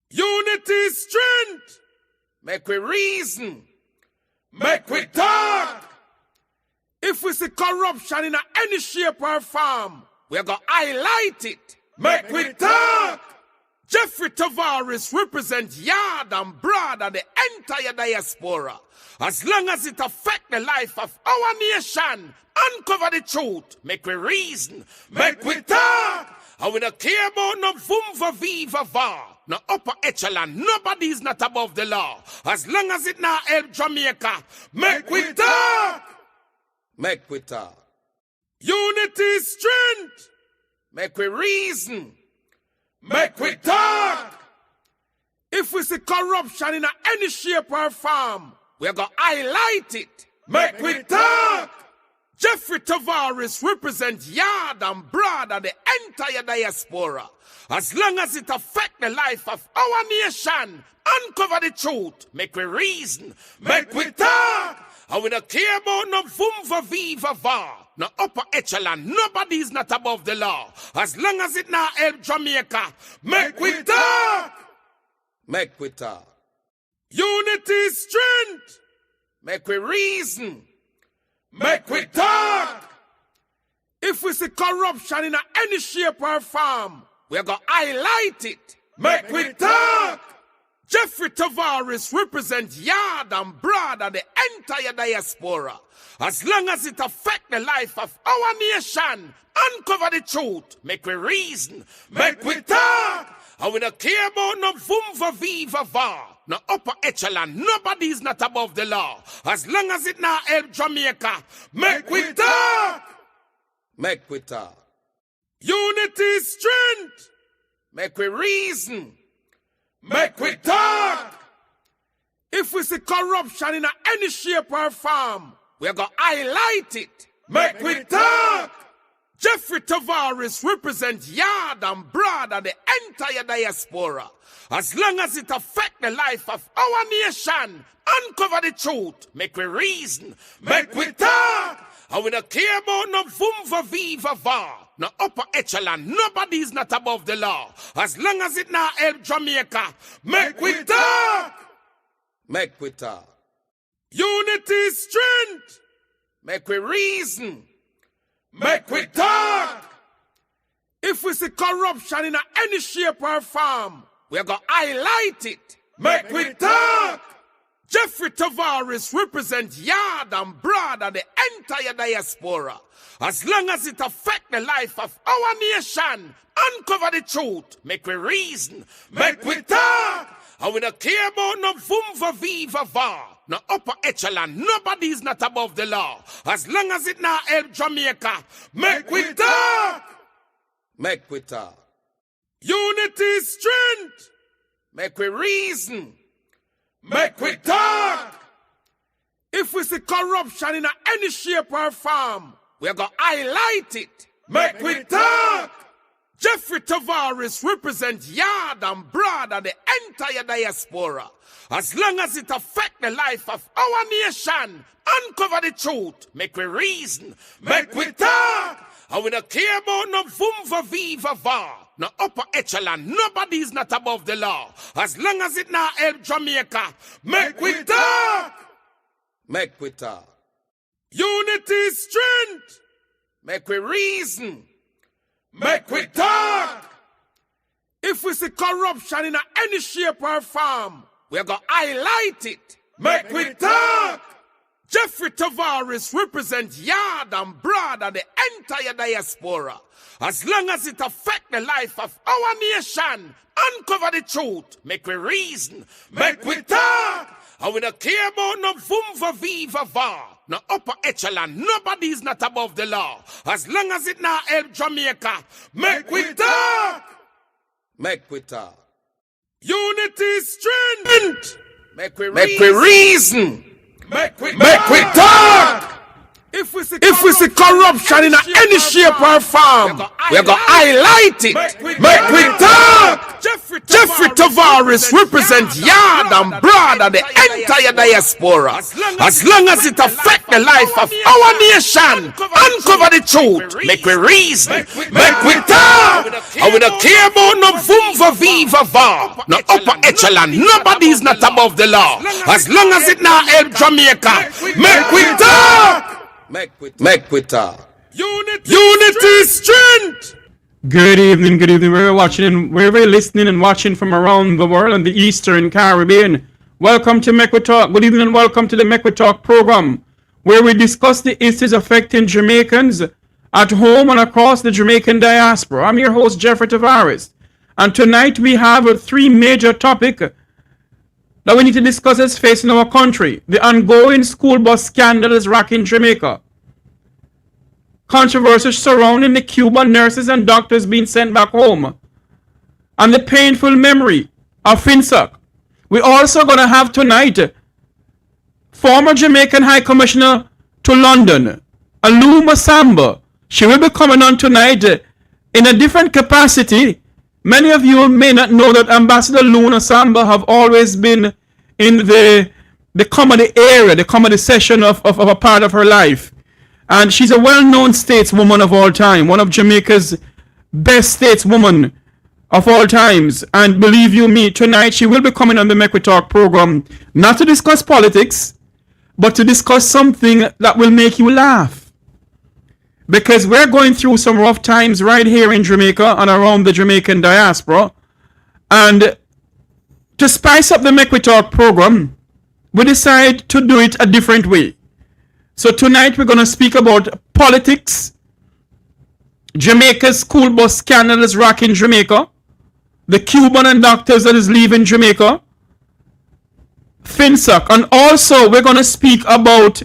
Unity is strength. Make we reason. Make we talk. If we see corruption in any shape or form, we're going to highlight it. Make we talk. Jeffrey Tavares represents yard and broad and the entire diaspora. As long as it affects the life of our nation, uncover the truth, make we reason, make we talk. And we don't care about no vumva viva va, no upper echelon, nobody is not above the law. As long as it now help Jamaica, make we talk. Make we talk. Unity is strength. Make we reason. Make we talk. If we see corruption in any shape or form, we're going to highlight it. Make we talk. Jeffrey Tavares represents yard and broad and the entire diaspora. As long as it affects the life of our nation, uncover the truth, make we reason, make we talk. And we don't care about no vumva viva va, no upper echelon, nobody is not above the law. As long as it now help Jamaica, make we talk. Make we talk. Unity is strength. Make we reason. Make we talk. If we see corruption in any shape or form, we're going to highlight it. Make we talk. Jeffrey Tavares represents yard and broad and the entire diaspora. As long as it affects the life of our nation, uncover the truth, make we reason, make we talk. And we don't care about no vumva viva va, no upper echelon, nobody is not above the law. As long as it now help Jamaica, make we talk. Make we talk. Unity is strength. Make we reason. Make we talk. If we see corruption in any shape or form, we're going to highlight it. Make we talk. Jeffrey Tavares represents yard and broad and the entire diaspora. As long as it affects the life of our nation, uncover the truth, make we reason, make we talk. And we don't care about no vumva viva va, no upper echelon, nobody is not above the law. As long as it now help Jamaica, make we talk. Make we talk. Unity is strength. Make we reason. Make we talk. If we see corruption in any shape or form, we're going to highlight it. Make we talk. Jeffrey Tavares represents yard and broad and the entire diaspora. As long as it affects the life of our nation, uncover the truth, make we reason, make we talk. And we don't care about no vumva viva va, no upper echelon, nobody is not above the law. As long as it now help Jamaica, make we talk. Make we talk. Unity is strength. Make we reason. Make we talk. If we see corruption in any shape or form, we're going to highlight it. Make we talk. Jeffrey Tavares represents yard and broad and the entire diaspora. As long as it affects the life of our nation, uncover the truth, make we reason, make we talk. And we don't care about no vumva viva va, no upper echelon, nobody is not above the law. As long as it now help Jamaica, make we talk. Make we talk. Unity is strength. Make we reason. Make we talk. If we see corruption in any shape or form, we're going to highlight it. Make we talk. Jeffrey Tavares represents yard and broad and the entire diaspora. As long as it affects the life of our nation, uncover the truth, make we reason, make we talk. And we don't care about no vumva viva va, no upper echelon, nobody is not above the law. As long as it now help Jamaica, make we talk. Make we talk. Unity is strength. Make we reason. Make we talk. If we see corruption in any shape or form, we're going to highlight it. Make we talk. Jeffrey Tavares Morris represent yard and broad and the entire diaspora. As long as it affect the life of our nation, uncover the truth, make we reason, make we talk, and we don't care about no vumva viva va, no upper echelon, nobody is not above the law. As long as it now help Jamaica, make we talk, make we talk. Unity is strength. Good evening, wherever you're watching and wherever you're listening and watching from around the world and the Eastern Caribbean. Welcome to Mek Wi Talk. Good evening and welcome to the Mek Wi Talk program, where we discuss the issues affecting Jamaicans at home and across the Jamaican diaspora. I'm your host, Jeffrey Tavares, and tonight we have three major topics that we need to discuss as facing our country. The ongoing school bus scandal is rocking Jamaica. Controversy surrounding the Cuban nurses and doctors being sent back home, and the painful memory of Finsac. We're also going to have tonight former Jamaican High Commissioner to London, Assamba. She will be coming on tonight in a different capacity. Many of you may not know that Ambassador Assamba have always been in the comedy area, the comedy session of a part of her life. And she's a well-known stateswoman of all time, one of Jamaica's best stateswomen of all times. And believe you me, tonight she will be coming on the Mek Wi Talk program, not to discuss politics, but to discuss something that will make you laugh. Because we're going through some rough times right here in Jamaica and around the Jamaican diaspora. And to spice up the Mek Wi Talk program, we decided to do it a different way. So tonight we're going to speak about politics, Jamaica's school bus scandal is rocking Jamaica, the Cuban and doctors that is leaving Jamaica, Finsac, and also we're going to speak about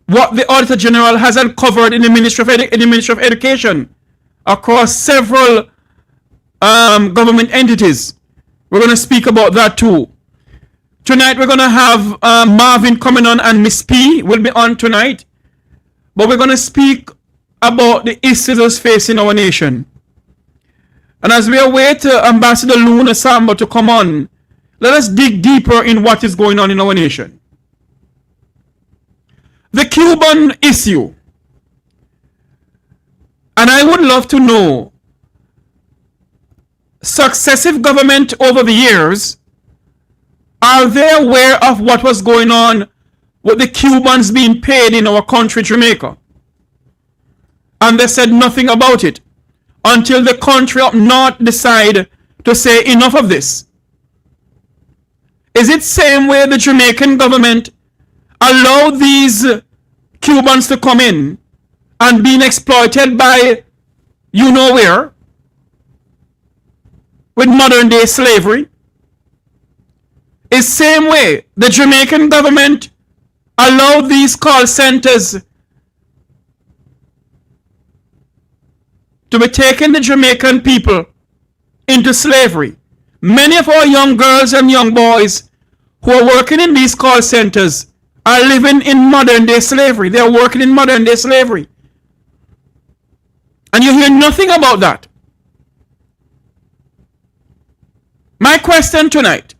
what the Auditor General has uncovered in the Ministry of Education across several government entities. We're going to speak about that too. Tonight we're going to have Marvin coming on, and Miss P will be on tonight. But we're going to speak about the issues facing our nation. And as we await Ambassador Assamba to come on, let us dig deeper in what is going on in our nation. The Cuban issue. And I would love to know, successive government over the years, are they aware of what was going on with the Cubans being paid in our country, Jamaica? And they said nothing about it until the country up north decide to say enough of this. Is it same way the Jamaican government allowed these Cubans to come in and being exploited by you know where with modern day slavery? Is same way the Jamaican government allowed these call centers to be taking the Jamaican people into slavery. Many of our young girls and young boys who are working in these call centers are living in modern day slavery. They are working in modern day slavery. And you hear nothing about that. My question tonight: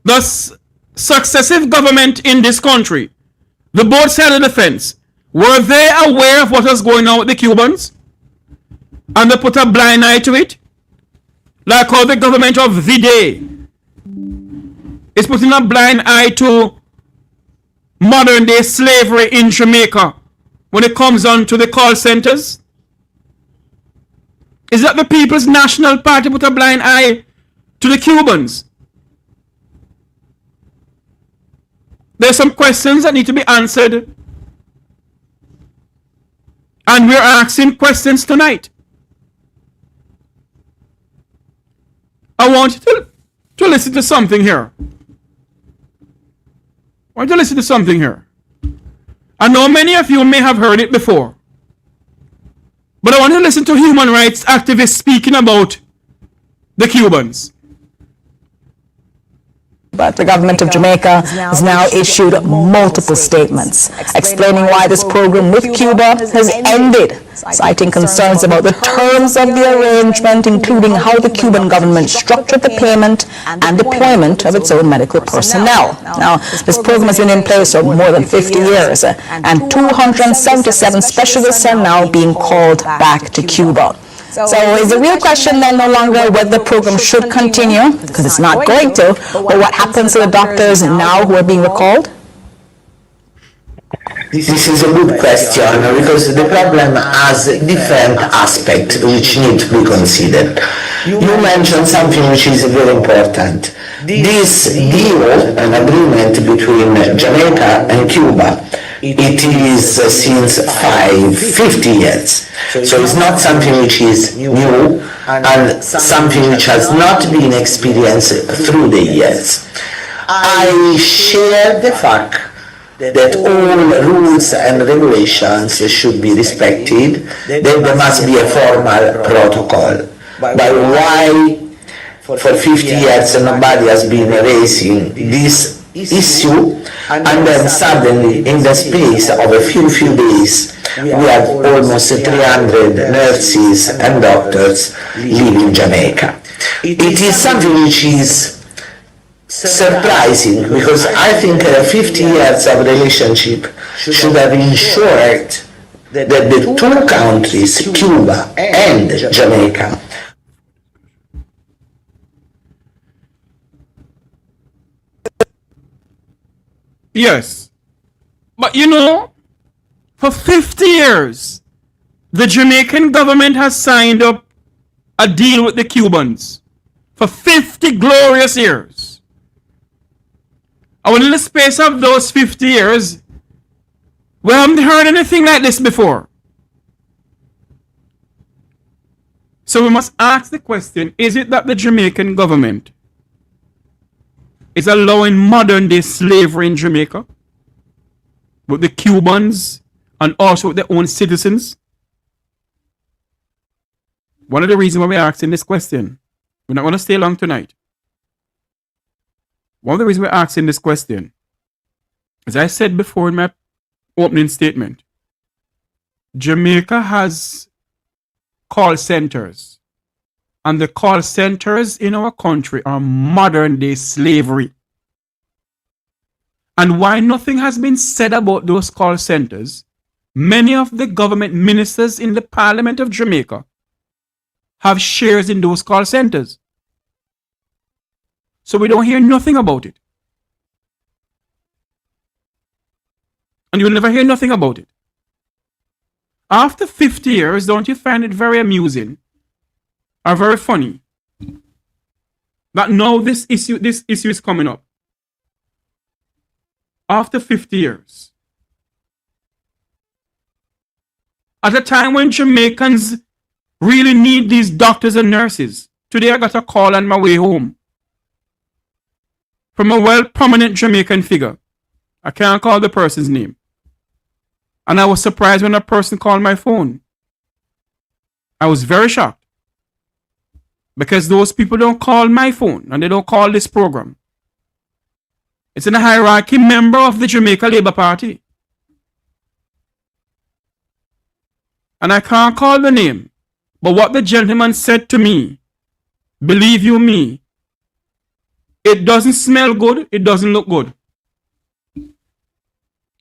the successive government in this country, the both sides of the fence, were they aware of what was going on with the Cubans? And they put a blind eye to it? Like how the government of the day is putting a blind eye to modern day slavery in Jamaica when it comes on to the call centers? Is that the People's National Party put a blind eye to the Cubans? There's some questions that need to be answered. And we're asking questions tonight. I want you to listen to something here. I want you to listen to something here. I know many of you may have heard it before. But I want you to listen to human rights activists speaking about the Cubans. But the government of Jamaica has now issued multiple statements explaining why this program with Cuba has ended, citing concerns about the terms of the arrangement, including how the Cuban government structured the payment and deployment of its own medical personnel. Now, this program has been in place for more than 50 years, and 277 specialists are now being called back to Cuba. So is the real question then no longer whether the program should continue, because it's not going to, but what happens to the doctors now who are being recalled? This is a good question, because the problem has different aspects which need to be considered. You mentioned something which is very important. This deal, an agreement between Jamaica and Cuba, it is since 50 years. So it's not something which is new and something which has not been experienced through the years. I share the fact that all rules and regulations should be respected, that there must be a formal protocol. But why for 50 years nobody has been raising this issue, and then suddenly in the space of a few days we have almost 300 nurses and doctors leaving Jamaica. It is something which is surprising, because I think 50 years of relationship should have ensured that the two countries, Cuba and Jamaica, Yes. But for 50 years, the Jamaican government has signed up a deal with the Cubans. For 50 glorious years. And within the space of those 50 years, we haven't heard anything like this before. So we must ask the question, is it that the Jamaican government is allowing modern day slavery in Jamaica with the Cubans and also with their own citizens? One of the reasons why we're asking this question, we're not going to stay long tonight. One of the reasons we're asking this question, as I said before in my opening statement, Jamaica has call centers. And the call centers in our country are modern day slavery. And why nothing has been said about those call centers, many of the government ministers in the Parliament of Jamaica have shares in those call centers. So we don't hear nothing about it. And you'll never hear nothing about it. After 50 years, don't you find it very amusing or very funny that now this issue is coming up? After 50 years. At a time when Jamaicans really need these doctors and nurses. Today I got a call on my way home from a well-prominent Jamaican figure. I can't call the person's name. And I was surprised when a person called my phone. I was very shocked. Because those people don't call my phone and they don't call this program. It's in a hierarchy member of the Jamaica Labour Party. And I can't call the name. But what the gentleman said to me, believe you me, it doesn't smell good, it doesn't look good.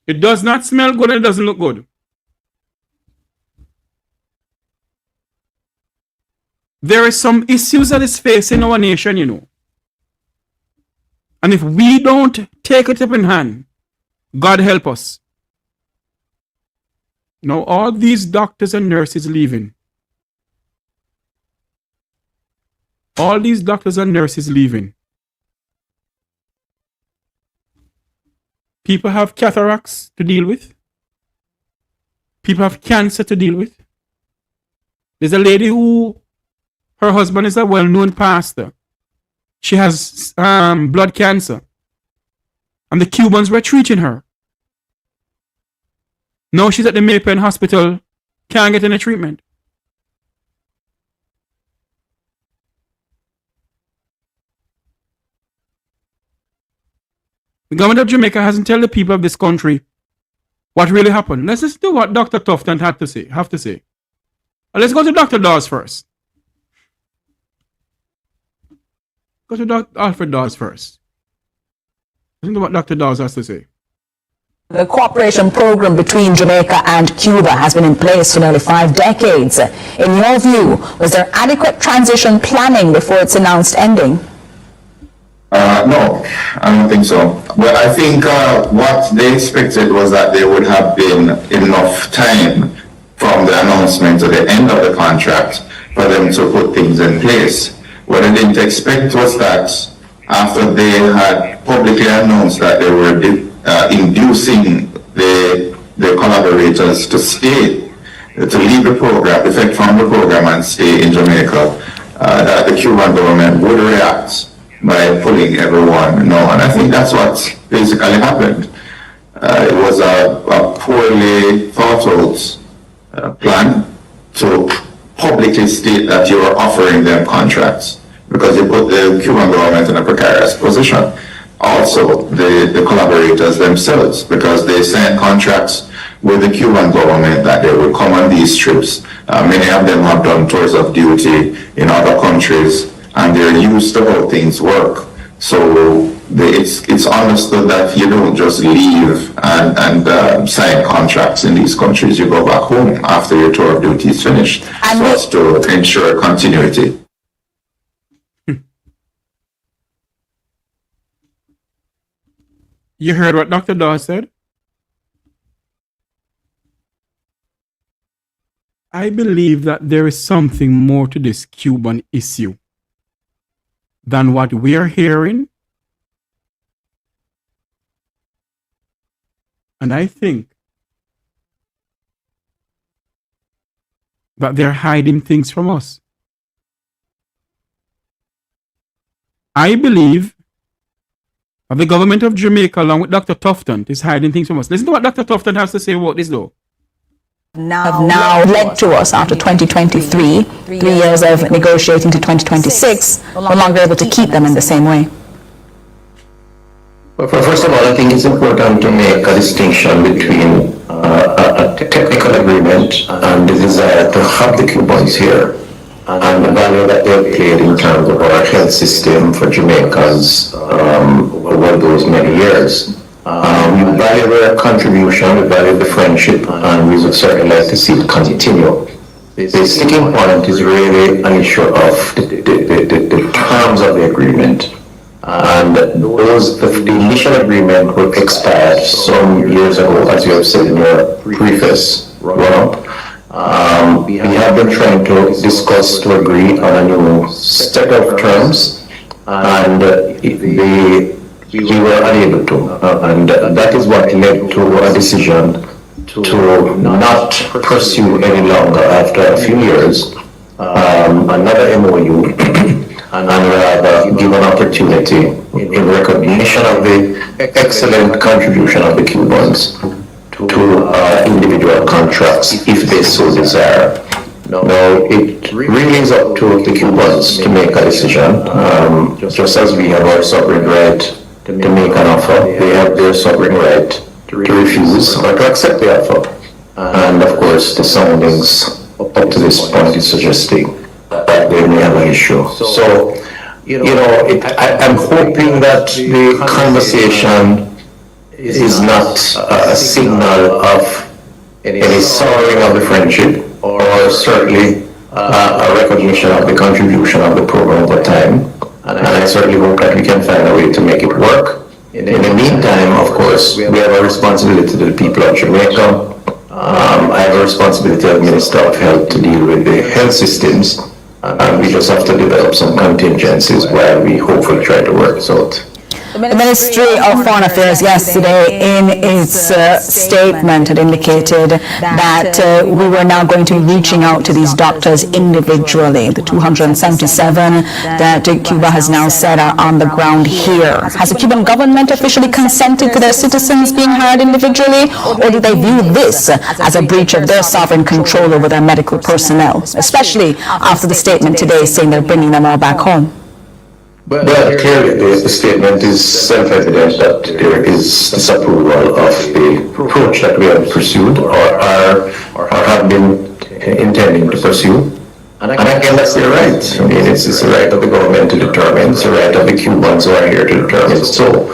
It does not smell good and it doesn't look good. There are some issues that is facing our nation, And if we don't take it up in hand, God help us. Now all these doctors and nurses leaving. All these doctors and nurses leaving. People have cataracts to deal with. People have cancer to deal with. There's a lady who, her husband is a well-known pastor. She has blood cancer. And the Cubans were treating her. Now she's at the Maypen hospital, can't get any treatment. The government of Jamaica hasn't told the people of this country what really happened. Let's just do what Dr. Tufton have to say. Let's go to Dr. Dawes first. Go to Dr. Alfred Dawes first. Listen to what Dr. Dawes has to say. The cooperation program between Jamaica and Cuba has been in place for nearly 5 decades. In your view, was there adequate transition planning before its announced ending? No, I don't think so. But I think what they expected was that there would have been enough time from the announcement to the end of the contract for them to put things in place. What I didn't expect was that after they had publicly announced that they were inducing the collaborators to stay, to leave the program, defect from the program and stay in Jamaica, that the Cuban government would react by pulling everyone no. And I think that's what basically happened. It was a poorly thought out plan to publicly state that you are offering them contracts, because you put the Cuban government in a precarious position. Also, the collaborators themselves, because they signed contracts with the Cuban government that they would come on these trips. Many of them have done tours of duty in other countries, and they're used to how things work. So it's understood that you don't just leave and sign contracts in these countries. You go back home after your tour of duty is finished, so as to ensure continuity. You heard what Dr. Dawes said? I believe that there is something more to this Cuban issue than what we are hearing. And I think that they're hiding things from us. I believe that the government of Jamaica, along with Dr. Tufton, is hiding things from us. Listen to what Dr. Tufton has to say about this, though. Have now led to us after 2023, 3 years of negotiating to 2026, no longer able to keep them in the same way. Well, first of all, I think it's important to make a distinction between a technical agreement and the desire to have the Cubans here, and the value that they've played in terms of our health system for Jamaicans over those many years. We value their contribution, we value the friendship, and we would certainly like to see it continue. The sticking point is really an issue of the terms of the agreement. And the initial agreement will expire some years ago, as you have said in your preface, Rob. We have been trying to discuss, to agree on a new set of terms, and we were unable to, and that is what led to a decision to not pursue any longer after a few years another MOU, and rather give an opportunity in recognition of the excellent contribution of the Cubans to individual contracts if they so desire. Now, it really is up to the Cubans to make a decision, just as we have our sovereign right to make an offer. They have their sovereign right to refuse or to accept the offer. And of course, the soundings up to this point is suggesting that they may have an issue. So, I'm hoping that the conversation is not a signal of any souring of the friendship, or certainly a recognition of the contribution of the program over time. And I certainly hope that we can find a way to make it work. In the meantime, of course, we have a responsibility to the people of Jamaica. I have a responsibility as Minister of Health to deal with the health systems, and we just have to develop some contingencies while we hopefully try to work this out. The Ministry of Foreign Affairs yesterday in its statement had indicated that we were now going to be reaching out to these doctors individually. The 277 that Cuba has now said are on the ground here. Has the Cuban government officially consented to their citizens being hired individually, or do they view this as a breach of their sovereign control over their medical personnel, especially after the statement today saying they're bringing them all back home? But clearly, the statement is self-evident that there is disapproval of the approach that we have pursued or have been intending to pursue. And again, that's their right. I mean, it's the right of the government to determine. It's the right of the Cubans who are here to determine. So,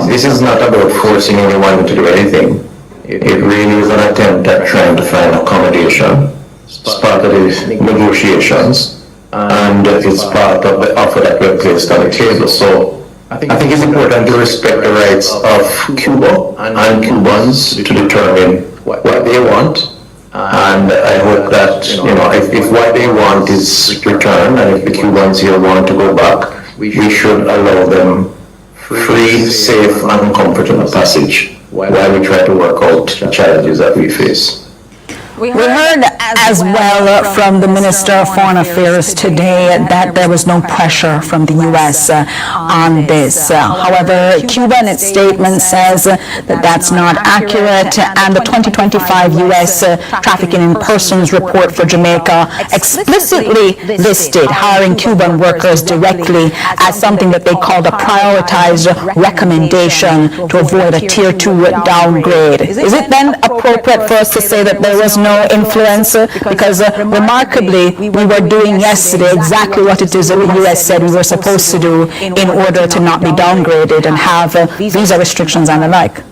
this is not about forcing anyone to do anything. It really is an attempt at trying to find accommodation. It's part of the negotiations, and it's part of the offer that we have placed on the table. So, I think it's important to respect the rights of Cuba and Cubans to determine what they want. And I hope that, if what they want is returned, and if the Cubans here want to go back, we should allow them free, safe, and comfortable passage while we try to work out the challenges that we face. We heard as well from the Minister of Foreign Affairs today that there was no pressure from the U.S. On this. However, Cuba in its statement says that that's not accurate, and the 2025 U.S. Trafficking in Persons report for Jamaica explicitly listed hiring Cuban workers directly as something that they called a prioritized recommendation to avoid a Tier 2 downgrade. Is it then appropriate for us to say that there was no influence, because remarkably we were doing yesterday exactly what it is that the U.S. said we were supposed to do in order to not be downgraded and have visa restrictions and the like?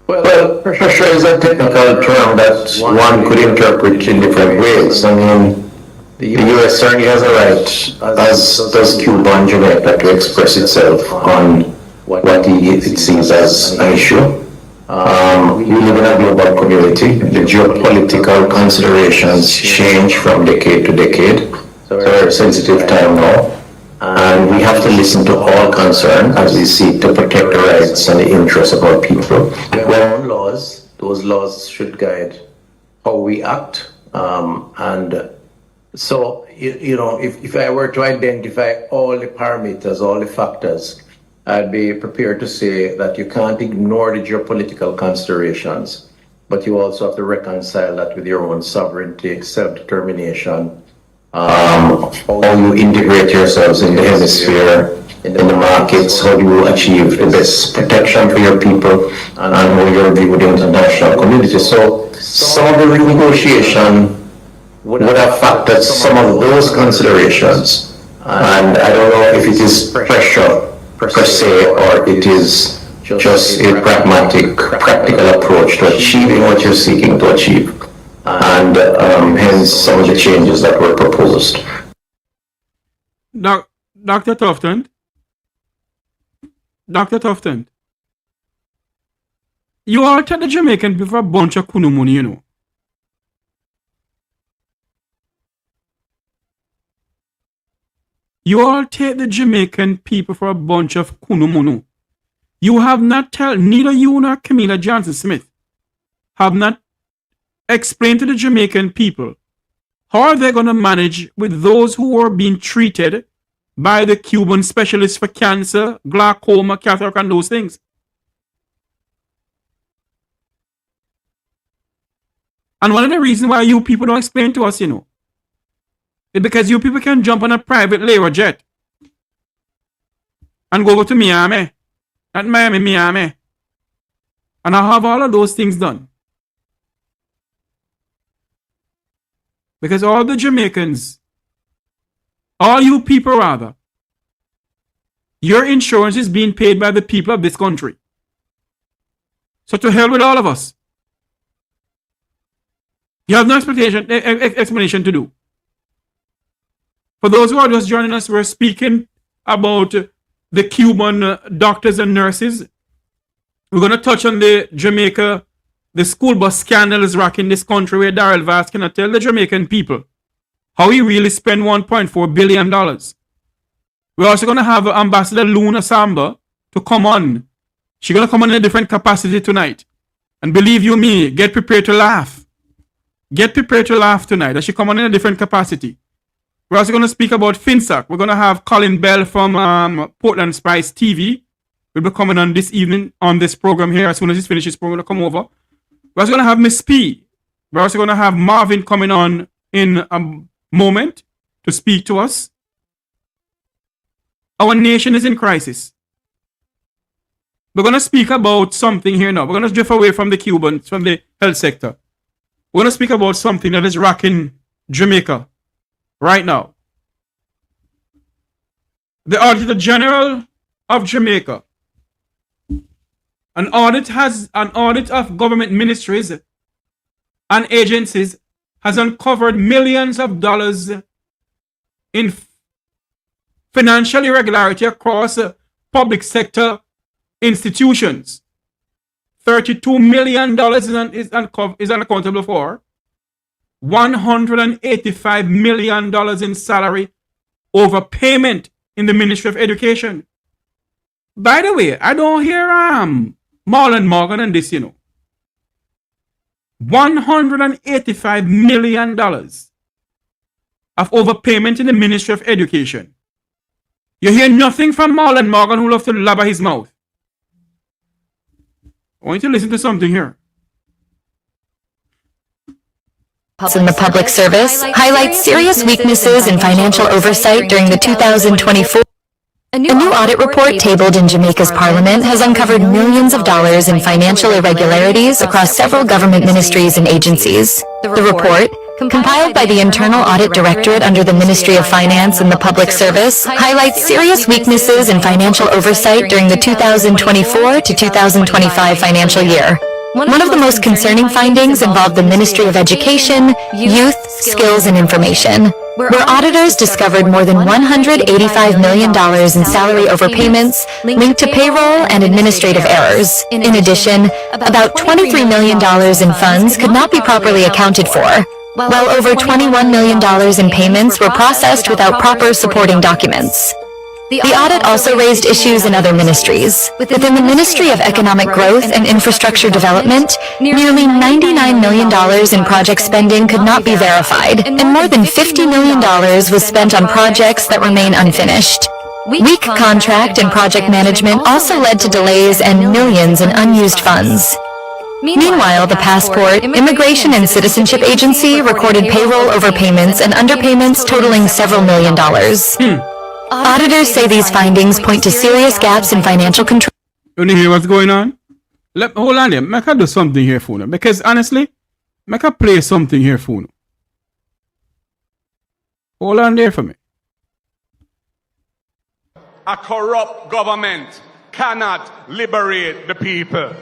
Well, pressure is a technical term that one could interpret in different ways. I mean, the U.S. certainly has a right, as does Cuba and Jamaica, to express itself on what it sees as an issue. We live in a global community. The geopolitical considerations change from decade to decade. It's a very sensitive time now. And we have to listen to all concerned as we seek to protect the rights and the interests of our people. Our own laws, those laws should guide how we act. And so, if I were to identify all the parameters, all the factors, I'd be prepared to say that you can't ignore the geopolitical considerations, but you also have to reconcile that with your own sovereignty, self-determination, how you integrate yourselves in the hemisphere, in the markets, how do you achieve the best protection for your people, and how you're viewed in the international community. So some of the renegotiation would have factored some of those considerations, and I don't know if it is pressure per se, or it is just a pragmatic, practical approach to achieving what you're seeking to achieve, and hence some of the changes that were proposed. Dr. Tufton, you all tell the Jamaican people for a bunch of kunumuni, You all take the Jamaican people for a bunch of kunumunu. You have not told, neither you nor Camilla Johnson Smith have not explained to the Jamaican people how are they going to manage with those who are being treated by the Cuban specialists for cancer, glaucoma, cataract, and those things. And one of the reasons why you people don't explain to us, is because you people can jump on a private Lear jet and go over to Miami, at Miami, and I'll have all of those things done. Because all the Jamaicans, all you people rather, your insurance is being paid by the people of this country. So to hell with all of us. You have no explanation to do. For those who are just joining us, we're speaking about the Cuban doctors and nurses. We're going to touch on the Jamaica, the school bus scandal is rocking this country, where Darrell Vass cannot tell the Jamaican people how he really spent $1.4 billion. We're also going to have Ambassador Luna Assamba to come on. She's going to come on in a different capacity tonight. And believe you me, get prepared to laugh. Get prepared to laugh tonight as she come on in a different capacity. We're also going to speak about Finsac. We're going to have Colin Bell from Portland Spice TV. We'll be coming on this evening on this program here. As soon as he's finished his program, we'll come over. We're also going to have Miss P. We're also going to have Marvin coming on in a moment to speak to us. Our nation is in crisis. We're going to speak about something here now. We're going to drift away from the Cubans, from the health sector. We're going to speak about something that is rocking Jamaica right now. The Auditor General of Jamaica, an audit of government ministries and agencies has uncovered millions of dollars in financial irregularity across public sector institutions. $32 million is unaccountable for. $185 million in salary overpayment in the Ministry of Education. By the way, I don't hear Marlon Morgan and this, $185 million of overpayment in the Ministry of Education. You hear nothing from Marlon Morgan, who loves to labber his mouth. I want you to listen to something here. In the public service highlights serious weaknesses in financial oversight during the 2024. A new audit report tabled in Jamaica's parliament has uncovered millions of dollars in financial irregularities across several government ministries and agencies. The report, compiled by the Internal Audit Directorate under the Ministry of Finance and the Public Service, highlights serious weaknesses in financial oversight during the 2024 to 2025 financial year. One of the most concerning findings involved the Ministry of Education, Youth, Skills and Information, where auditors discovered more than $185 million in salary overpayments linked to payroll and administrative errors. In addition, about $23 million in funds could not be properly accounted for, while over $21 million in payments were processed without proper supporting documents. The audit also raised issues in other ministries. Within the Ministry of Economic Growth and Infrastructure Development, nearly $99 million in project spending could not be verified, and more than $50 million was spent on projects that remain unfinished. Weak contract and project management also led to delays and millions in unused funds. Meanwhile, the Passport, Immigration and Citizenship Agency recorded payroll overpayments and underpayments totaling several million dollars. Auditors say these findings point to serious gaps in financial control. You want to hear what's going on? Hold on there. I can do something here for you. Because honestly, I can play something here for you. Hold on there for me. A corrupt government cannot liberate the people.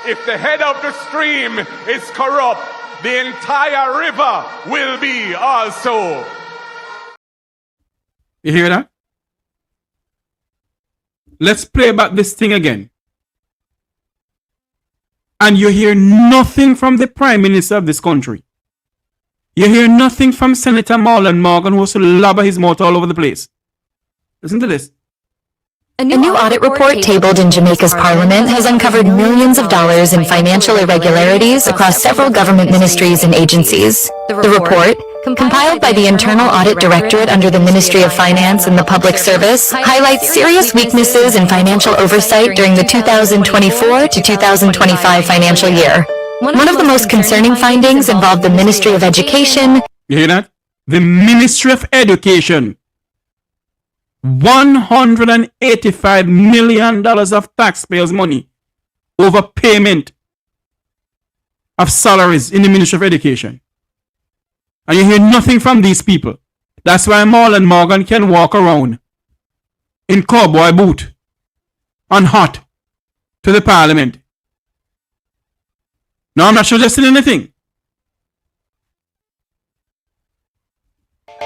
If the head of the stream is corrupt, the entire river will be also. You hear that? Let's play back this thing again. And you hear nothing from the Prime Minister of this country. You hear nothing from Senator Marlon Morgan, who wants to labber his mouth all over the place. Listen to this. A new audit report tabled in Jamaica's parliament has uncovered millions of dollars in financial irregularities across several government ministries and agencies. The report, compiled by the Internal Audit Directorate under the Ministry of Finance and the Public Service, highlights serious weaknesses in financial oversight during the 2024 to 2025 financial year. One of the most concerning findings involved the Ministry of Education. You hear that? The Ministry of Education. $185 million of taxpayers' money over payment of salaries in the Ministry of Education. And you hear nothing from these people. That's why Marlon Morgan can walk around in cowboy boot on hot to the parliament. No, I'm not suggesting anything.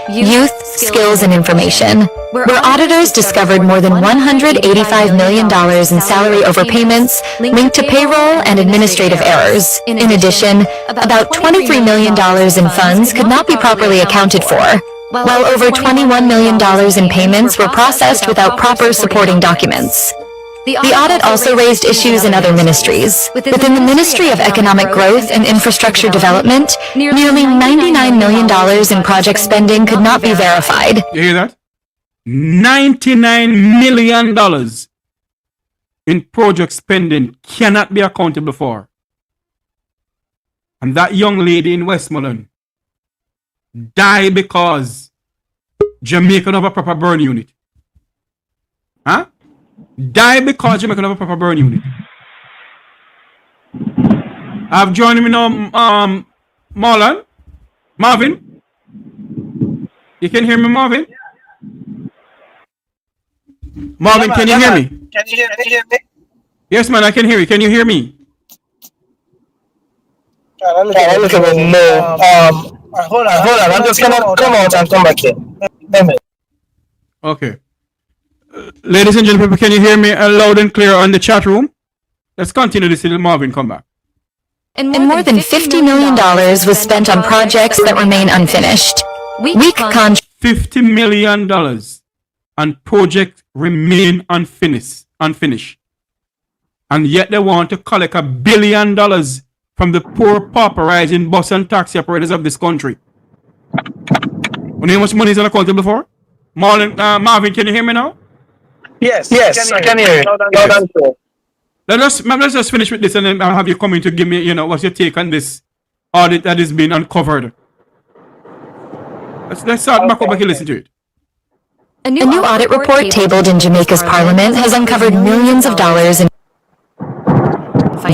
Youth, Skills and Information, where auditors discovered more than $185 million in salary overpayments linked to payroll and administrative errors. In addition, about $23 million in funds could not be properly accounted for, while over $21 million in payments were processed without proper supporting documents. The audit also raised issues in other ministries. Within the Ministry of Economic Growth and Infrastructure Development, nearly $99 million in project spending could not be verified. You hear that? $99 million in project spending cannot be accountable for. And that young lady in Westmoreland died because Jamaica don't have a proper burn unit. Huh? Die because Jamaica have a proper burn unit. I've joined me now, Marvin. You can hear me, Marvin? Marvin, can you hear me? Can you hear me? Yes, man, I can hear you. Can you hear me? Hold on. I'm just gonna come out and come back in. Okay. Ladies and gentlemen, can you hear me loud and clear on the chat room? Let's continue this till Marvin come back. And more than $50 million was spent on projects that remain unfinished. Weak contract. $50 million on projects remain unfinished. And yet they want to collect $1 billion from the poor pauperizing bus and taxi operators of this country. You know how much money is unaccountable for? Marvin, can you hear me now? Yes, I can hear you. Let's just finish with this and then I'll have you come in to give me, what's your take on this audit that is being uncovered. Let's start back over here, listen to it. A new audit report tabled in Jamaica's parliament has uncovered millions of dollars in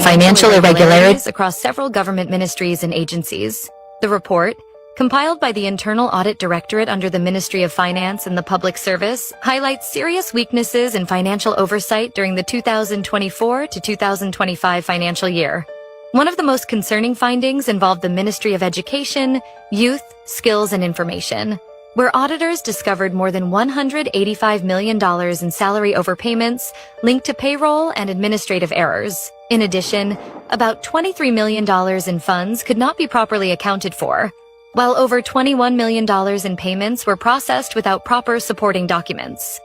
financial irregularities across several government ministries and agencies. The report, compiled by the Internal Audit Directorate under the Ministry of Finance and the Public Service, highlights serious weaknesses in financial oversight during the 2024 to 2025 financial year. One of the most concerning findings involved the Ministry of Education, Youth, Skills and Information, where auditors discovered more than $185 million in salary overpayments linked to payroll and administrative errors. In addition, about $23 million in funds could not be properly accounted for, while over $21 million in payments were processed without proper supporting documents.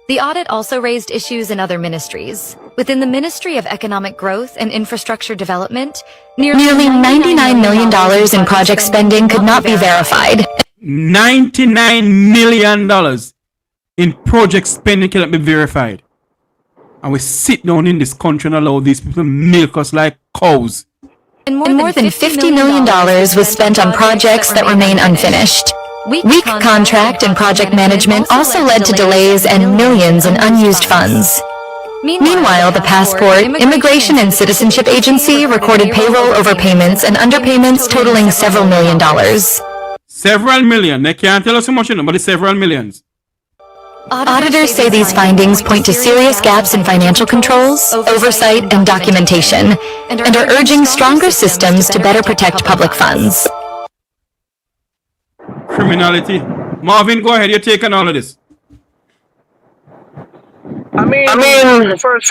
The audit also raised issues in other ministries. Within the Ministry of Economic Growth and Infrastructure Development, nearly $99 million in project spending could not be verified. $99 million in project spending cannot be verified. And we sit down in this country and allow these people to milk us like cows. And more than $50 million was spent on projects that remain unfinished. Weak contract and project management also led to delays and millions in unused funds. Meanwhile, the Passport, Immigration and Citizenship Agency recorded payroll overpayments and underpayments totaling several million dollars. Several million. They can't tell us how much, but it's several millions. Auditors say these findings point to serious gaps in financial controls, oversight, and documentation, and are urging stronger systems to better protect public funds. Criminality. Marvin, go ahead. You're taking all of this. I mean, first,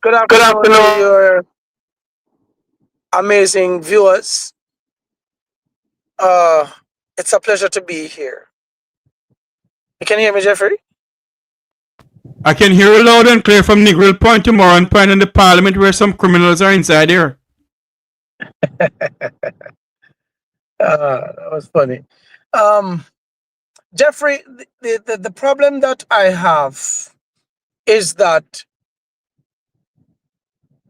good afternoon, your amazing viewers. It's a pleasure to be here. You can hear me, Jeffrey? I can hear you loud and clear from Negril Point tomorrow and point in the parliament where some criminals are inside here. That was funny. Jeffrey, the problem that I have is that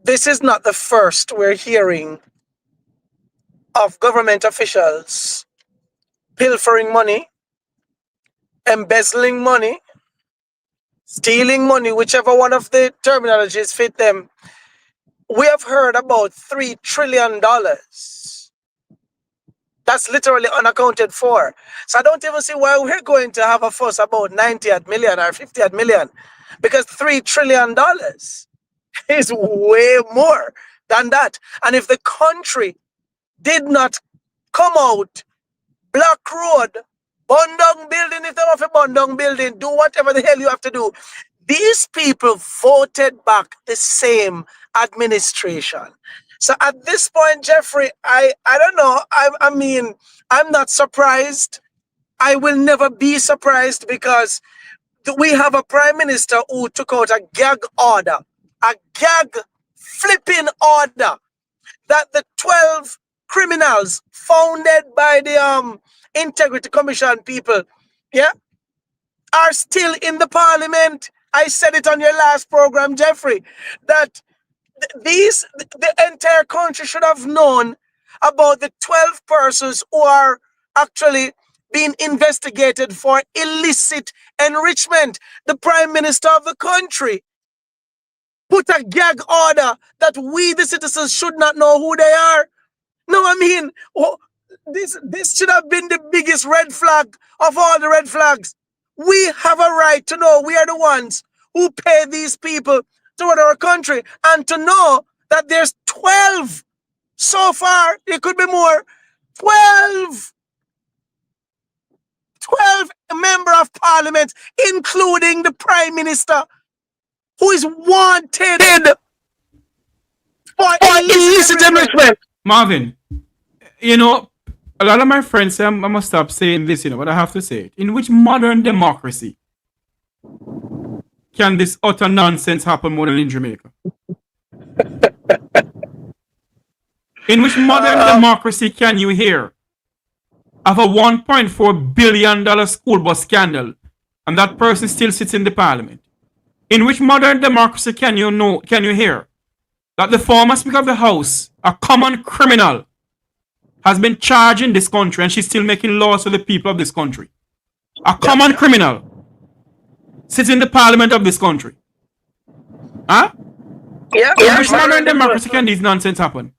this is not the first we're hearing of government officials pilfering money, embezzling money, stealing money, whichever one of the terminologies fit them. We have heard about $3 trillion. That's literally unaccounted for. So I don't even see why we're going to have a fuss about 90 million or 50 million, because $3 trillion is way more than that. And if the country did not come out, block road, burn down building, if they have a burn down building, do whatever the hell you have to do. These people voted back the same administration. So at this point, Jeffrey, I don't know. I mean, I'm not surprised. I will never be surprised, because we have a prime minister who took out a gag order, a gag flipping order, that the 12 criminals founded by the Integrity Commission people, are still in the parliament. I said it on your last program, Jeffrey, that the entire country should have known about the 12 persons who are actually being investigated for illicit enrichment. The Prime Minister of the country put a gag order that we, the citizens, should not know who they are. No, I mean, this should have been the biggest red flag of all the red flags. We have a right to know. We are the ones who pay these people to run our country, and to know that there's 12 so far. It could be more. 12 member of parliament, including the prime minister, who is wanted for illicit enrichment. Marvin, you know, a lot of my friends say I must stop saying this, you know, but I have to say it. In which modern democracy can this utter nonsense happen more than in Jamaica? In which modern democracy can you hear of a $1.4 billion school bus scandal and that person still sits in the parliament? In which modern democracy can you hear that the former Speaker of the House, a common criminal, has been charged in this country and she's still making laws for the people of this country? A common criminal sits in the parliament of this country. Huh? Yeah. In which modern democracy can these nonsense happen?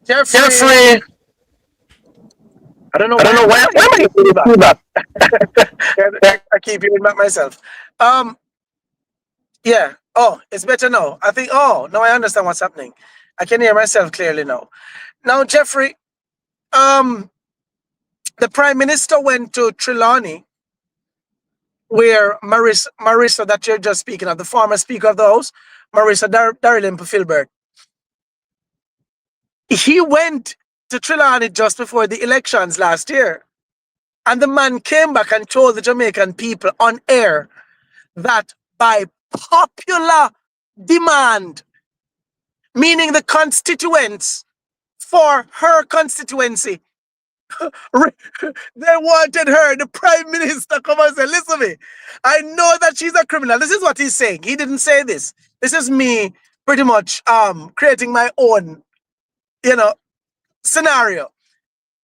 Jeffrey. I don't know why am I doing that? I keep hearing that myself. Yeah. Oh, it's better now. I think. Oh, now I understand what's happening. I can hear myself clearly now. Now, Jeffrey. The Prime Minister went to Trelawney, where Marissa, that you're just speaking of, the former Speaker of the House, Marissa Darylin Filbert. He went to Trelawney just before the elections last year. And the man came back and told the Jamaican people on air that by popular demand, meaning the constituents for her constituency, they wanted her, the Prime Minister, come and say, listen to me, I know that she's a criminal. This is what he's saying. He didn't say this. This is me pretty much creating my own, scenario.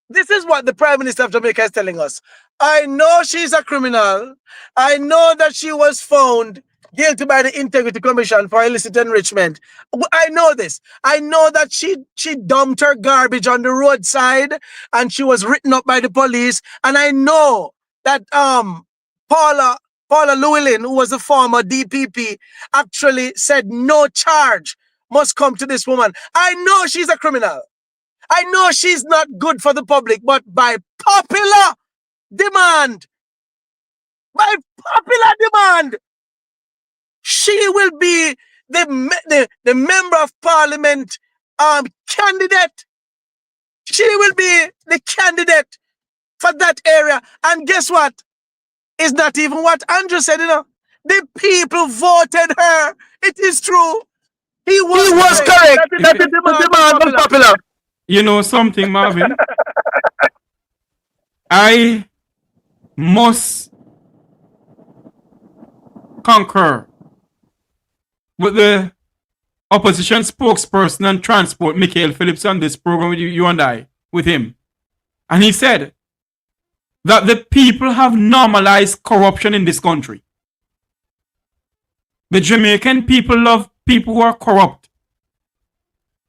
This is what the Prime Minister of Jamaica is telling us. I know she's a criminal. I know that she was found guilty by the Integrity Commission for illicit enrichment. I know this. I know that she dumped her garbage on the roadside and she was written up by the police. And I know that Paula Llewellyn, who was the former DPP, actually said no charge must come to this woman. I know she's a criminal. I know she's not good for the public, but by popular demand, she will be the member of parliament candidate. She will be the candidate for that area. And guess what? It's not even what Andrew said, The people voted her. It is true. He was correct. That the demand was popular. You know something, Marvin? I must concur with the opposition spokesperson on transport, Michael Phillips, on this program with you and I, with him. And he said that the people have normalized corruption in this country. The Jamaican people love people who are corrupt.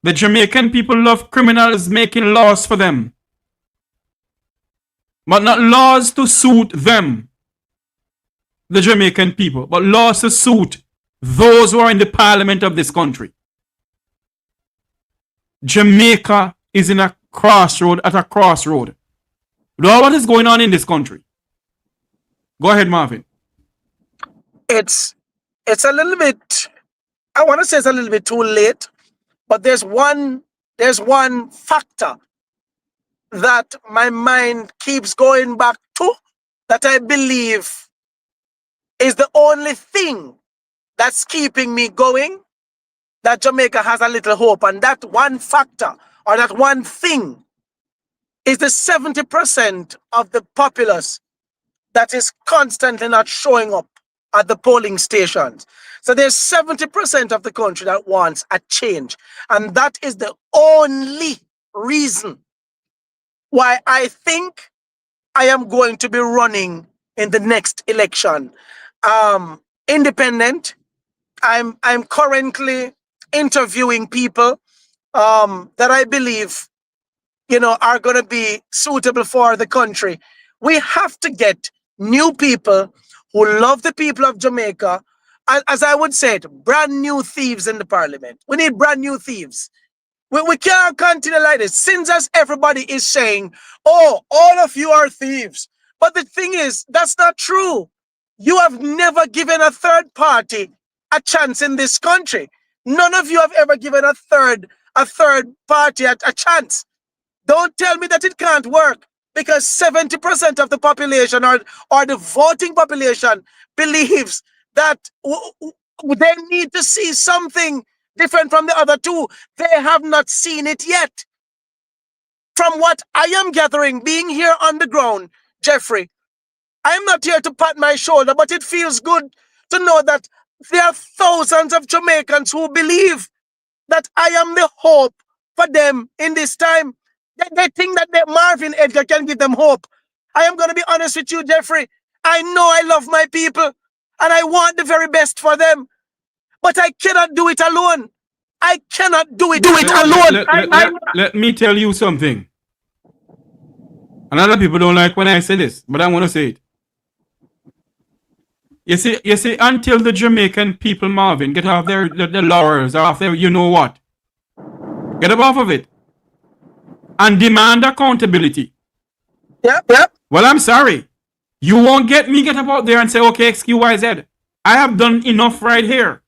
The Jamaican people love criminals making laws for them. But not laws to suit them, the Jamaican people, but laws to suit those who are in the parliament of this country. Jamaica is at a crossroad. With all what is going on in this country. Go ahead, Marvin. It's a little bit, I want to say it's a little bit too late, but there's one factor that my mind keeps going back to, that I believe is the only thing that's keeping me going, that Jamaica has a little hope. And that one factor, or that one thing, is the 70% of the populace that is constantly not showing up at the polling stations. So there's 70% of the country that wants a change. And that is the only reason why I think I am going to be running in the next election. Independent. I'm currently interviewing people that I believe, are going to be suitable for the country. We have to get new people who love the people of Jamaica. And as I would say it, brand new thieves in the parliament. We need brand new thieves. We can't continue like this. Since as everybody is saying, oh, all of you are thieves. But the thing is, that's not true. You have never given a third party a chance in this country. None of you have ever given a third party a chance. Don't tell me that it can't work, because 70% of the population or the voting population believes that they need to see something different from the other two. They have not seen it yet. From what I am gathering, being here on the ground, Jeffrey, I'm not here to pat my shoulder, but it feels good to know that there are thousands of Jamaicans who believe that I am the hope for them in this time. They think that Marvin Edgar can give them hope. I am going to be honest with you, Jeffrey. I know I love my people and I want the very best for them, but I cannot do it alone. I cannot do it alone. Let me tell you something. And other people don't like when I say this, but I want to say it. You see, until the Jamaican people, Marvin, get off their laurels, off their you know what. Get up off of it. And demand accountability. Yep. Well, I'm sorry. You won't get up out there and say, okay, XQYZ. I have done enough right here.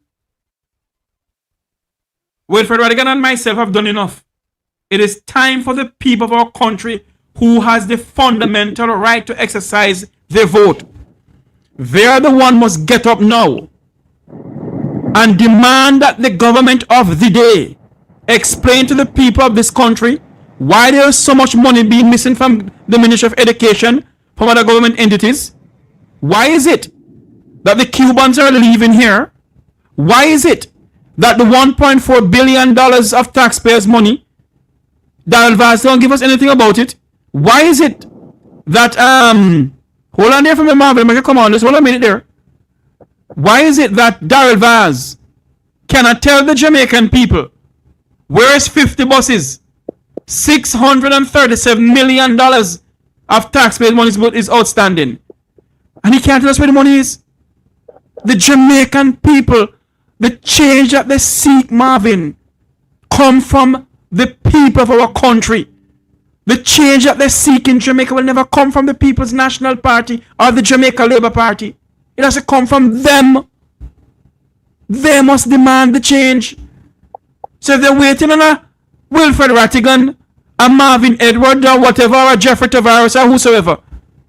Wilfred Radigan and myself have done enough. It is time for the people of our country who has the fundamental right to exercise their vote. They are the one must get up now and demand that the government of the day explain to the people of this country why there is so much money being missing from the Ministry of Education, from other government entities. Why is it that the Cubans are leaving here? Why is it that the $1.4 billion of taxpayers' money, Darrell Vaz don't give us anything about it? Why is it that, hold on there for me, Marvin, make it come on, just hold on a minute there. Why is it that Darrell Vaz cannot tell the Jamaican people where is 50 buses, $637 million of taxpayers' money is outstanding, and he can't tell us where the money is? The Jamaican people, the change that they seek, Marvin, come from the people of our country. The change that they seek in Jamaica will never come from the People's National Party or the Jamaica Labour Party. It has to come from them. They must demand the change. So if they're waiting on a Wilfred Rattigan, a Marvin Edward or whatever, or a Jeffrey Tavares or whosoever,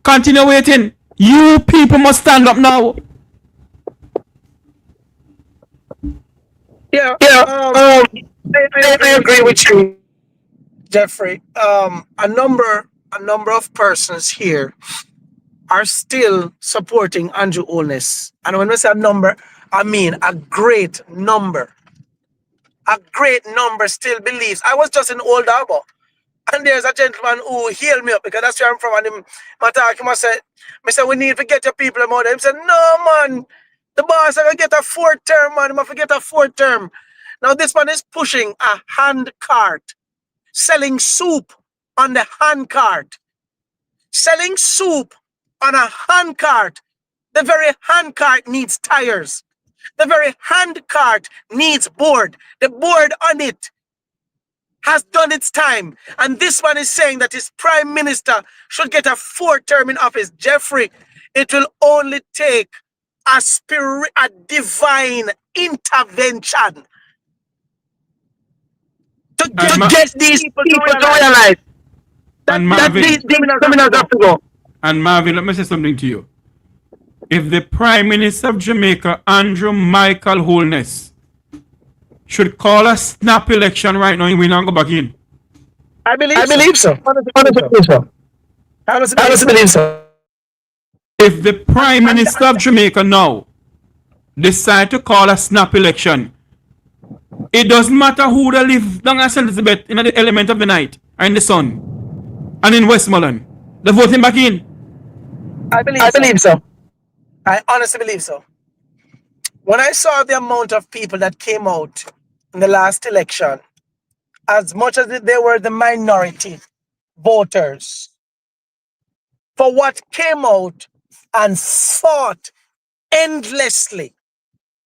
continue waiting. You people must stand up now. Yeah. I agree with you, Jeffrey. A number of persons here are still supporting Andrew Holness. And when I say a number, I mean a great number. A great number still believes. I was just in Old Harbour, and there's a gentleman who healed me up, because that's where I'm from. And him said, we need to get your people out there. He said, no, man, the boss are going to get a fourth term, man. He must get a fourth term. Now this man is pushing a hand cart, selling soup on the hand cart. Selling soup on a hand cart. The very hand cart needs tires. The very hand cart needs board. The board on it has done its time. And this one is saying that his prime minister should get a fourth term in office. Jeffrey, it will only take a divine intervention to get these people to realize that these criminals have to go. And Marvin, let me say something to you. If the Prime Minister of Jamaica, Andrew Michael Holness, should call a snap election right now, we not go back in. I believe so. Honestly believe so. If the Prime Minister of Jamaica now decide to call a snap election, it doesn't matter who they live down at St. Elizabeth in the element of the night or in the sun. and in Westmoreland. They're voting back in. I believe so. I honestly believe so. When I saw the amount of people that came out in the last election, as much as they were the minority voters, for what came out and fought endlessly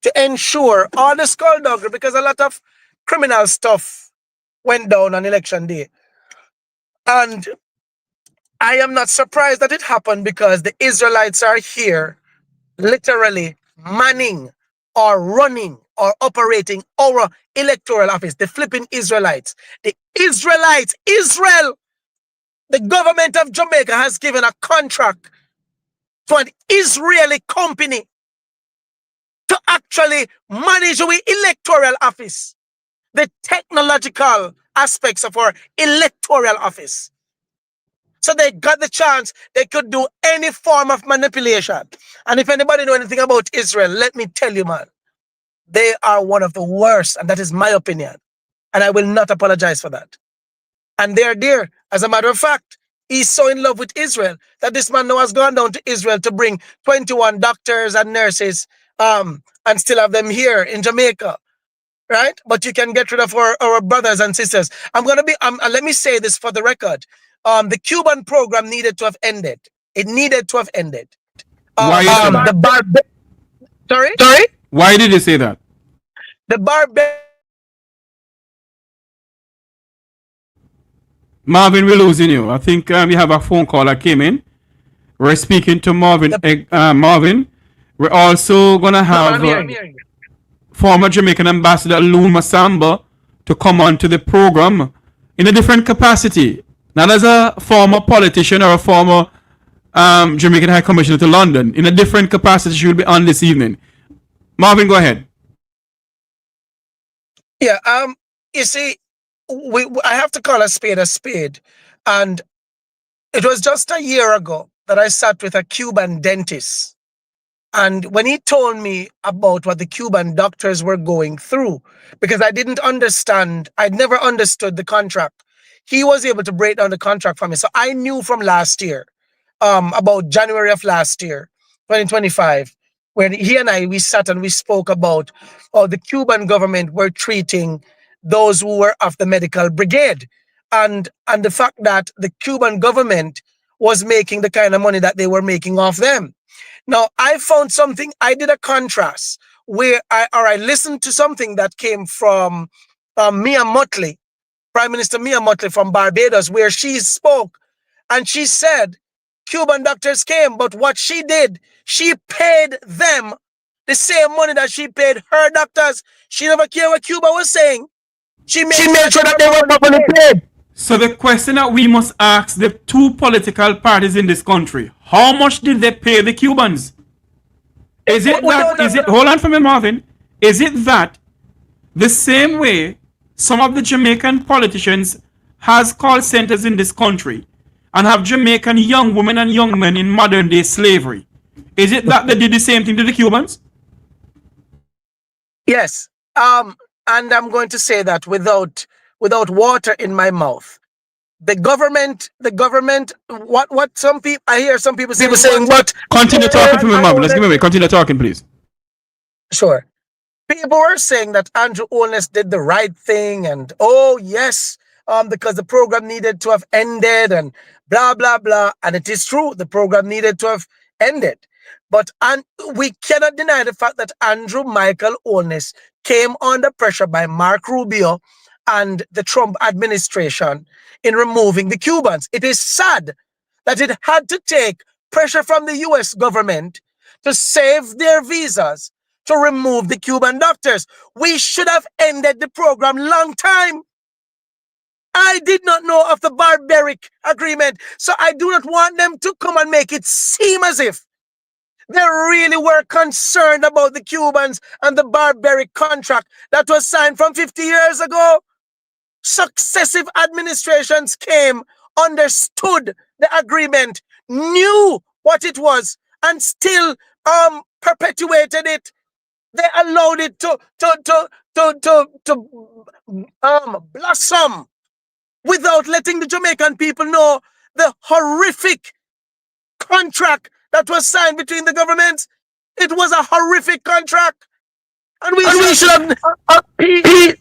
to ensure all the skullduggery, because a lot of criminal stuff went down on election day. And I am not surprised that it happened, because the Israelites are here literally manning or running or operating our electoral office. The flipping Israelites. The Israelites, Israel, the government of Jamaica has given a contract to an Israeli company to actually manage our electoral office, the technological aspects of our electoral office. So they got the chance, they could do any form of manipulation. And if anybody know anything about Israel, let me tell you, man, they are one of the worst, and that is my opinion. And I will not apologize for that. And they're there. As a matter of fact, he's so in love with Israel that this man now has gone down to Israel to bring 21 doctors and nurses and still have them here in Jamaica. Right? But you can get rid of our brothers and sisters. Let me say this for the record. The Cuban program needed to have ended. It needed to have ended. Why you say that? Sorry? Why did you say that? The Marvin, we're losing you. I think we have a phone call that came in. We're speaking to Marvin. Marvin, we're also going to have former Jamaican ambassador Assamba to come on to the program in a different capacity. Not as a former politician or a former Jamaican High Commissioner to London. In a different capacity, she will be on this evening. Marvin, go ahead. Yeah, you see, I have to call a spade, and it was just a year ago that I sat with a Cuban dentist, and when he told me about what the Cuban doctors were going through, because I didn't understand, I'd never understood the contract, he was able to break down the contract for me. So I knew from last year, about January of last year, 2025, when he and we sat and we spoke about how the Cuban government were treating those who were of the medical brigade, and the fact that the Cuban government was making the kind of money that they were making off them. Now, I found something, I did a contrast where I listened to something that came from Mia Mottley, Prime Minister Mia Mottley from Barbados, where she spoke and she said, Cuban doctors came, but what she did, she paid them the same money that she paid her doctors. She never cared what Cuba was saying. She made sure that they were properly paid. So the question that we must ask the two political parties in this country, how much did they pay the Cubans? Hold on for me, Marvin. Is it that the same way some of the Jamaican politicians has call centers in this country and have Jamaican young women and young men in modern day slavery? Is it that they did the same thing to the Cubans? Yes. And I'm going to say that without water in my mouth. The government, what some people, I hear some people saying, what? Continue talking for me, Marvin. Let's give me a minute. Continue talking, please. Sure. People were saying that Andrew Holness did the right thing, and oh yes, because the program needed to have ended and blah blah blah. And it is true, the program needed to have ended. But we cannot deny the fact that Andrew Michael Holness came under pressure by Mark Rubio and the Trump administration in removing the Cubans. It is sad that it had to take pressure from the US government to save their visas to remove the Cuban doctors. We should have ended the program long time. I did not know of the barbaric agreement, so I do not want them to come and make it seem as if they really were concerned about the Cubans and the barbaric contract that was signed from 50 years ago. Successive administrations came, understood the agreement, knew what it was, and still perpetuated it. They allowed it to blossom without letting the Jamaican people know the horrific contract that was signed between the governments. It was a horrific contract. And we should have PJ,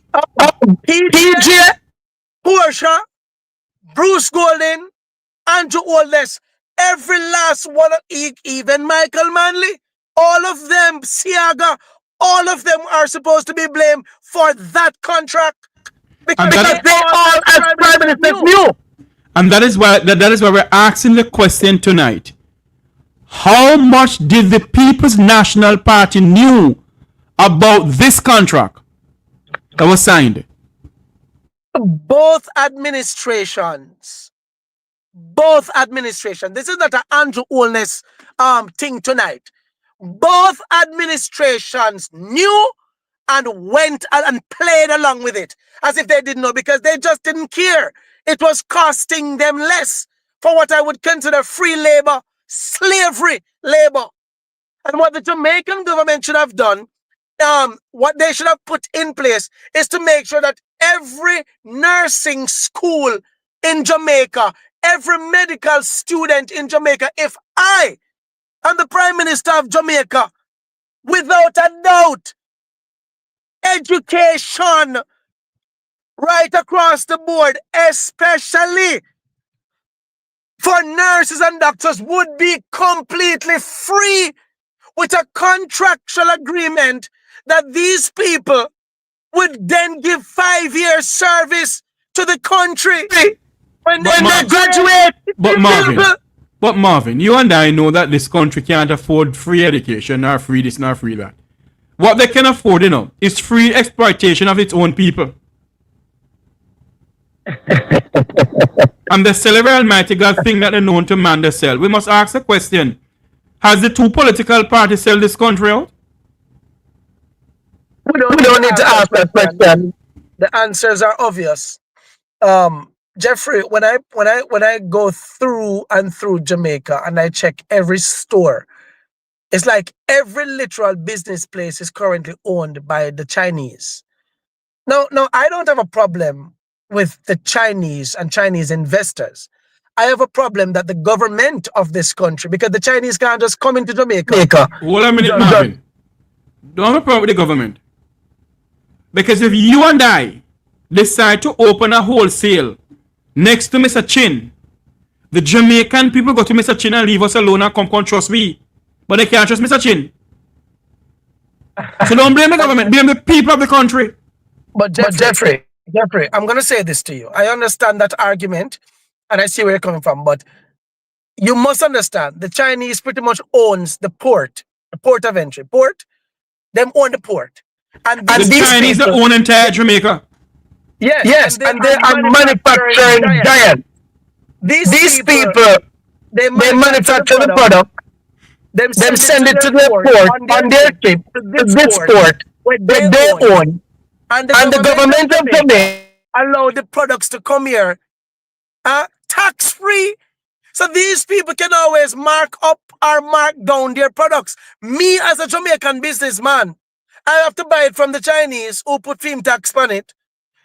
Portia, Bruce Golden, Andrew Oldest, every last one, even Michael Manley, all of them, Siaga, all of them are supposed to be blamed for that contract. Because they all, as Prime Minister, knew. And that is why we're asking the question tonight. How much did the People's National Party knew about this contract that was signed? Both administrations. This is not an Andrew Olness thing tonight. Both administrations knew and went and played along with it as if they didn't know, because they just didn't care. It was costing them less for what I would consider free labor, slavery labor. And what the Jamaican government should have done, what they should have put in place is to make sure that every nursing school in Jamaica, every medical student in Jamaica, if I am the Prime Minister of Jamaica, without a doubt, education right across the board, especially for nurses and doctors, would be completely free with a contractual agreement that these people would then give 5 years service to the country when they graduate. But Marvin, you and I know that this country can't afford free education, nor free this, nor free that. What they can afford, is free exploitation of its own people. And the celebrate Almighty God thing that they're known to man themselves. We must ask a question. Has the two political parties sold this country out? We don't need to ask that question. The answers are obvious. Jeffrey, when I go through and through Jamaica and I check every store, it's like every literal business place is currently owned by the Chinese. Now, I don't have a problem with the Chinese and Chinese investors. I have a problem that the government of this country, because the Chinese can't just come into Jamaica. Hold on a minute, Marvin. Don't have a problem with the government. Because if you and I decide to open a wholesale next to Mr. Chin, the Jamaican people go to Mr. Chin and leave us alone and come trust me. But they can't trust Mr. Chin. So don't blame the government, blame the people of the country. But Jeffrey, I'm going to say this to you. I understand that argument and I see where you're coming from, but you must understand the Chinese pretty much owns the port of entry. Them own the port. And the Chinese people, own entire Jamaica. Yes, and they are manufacturing giant. These people, they manufacture the product, them send it to the port on their ship to this port where they own. And the government of Jamaica allow the products to come here tax-free. So these people can always mark up or mark down their products. Me as a Jamaican businessman, I have to buy it from the Chinese who put film tax on it,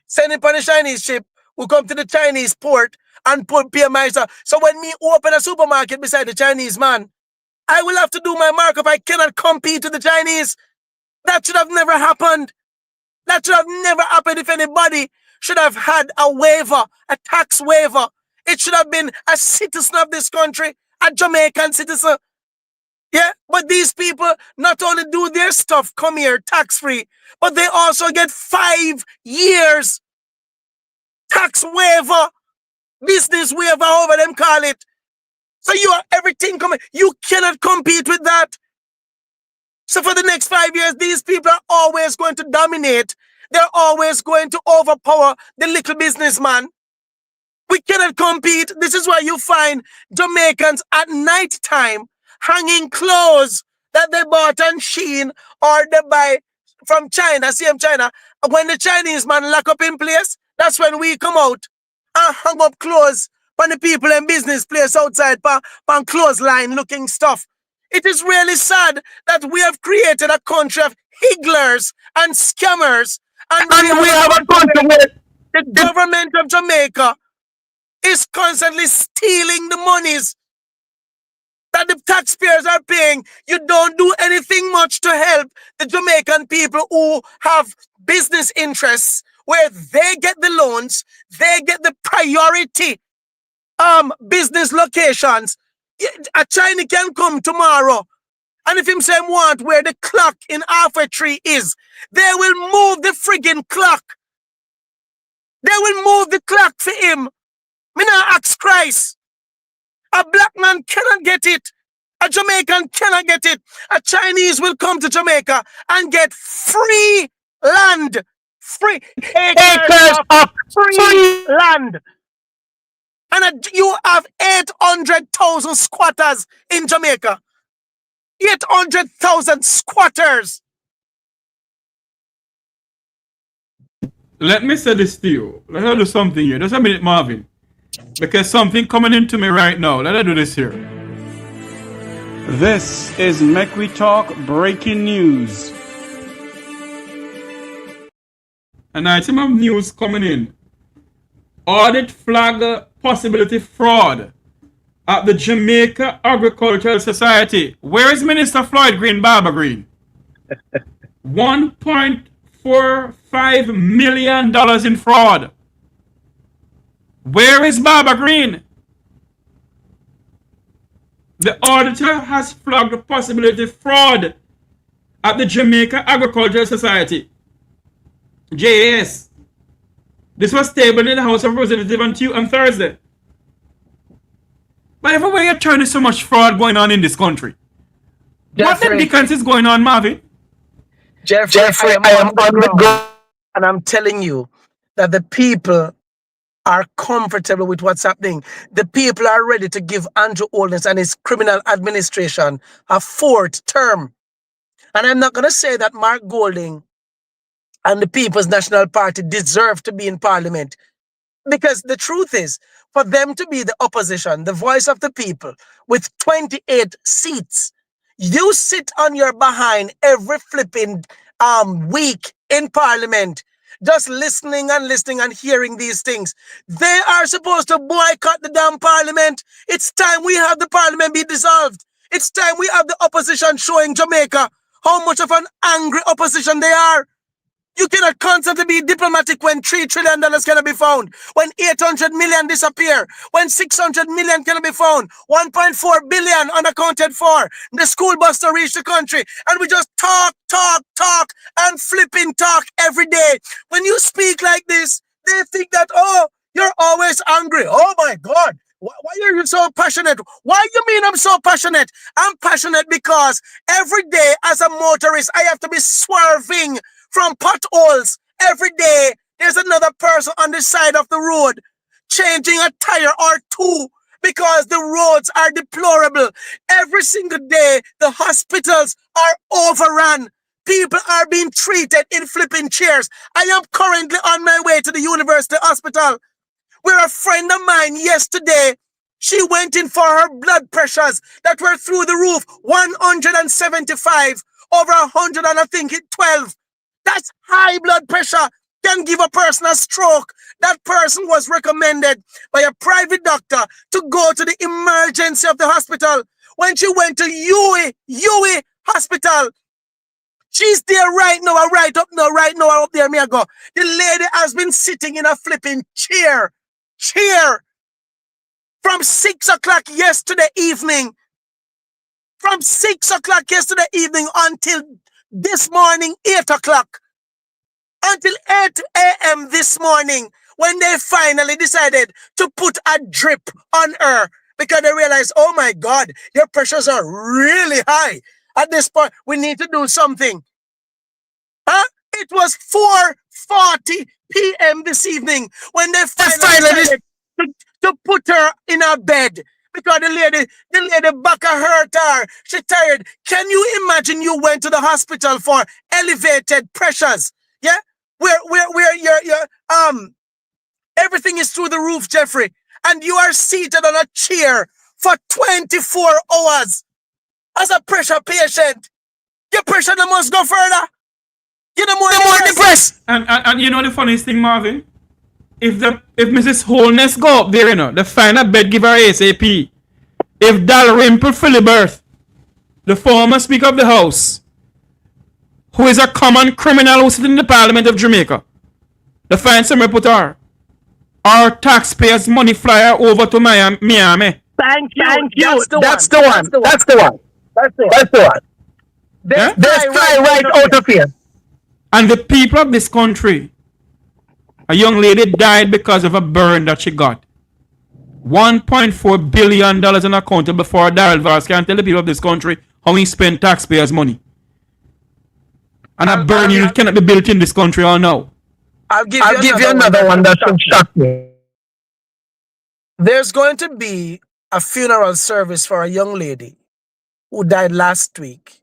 send it on the Chinese ship, who come to the Chinese port and put PMI. So when me open a supermarket beside the Chinese man, I will have to do my markup. I cannot compete with the Chinese. That should have never happened. That should have never happened. If anybody should have had a waiver, a tax waiver, it should have been a citizen of this country, a Jamaican citizen. Yeah, but these people not only do their stuff, come here tax-free, but they also get 5 years tax waiver, business waiver, however them call it. So you are everything coming. You cannot compete with that. So for the next 5 years, these people are always going to dominate. They're always going to overpower the little businessman. We cannot compete. This is why you find Jamaicans at night time hanging clothes that they bought on Shein or they buy from China, CM China. When the Chinese man lock up in place, that's when we come out and hang up clothes on the people in business place outside on clothesline looking stuff. It is really sad that we have created a country of higglers and scammers, and we have a country where the government of Jamaica is constantly stealing the monies that the taxpayers are paying. You don't do anything much to help the Jamaican people who have business interests where they get the loans, they get the priority business locations. A China can come tomorrow, and if him say want where the clock in halfway tree is, they will move the friggin' clock. They will move the clock for him. Me not ask Christ. A black man cannot get it. A Jamaican cannot get it. A Chinese will come to Jamaica and get free land. Free acres of free land. And you have 800,000 squatters in Jamaica. 800,000 squatters. Let me say this to you. Let us do something here. Just a minute, Marvin. Because something coming into me right now. Let us do this here. This is Mek Wi Talk breaking news. And I see my news coming in. Audit flag possibility fraud at the Jamaica Agricultural Society. Where is Minister Floyd Green Barber Green? $1.45 million in fraud. Where is Barber Green? The auditor has flagged the possibility of fraud at the Jamaica Agricultural Society. JAS. This was tabled in the House of Representatives on Thursday. But everywhere you turn, there's so much fraud going on in this country. Jeffrey, what the dickens is going on, Marvin? Jeffrey, I am on the go. And I'm telling you that the people are comfortable with what's happening. The people are ready to give Andrew Holness and his criminal administration a 4th term. And I'm not going to say that Mark Golding and the People's National Party deserve to be in Parliament. Because the truth is, for them to be the opposition, the voice of the people, with 28 seats, you sit on your behind every flipping week in Parliament, just listening and hearing these things. They are supposed to boycott the damn Parliament. It's time we have the Parliament be dissolved. It's time we have the opposition showing Jamaica how much of an angry opposition they are. You cannot constantly be diplomatic when $3 trillion cannot be found, when 800 million disappear, when 600 million cannot be found, 1.4 billion unaccounted for, the school bus to reach the country, and we just talk, and flipping talk every day. When you speak like this, they think that, oh, you're always angry. Oh my God. Why are you so passionate? Why you mean I'm so passionate? I'm passionate because every day as a motorist, I have to be swerving from potholes. Every day, there's another person on the side of the road changing a tire or two because the roads are deplorable. Every single day, the hospitals are overrun. People are being treated in flipping chairs. I am currently on my way to the university hospital where a friend of mine yesterday, she went in for her blood pressures that were through the roof, 175 over 100 and I think it 12. That's high blood pressure, can give a person a stroke. That person was recommended by a private doctor to go to the emergency of the hospital. When she went to Huey Hospital, she's there right now, right up there, me I go. The lady has been sitting in a flipping chair from 6 o'clock yesterday evening. From 6 o'clock yesterday evening until this morning, 8 o'clock, until 8 a.m. this morning, when they finally decided to put a drip on her because they realized, oh my God, your pressures are really high. At this point, we need to do something. It was 4:40 p.m. this evening when they finally decided to put her in a bed. Because the lady back hurt her. She tired. Can you imagine you went to the hospital for elevated pressures? Yeah? Where your everything is through the roof, Jeffrey. And you are seated on a chair for 24 hours as a pressure patient. Your pressure must go further. You're more depressed. And you know the funniest thing, Marvin? if Mrs. Holness go up there, you know, they find a bed, give her ASAP. If Dalrymple Philibert, the former Speaker of the House, who is a common criminal who sits in the Parliament of Jamaica, they find somewhere put her. Our taxpayers' money flyer over to Miami. Thank you. That's the one. They fly right out of here. And the people of this country, a young lady died because of a burn that she got. $1.4 billion unaccountable before Daryl Vars can tell the people of this country how he spent taxpayers' money. And a burn unit cannot be built in this country or now. I'll give you another one that will shock me. There's going to be a funeral service for a young lady who died last week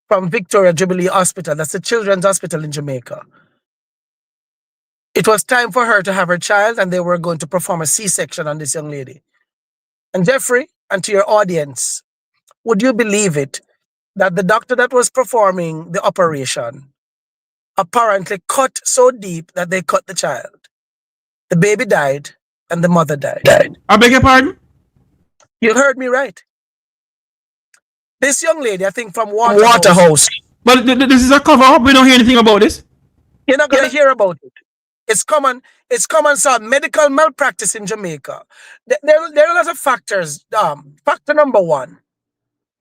from Victoria Jubilee Hospital. That's the children's hospital in Jamaica. It was time for her to have her child, and they were going to perform a C-section on this young lady. And Jeffrey, and to your audience, would you believe it that the doctor that was performing the operation apparently cut so deep that they cut the child? The baby died and the mother died. I beg your pardon? You heard me right. This young lady, I think from Waterhouse. But this is a cover-up. We don't hear anything about this. You're not going to hear about it. It's common, sir. Medical malpractice in Jamaica. There are a lot of factors. Factor number one,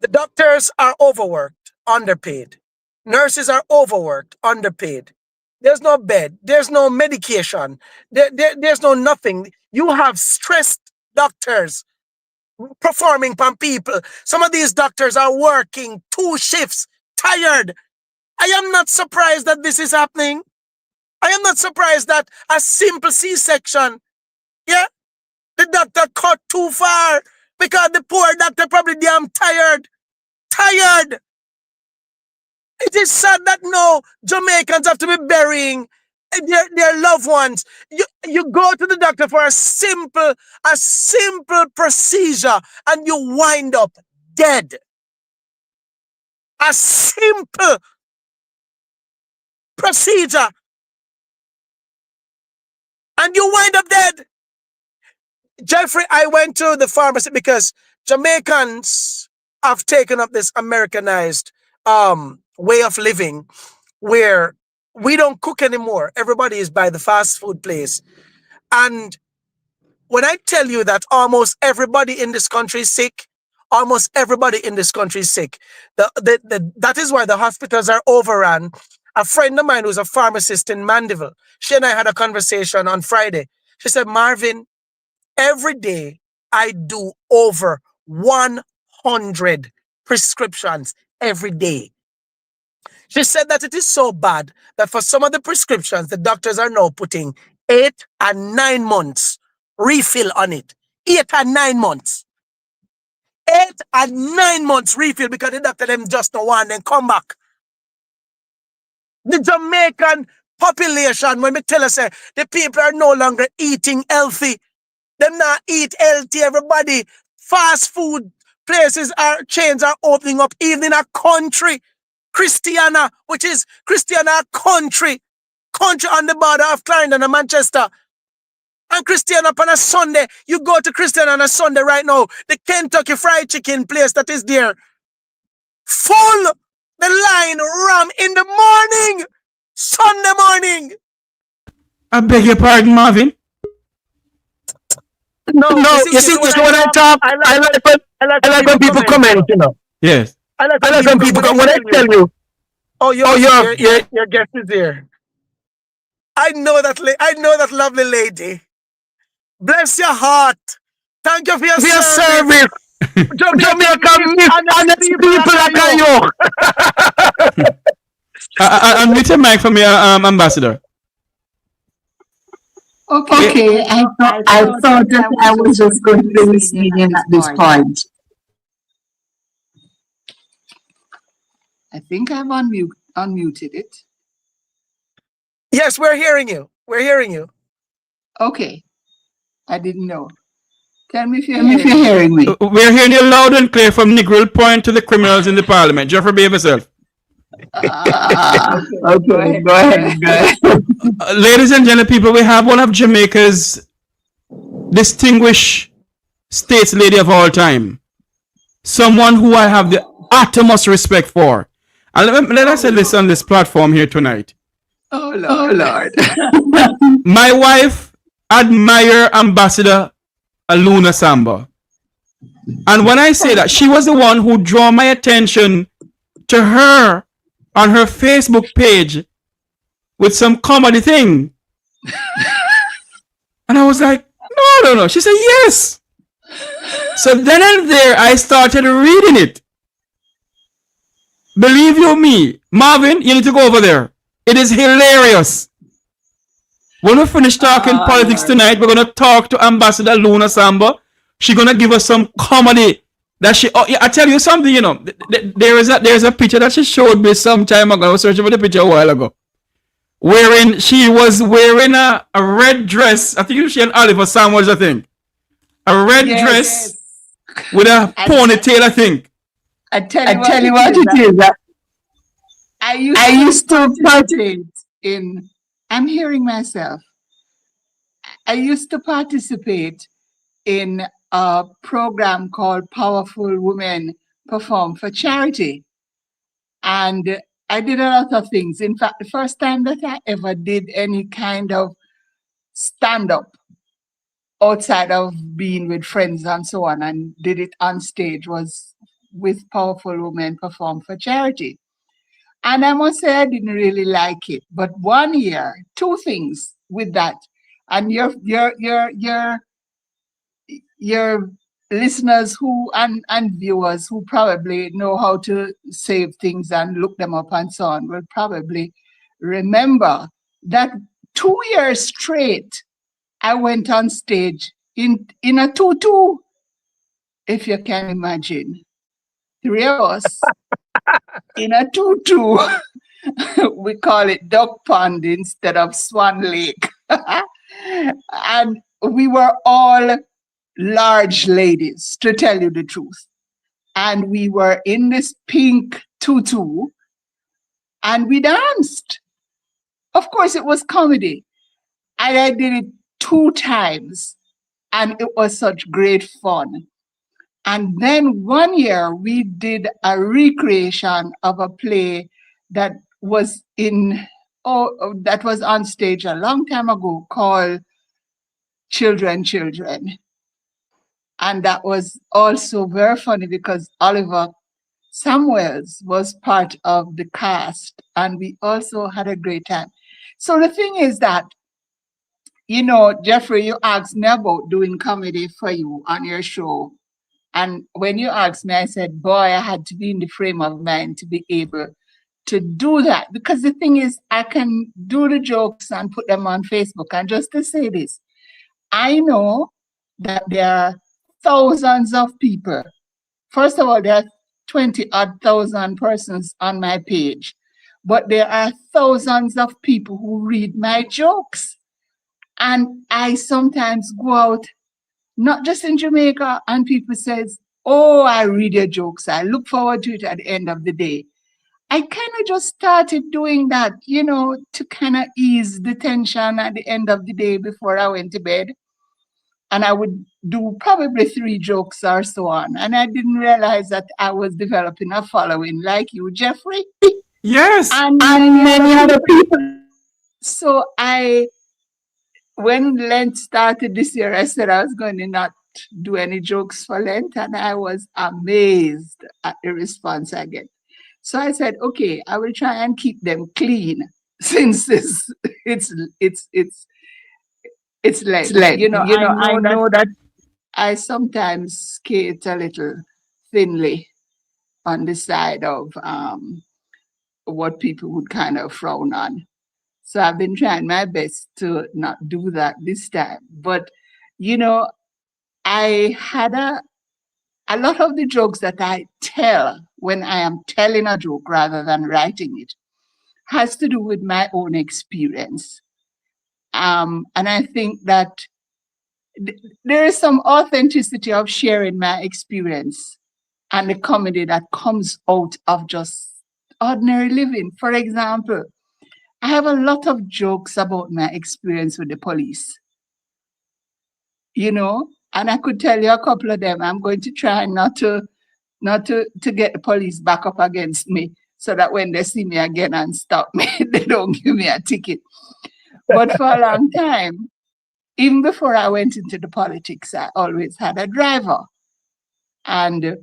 the doctors are overworked, underpaid. Nurses are overworked, underpaid. There's no bed. There's no medication. There's no nothing. You have stressed doctors performing on people. Some of these doctors are working 2 shifts, tired. I am not surprised that this is happening. I am not surprised that a simple C-section, the doctor cut too far because the poor doctor probably damn tired. It is sad that no Jamaicans have to be burying their loved ones. You go to the doctor for a simple procedure and you wind up dead. A simple procedure and you wind up dead. Jeffrey, I went to the pharmacy because Jamaicans have taken up this Americanized way of living where we don't cook anymore. Everybody is by the fast food place. And when I tell you that almost everybody in this country is sick, that is why the hospitals are overrun. A friend of mine who's a pharmacist in Mandeville, she and I had a conversation on Friday. She said, Marvin, every day I do over 100 prescriptions every day. She said that it is so bad that for some of the prescriptions, the doctors are now putting 8 and 9 months refill on it. 8 and 9 months. 8 and 9 months refill because the doctor them just don't want them come back. The Jamaican population, when we tell us the people are no longer eating healthy. Them not eat healthy, everybody. Fast food chains are opening up even in a country. Christiana, which is Christiana country on the border of Clarendon and Manchester. And Christiana on a Sunday, you go to Christiana on a Sunday right now, the Kentucky Fried Chicken place that is there, full, the line ram in the morning, Sunday morning. I beg your pardon, Marvin. No, you see when I talk, I like when people comment, you know. Yes. I like when people come when I tell you. Your guest is here. I know that lovely lady. Bless your heart. Thank you for your service. Jamaica miss honest people like you. Unmute your mic for me, Ambassador. Okay, I thought that I was just going to be listening in at this point. I think I've unmuted it. Yes, we're hearing you. Okay. I didn't know. Tell me if you're hearing me. We're hearing you loud and clear from Negril Point to the criminals in the parliament. Jeffrey, behave yourself. Okay, go ahead, go ahead. Ladies and gentlemen, people, we have one of Jamaica's distinguished states lady of all time. Someone who I have the utmost respect for. And let us say this on this platform here tonight. Oh Lord. My wife admire Ambassador Aluna Samba. And when I say that, she was the one who drew my attention to her on her Facebook page with some comedy thing. And I was like, no. She said, yes. So then and there, I started reading it. Believe you me, Marvin, you need to go over there. It is hilarious. When we finish talking politics tonight, we're going to talk to Ambassador Luna Samba. She's going to give us some comedy. That she, I tell you something, you know, there is a picture that she showed me some time ago. I was searching for the picture a while ago. Wherein she was wearing a red dress. I think she and Oliver Sandwich, I think. A red dress with a ponytail, I think. I tell you what it is. I used to participate in, I'm hearing myself. I used to participate in a program called Powerful Women Perform for Charity. And I did a lot of things. In fact, the first time that I ever did any kind of stand-up outside of being with friends and so on, and did it on stage, was with Powerful Women Perform for Charity. And I must say I didn't really like it. But 1 year, two things with that. And your listeners who and viewers who probably know how to save things and look them up and so on will probably remember that 2 years straight I went on stage in a tutu, if you can imagine. 3 of us in a tutu. We call it Duck Pond instead of Swan Lake. And we were all large ladies, to tell you the truth. And we were in this pink tutu and we danced. Of course, it was comedy. And I did it 2 times and it was such great fun. And then 1 year we did a recreation of a play that was that was on stage a long time ago called Children. And that was also very funny because Oliver Samuels was part of the cast and we also had a great time. So the thing is that, you know, Jeffrey, you asked me about doing comedy for you on your show. And when you asked me, I said, boy, I had to be in the frame of mind to be able to do that. Because the thing is, I can do the jokes and put them on Facebook. And just to say this, I know that there are thousands of people. First of all, there are 20,000 persons on my page. But there are thousands of people who read my jokes. And I sometimes go out, not just in Jamaica, and people says, oh, I read your jokes. I look forward to it at the end of the day. I kind of just started doing that, you know, to kind of ease the tension at the end of the day before I went to bed. And I would do probably 3 jokes or so on. And I didn't realize that I was developing a following like you, Jeffrey. Yes. And many other people. So when Lent started this year, I said I was going to not do any jokes for Lent, and I was amazed at the response I get. So I said, okay, I will try and keep them clean since it's Lent. You know, I know that I sometimes skate a little thinly on the side of what people would kind of frown on. So I've been trying my best to not do that this time. But, you know, I had a lot of the jokes that I tell when I am telling a joke rather than writing it has to do with my own experience. And I think that there is some authenticity of sharing my experience and the comedy that comes out of just ordinary living. For example, I have a lot of jokes about my experience with the police, you know, and I could tell you a couple of them. I'm going to try not to get the police back up against me so that when they see me again and stop me, they don't give me a ticket. But for a long time, even before I went into the politics, I always had a driver. And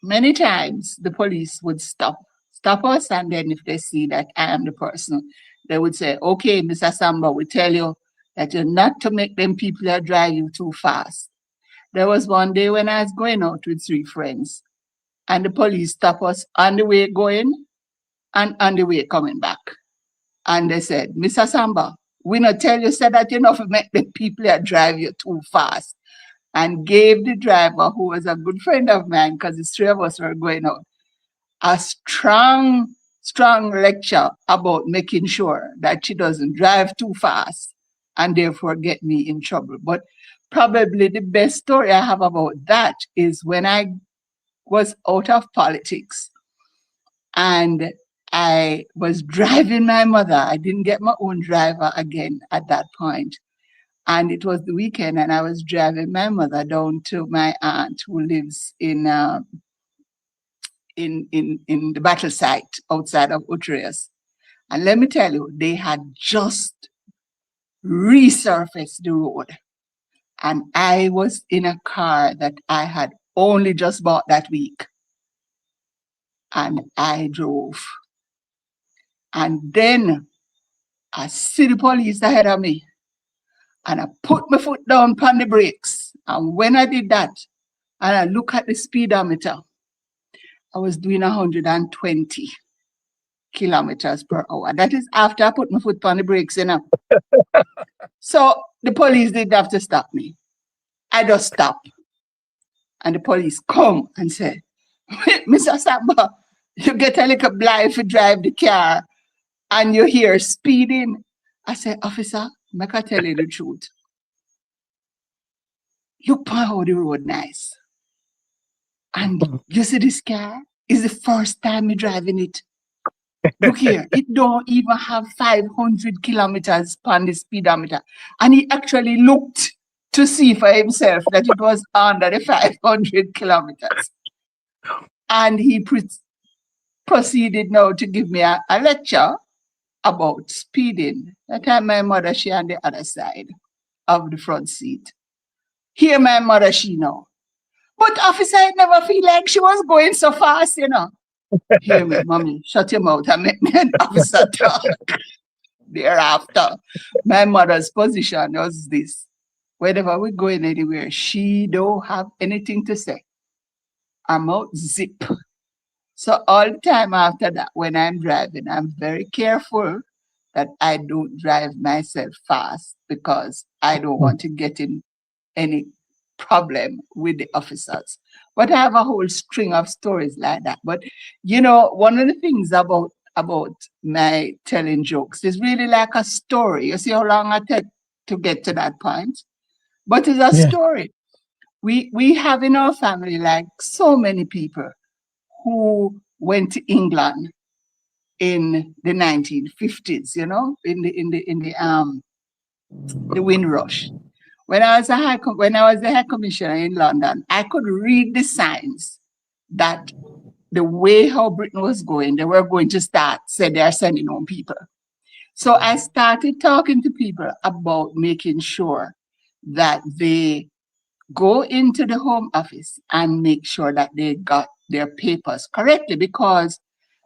many times the police would stop us, and then if they see that I am the person, they would say, okay, Mr. Assamba, we tell you that you're not to make them people that drive you too fast. There was one day when I was going out with 3 friends, and the police stopped us on the way going and on the way coming back. And they said, Mr. Assamba, we not tell you said that you not to make the people that drive you too fast. And gave the driver, who was a good friend of mine, because the 3 of us were going out, a strong lecture about making sure that she doesn't drive too fast and therefore get me in trouble. But probably the best story I have about that is when I was out of politics and I was driving my mother. I didn't get my own driver again at that point. And it was the weekend, and I was driving my mother down to my aunt who lives in the battle site outside of Utrecht. And let me tell you, they had just resurfaced the road. And I was in a car that I had only just bought that week. And I drove. And then I see the police ahead of me. And I put my foot down on the brakes. And when I did that, and I look at the speedometer, I was doing 120 kilometers per hour. That is after I put my foot on the brakes, you know. So the police didn't have to stop me. I just stopped. And the police come and say, Mr. Assamba, you get a little blind if you drive the car and you hear speeding. I said, officer, make I tell you the truth. Look how the road nice. And you see this car? It's the first time you're driving it. Look here, it don't even have 500 kilometers on the speedometer. And he actually looked to see for himself that it was under the 500 kilometers. And he proceeded now to give me a lecture about speeding. That time my mother, she on the other side of the front seat. Here my mother, she know. But officer, I never feel like she was going so fast, you know. Hear me, mommy, shut your mouth and make me an officer talk. Thereafter, my mother's position was this. Whenever we're going anywhere, she don't have anything to say. I'm out zip. So all the time after that, when I'm driving, I'm very careful that I don't drive myself fast because I don't want to get in any problem with the officers. But I have a whole string of stories like that. But you know, one of the things about my telling jokes is really like a story. You see how long I take to get to that point? But it's a story. We have in our family like so many people who went to England in the 1950s, you know, in the Windrush. When I was the High Commissioner in London, I could read the signs that the way how Britain was going, they were going to start, said they are sending home people. So I started talking to people about making sure that they go into the Home Office and make sure that they got their papers correctly, because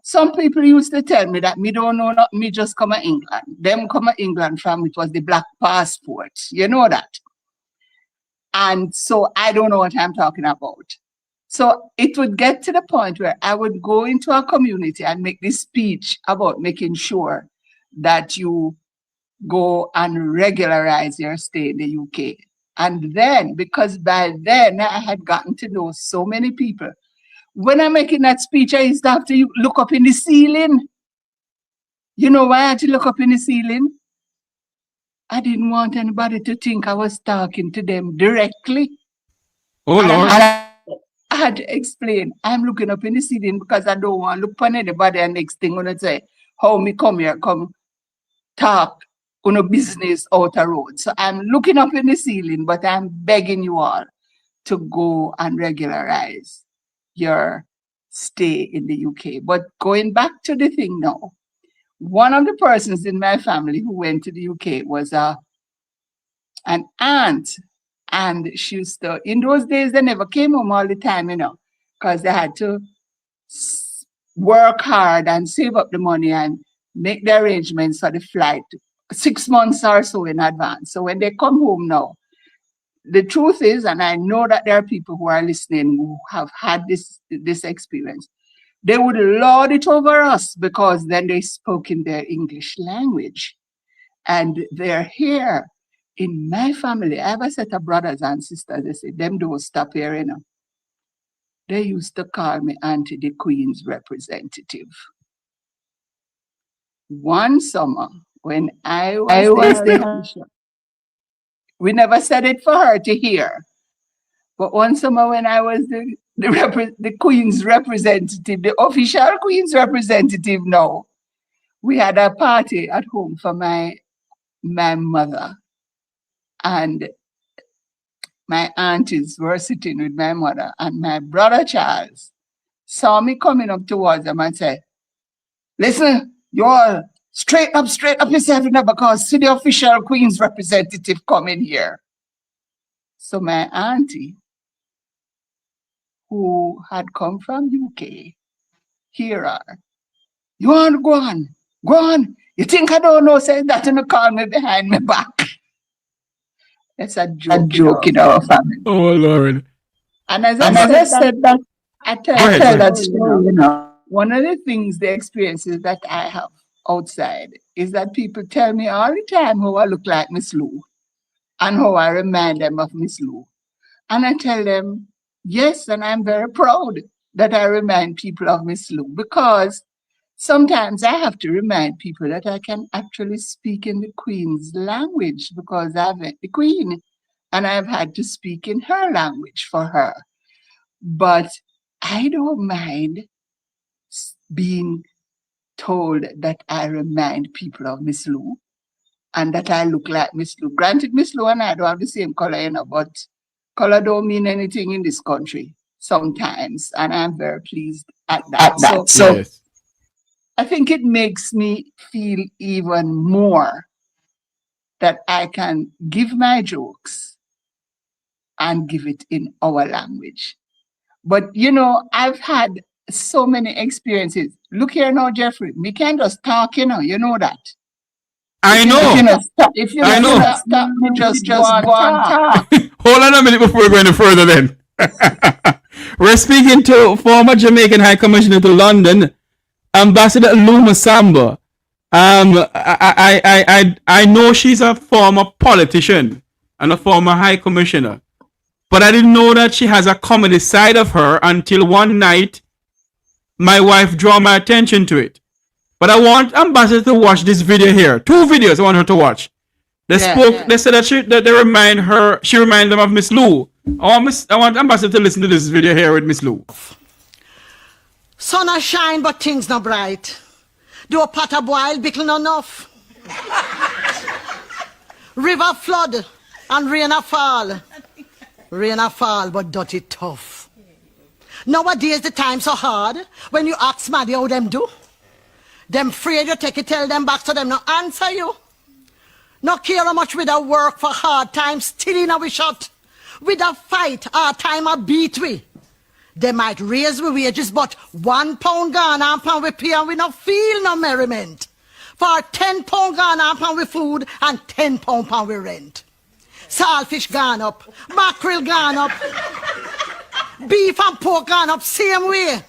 some people used to tell me that me don't know nothing, me just come to England. Them come to England from, it was the black passport, you know that. And so I don't know what I'm talking about. So it would get to the point where I would go into a community and make this speech about making sure that you go and regularize your stay in the UK. And then, because by then I had gotten to know so many people, when I'm making that speech, I used to have to look up in the ceiling. You know why I had to look up in the ceiling? I didn't want anybody to think I was talking to them directly. Oh, Lord. I I had to explain, I'm looking up in the ceiling because I don't want to look on anybody, and next thing I'm going to say, how me come here, come talk on a business out a road. So I'm looking up in the ceiling, but I'm begging you all to go and regularize your stay in the UK. But going back to the thing now, one of the persons in my family who went to the UK was an aunt. And she used to, in those days, they never came home all the time, because they had to work hard and save up the money and make the arrangements for the flight 6 months or so in advance. So when they come home now, the truth is, and I know that there are people who are listening who have had this experience, they would lord it over us because then they spoke in their English language. And they're here. In my family, I have a set of brothers and sisters, they say, them don't stop here, They used to call me Auntie the Queen's representative. One summer, when I was the we never said it for her to hear. But one summer when I was the Queen's representative, the official Queen's representative now, we had a party at home for my mother. And my aunties were sitting with my mother, and my brother Charles saw me coming up towards them and said, listen, you all straight up yourself now, because see the official Queen's representative coming here. So my auntie, who had come from UK, hear her. You want to go on. You think I don't know, say that and call me behind my back. It's a joke in our family. Oh, Lord. And as I said that, I tell that story, one of the things, the experiences that I have outside is that people tell me all the time how I look like Miss Lou and how I remind them of Miss Lou. And I tell them, yes, and I'm very proud that I remind people of Miss Lou, because sometimes I have to remind people that I can actually speak in the Queen's language, because I've met the Queen and I've had to speak in her language for her. But I don't mind being told that I remind people of Miss Lou and that I look like Miss Lou. Granted, Miss Lou and I don't have the same color, but color don't mean anything in this country sometimes, and I'm very pleased at that. So yes. I think it makes me feel even more that I can give my jokes and give it in our language. But, I've had so many experiences. Look here now, Jeffrey. We can't just talk, you know that. I know. If you stop me, just go on talk. Hold on a minute before we go any further then. We're speaking to former Jamaican High Commissioner to London, Ambassador Assamba. I know she's a former politician and a former High Commissioner, but I didn't know that she has a comedy side of her until one night my wife drew my attention to it. But I want Ambassador to watch this video here. 2 videos I want her to watch. They said that they remind her, she reminds them of Miss Lou. I want Ambassador to listen to this video here with Miss Lou. Sun a shine, but things not bright. Do a pot a boil, bickle not enough. River flood and rain a fall. Rain a fall, but dirty tough. Nowadays the time so hard, when you ask Maddie how them do, them afraid you take it, tell them back, so them no answer you. No care how much we da work for hard times, still in our shot. We da fight, our time a beat we. They might raise we wages, but £1 gone and pound we pay, and we no feel no merriment. For £10 gone and pound we food and £10 pound we rent. Saltfish gone up, mackerel gone up, beef and pork gone up same way.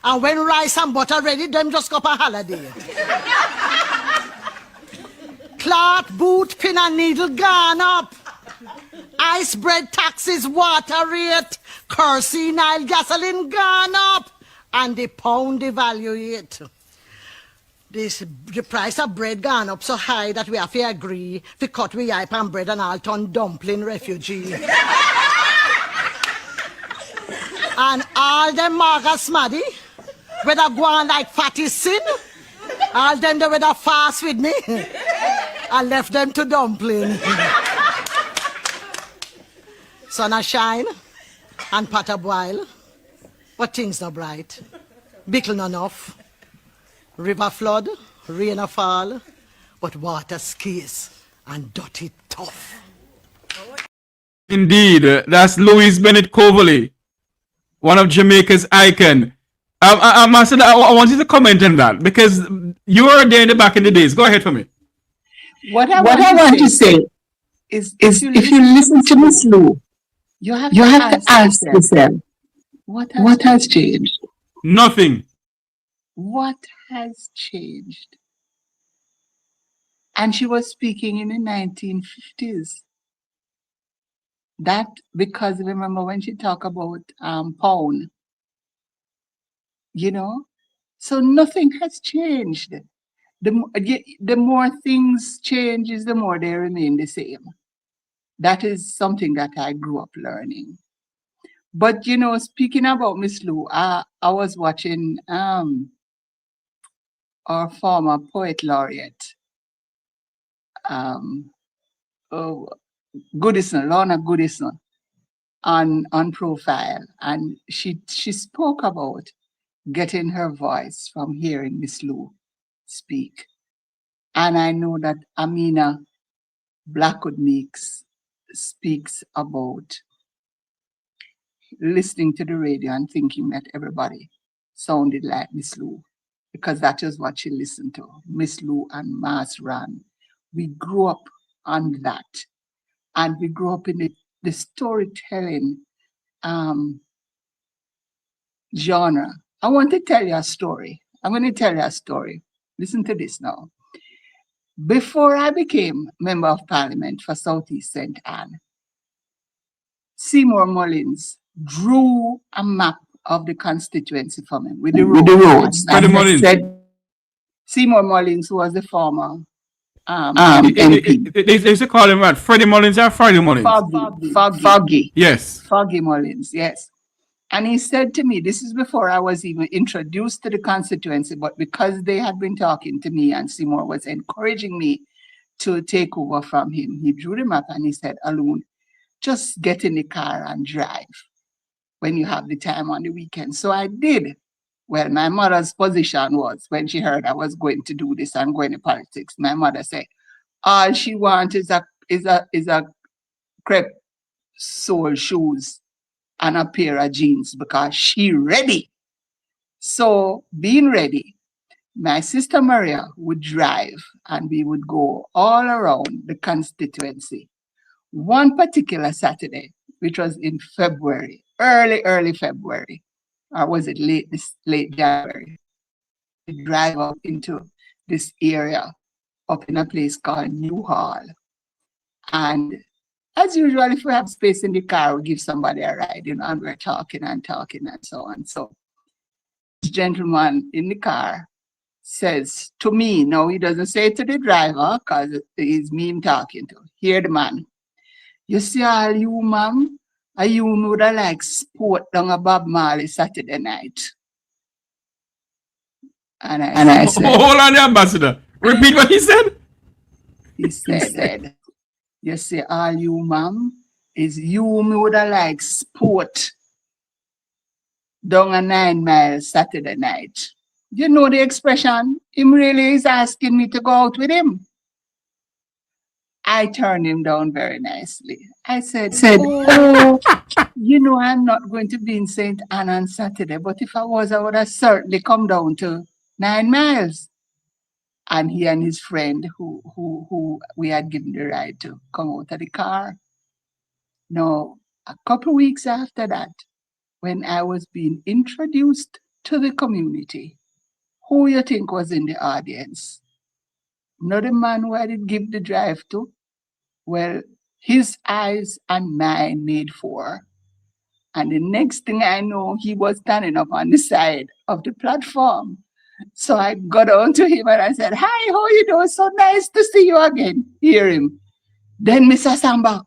And when rice and butter ready, them just go up a holiday. Cloth, boot, pin and needle gone up. Ice bread taxes, water rate, kerosene, oil, gasoline gone up. And the pound devaluate. The price of bread gone up so high that we have to agree to cut we hype and bread and all turn dumpling refugee. And all them maga smaddy, whether go on like fatty sin, all them they whether fast with me, I left them to dumpling. Sun a shine and pot a boil, but things not bright. Bickle not enough. River flood, rain a fall, but water scarce and dirty tough. Indeed, that's Louise Bennett Coverley, one of Jamaica's icon. Master, I want you to comment on that because you were there in the back in the days. Go ahead for me. What I want to say is if you listen to Miss Lou, you have to ask yourself, what has changed? Nothing. What has changed? And she was speaking in the 1950s. That, because remember when she talked about pound, you know? So nothing has changed. The more things change is the more they remain the same. That is something that I grew up learning. But, you know, speaking about Miss Lou, I was watching our former poet laureate, Goodison, Lorna Goodison, on profile, and she spoke about getting her voice from hearing Miss Lou speak. And I know that Amina Blackwood Meeks speaks about listening to the radio and thinking that everybody sounded like Miss Lou, because that is what she listened to, Miss Lou and Mass Ran. We grew up on that. And we grew up in the storytelling genre. I want to tell you a story. I'm going to tell you a story. Listen to this now. Before I became Member of Parliament for Southeast St. Anne, Seymour Mullins drew a map of the constituency for me with the roads. Said Seymour Mullins was the former MP. They used to call him what? Freddie Mullins or Friday Mullins? Foggy. Yes. Foggy Mullins, yes. And he said to me, this is before I was even introduced to the constituency, but because they had been talking to me and Seymour was encouraging me to take over from him, he drew the map and he said, Alun, just get in the car and drive when you have the time on the weekend. So I did. Well, my mother's position was, when she heard I was going to do this and going to politics, my mother said, all she wants is a crepe sole shoes and a pair of jeans because she ready. So being ready, my sister Maria would drive and we would go all around the constituency. One particular Saturday, which was in February, early February, or was it late January, we drive out into this area up in a place called New Hall. And as usual, if we have space in the car, we give somebody a ride, you know, and we're talking and so on. So this gentleman in the car says to me, no, he doesn't say it to the driver because it's me I'm talking to. Hear the man. You see all you, ma'am, you would have like sport down a Bob Marley Saturday night. And I said, hold on, the ambassador. Repeat what he said. He said, you see all you, ma'am, is you would have like sport down a 9 Mile Saturday night. You know the expression? Him really is asking me to go out with him. I turned him down very nicely. I said, oh, you know, I'm not going to be in St. Anne on Saturday, but if I was, I would have certainly come down to 9 Miles. And he and his friend who we had given the ride to come out of the car. Now, a couple of weeks after that, when I was being introduced to the community, who you think was in the audience? Not the man who I did give the drive to. Well, his eyes and mine made four. And the next thing I know, he was standing up on the side of the platform. So I got on to him and I said, hi, how you doing? So nice to see you again. Hear him. Then Mr. Assamba,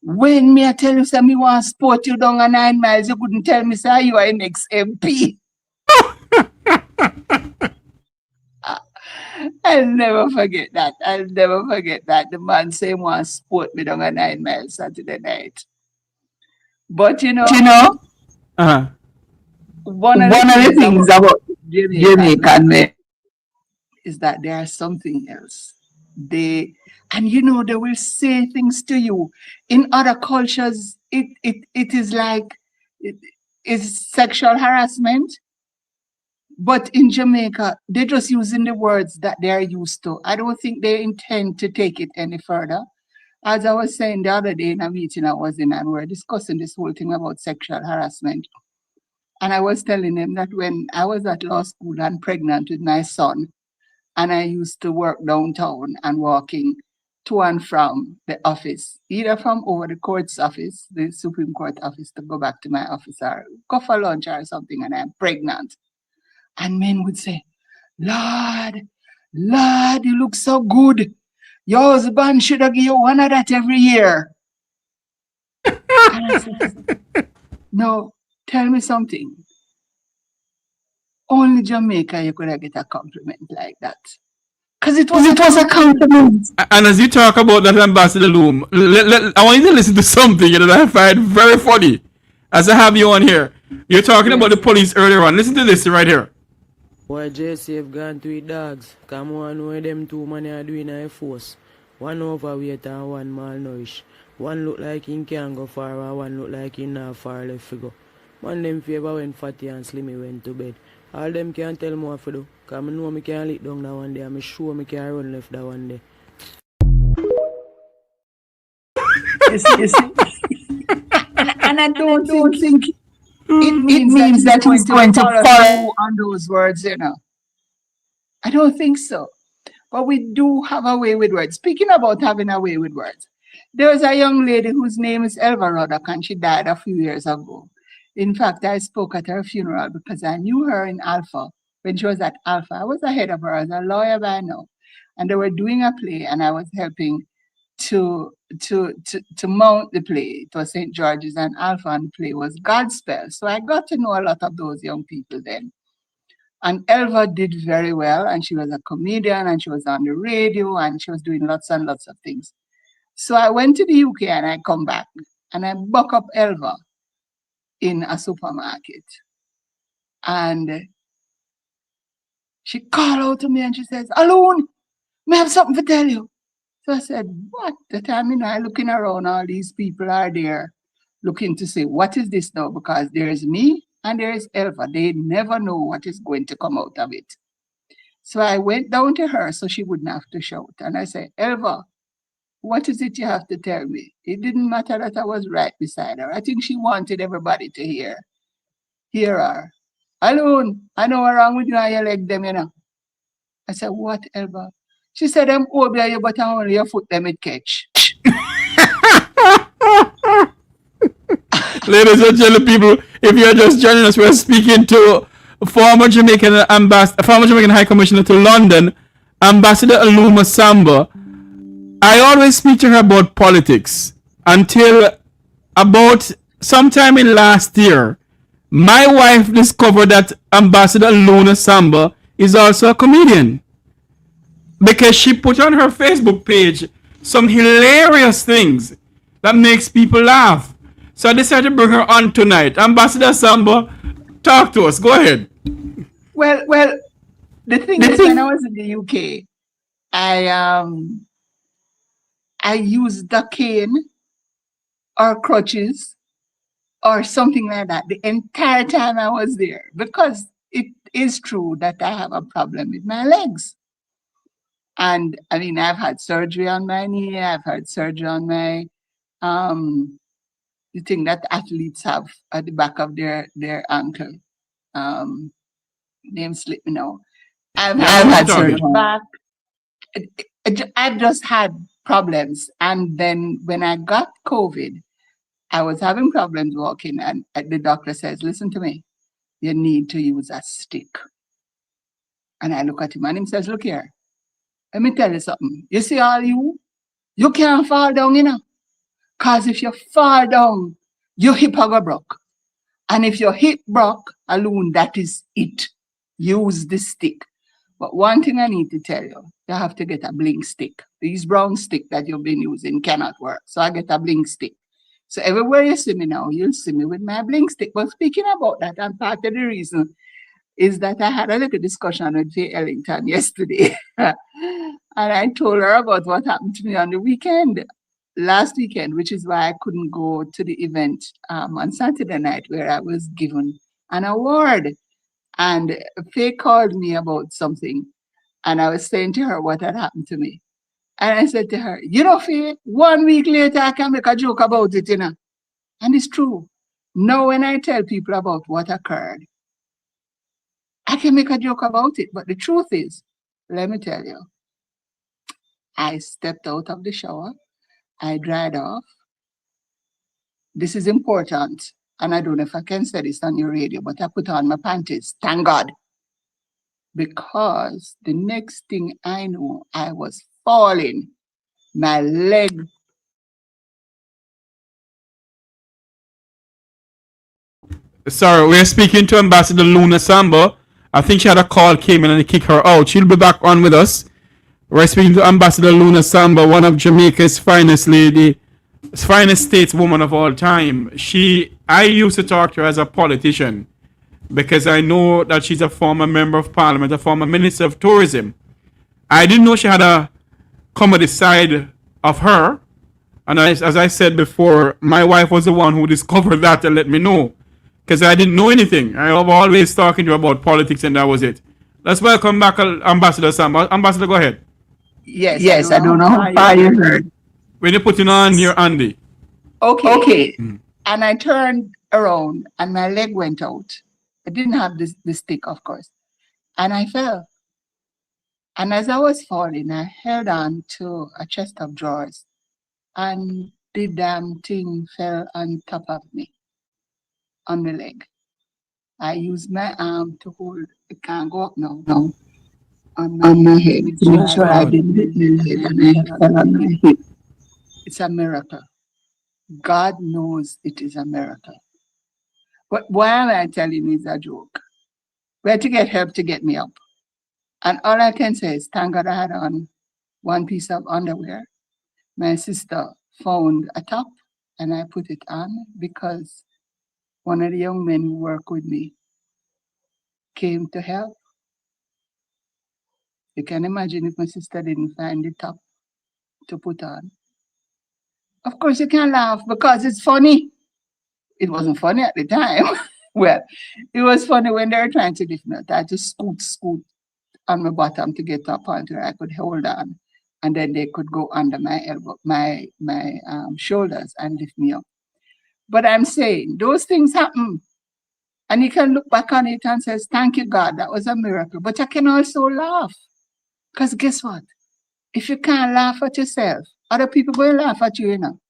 When me I tell you say me want to sport you down a 9 miles, you couldn't tell me say you are an ex-MP. I'll never forget that. I'll never forget that. The man say he want to sport me down a 9 miles Saturday night. But you know, Uh-huh. one of the things about Jamaican men is that they are something else. And you know, they will say things to you. In other cultures, it is like it is sexual harassment. But in Jamaica, they're just using the words that they are used to. I don't think they intend to take it any further. As I was saying the other day in a meeting I was in, and we were discussing this whole thing about sexual harassment. And I was telling them that when I was at law school and pregnant with my son, and I used to work downtown and walking to and from the office, either from over the court's office, the Supreme Court office, to go back to my office or go for lunch or something, and I'm pregnant. And men would say, Lord, you look so good. Your husband should have given you one of that every year. And I said, no, tell me something. Only Jamaica you could have get a compliment like that. Because it was a compliment. And as you talk about that Ambassador Loom, I want you to listen to something that I find very funny. As I have you on here, you're talking about the police earlier on. Listen to this right here. Why JC have gone to eat dogs? Come on, where them two men are doing a force. One overweight and one malnourished. One look like he can go far and one look like he not far left figure. Man them favor when Fatty and Slimmy went to bed. All them can't tell me what to do. Cause I know I can't lick down that one day. I'm sure I can't run left that one day. You see. And I don't think it means that he's going to follow on those words, you know. I don't think so. But we do have a way with words. Speaking about having a way with words, there was a young lady whose name is Elva Roddock, and she died a few years ago. In fact, I spoke at her funeral because I knew her in Alpha. When she was at Alpha, I was ahead of her as a lawyer by now. And they were doing a play, and I was helping to mount the play. It was St. George's and Alpha, and the play was Godspell. So I got to know a lot of those young people then. And Elva did very well, and she was a comedian, and she was on the radio, and she was doing lots and lots of things. So I went to the UK, and I come back, and I buck up Elva in a supermarket. And she called out to me, and she says, Alone, may I have something to tell you? So I said, what? The time, you know, I'm looking around, all these people are there looking to say, what is this now? Because there's me and there's Elva. They never know what is going to come out of it. So I went down to her so she wouldn't have to shout. And I said, Elva, what is it you have to tell me? It didn't matter that I was right beside her. I think she wanted everybody to hear her. Alone, I know what's wrong with you and your leg them, you know. I said, what, Elva? She said, I'm over you, but only your foot them it catch. Ladies and gentlemen, people, if you're just joining us, we're speaking to former Jamaican High Commissioner to London, Ambassador Aluma Assamba. I always speak to her about politics until about sometime in last year. My wife discovered that Ambassador Aluma Assamba is also a comedian, because she put on her Facebook page some hilarious things that makes people laugh. So I decided to bring her on tonight. Ambassador Assamba, talk to us. Go ahead. Well, the thing is, when I was in the UK, I used the cane or crutches or something like that the entire time I was there, because it is true that I have a problem with my legs. And I mean, I've had surgery on my knee, I've had surgery on my, the thing that athletes have at the back of their ankle. Name slip me now. I've had surgery back. I've just had problems. And then when I got COVID, I was having problems walking, and the doctor says, listen to me, you need to use a stick. And I look at him and he says, look here, let me tell you something. You see all you can't fall down, you know. Because if you fall down, your hip go broke. And if your hip broke alone, that is it. Use the stick. But one thing I need to tell you, you have to get a bling stick. These brown stick that you've been using cannot work. So I get a bling stick. So everywhere you see me now, you'll see me with my bling stick. But speaking about that, and part of the reason is that I had a little discussion with Faye Ellington yesterday. And I told her about what happened to me on the weekend, last weekend, which is why I couldn't go to the event on Saturday night where I was given an award. And Faye called me about something. And I was saying to her what had happened to me. And I said to her, you know, Faye, 1 week later, I can make a joke about it, you know. And it's true. Now, when I tell people about what occurred, I can make a joke about it. But the truth is, let me tell you, I stepped out of the shower. I dried off. This is important. And I don't know if I can say this on your radio, but I put on my panties. Thank God. Because the next thing I know, I was falling. My leg. Sorry, we're speaking to Ambassador Luna Assamba. I think she had a call, came in and they kicked her out. She'll be back on with us. We're speaking to Ambassador Luna Assamba, one of Jamaica's finest lady, finest stateswoman of all time. I used to talk to her as a politician because I know that she's a former member of parliament, a former minister of tourism. I didn't know she had a comedy side of her. And as I said before, my wife was the one who discovered that and let me know. Because I didn't know anything. I was always talking to her about politics and that was it. Let's welcome back Ambassador Assamba. Ambassador, go ahead. Yes, I don't know how far you heard. When you're putting on your Andy. Okay. And I turned around and my leg went out. I didn't have the stick, of course. And I fell. And as I was falling, I held on to a chest of drawers. And the damn thing fell on top of me, on the leg. I used my arm to hold. It can't go up now. On my head to make sure I didn't hit my head and I fell on my hip. It's a miracle. God knows it is a miracle. But why am I telling you it's a joke? We had to get help to get me up. And all I can say is, thank God I had on one piece of underwear. My sister found a top and I put it on because one of the young men who work with me came to help. You can imagine if my sister didn't find the top to put on. Of course, you can laugh because it's funny. It wasn't funny at the time. Well, it was funny when they were trying to lift me up. I had to scoot on my bottom to get up onto where I could hold on. And then they could go under my elbow, my shoulders and lift me up. But I'm saying those things happen. And you can look back on it and says, thank you, God, that was a miracle. But I can also laugh. Because guess what? If you can't laugh at yourself, other people will laugh at you, you know.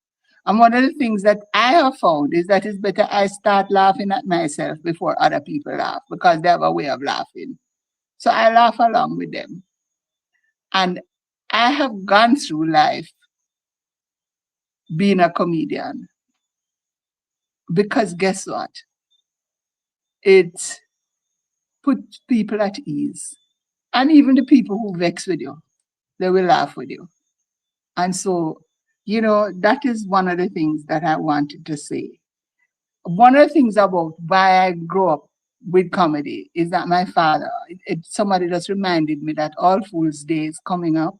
And one of the things that I have found is that it's better I start laughing at myself before other people laugh because they have a way of laughing. So I laugh along with them. And I have gone through life being a comedian because guess what? It puts people at ease. And even the people who vex with you, they will laugh with you. And so, you know, that is one of the things that I wanted to say. One of the things about why I grew up with comedy is that my father, somebody just reminded me that All Fools Day is coming up.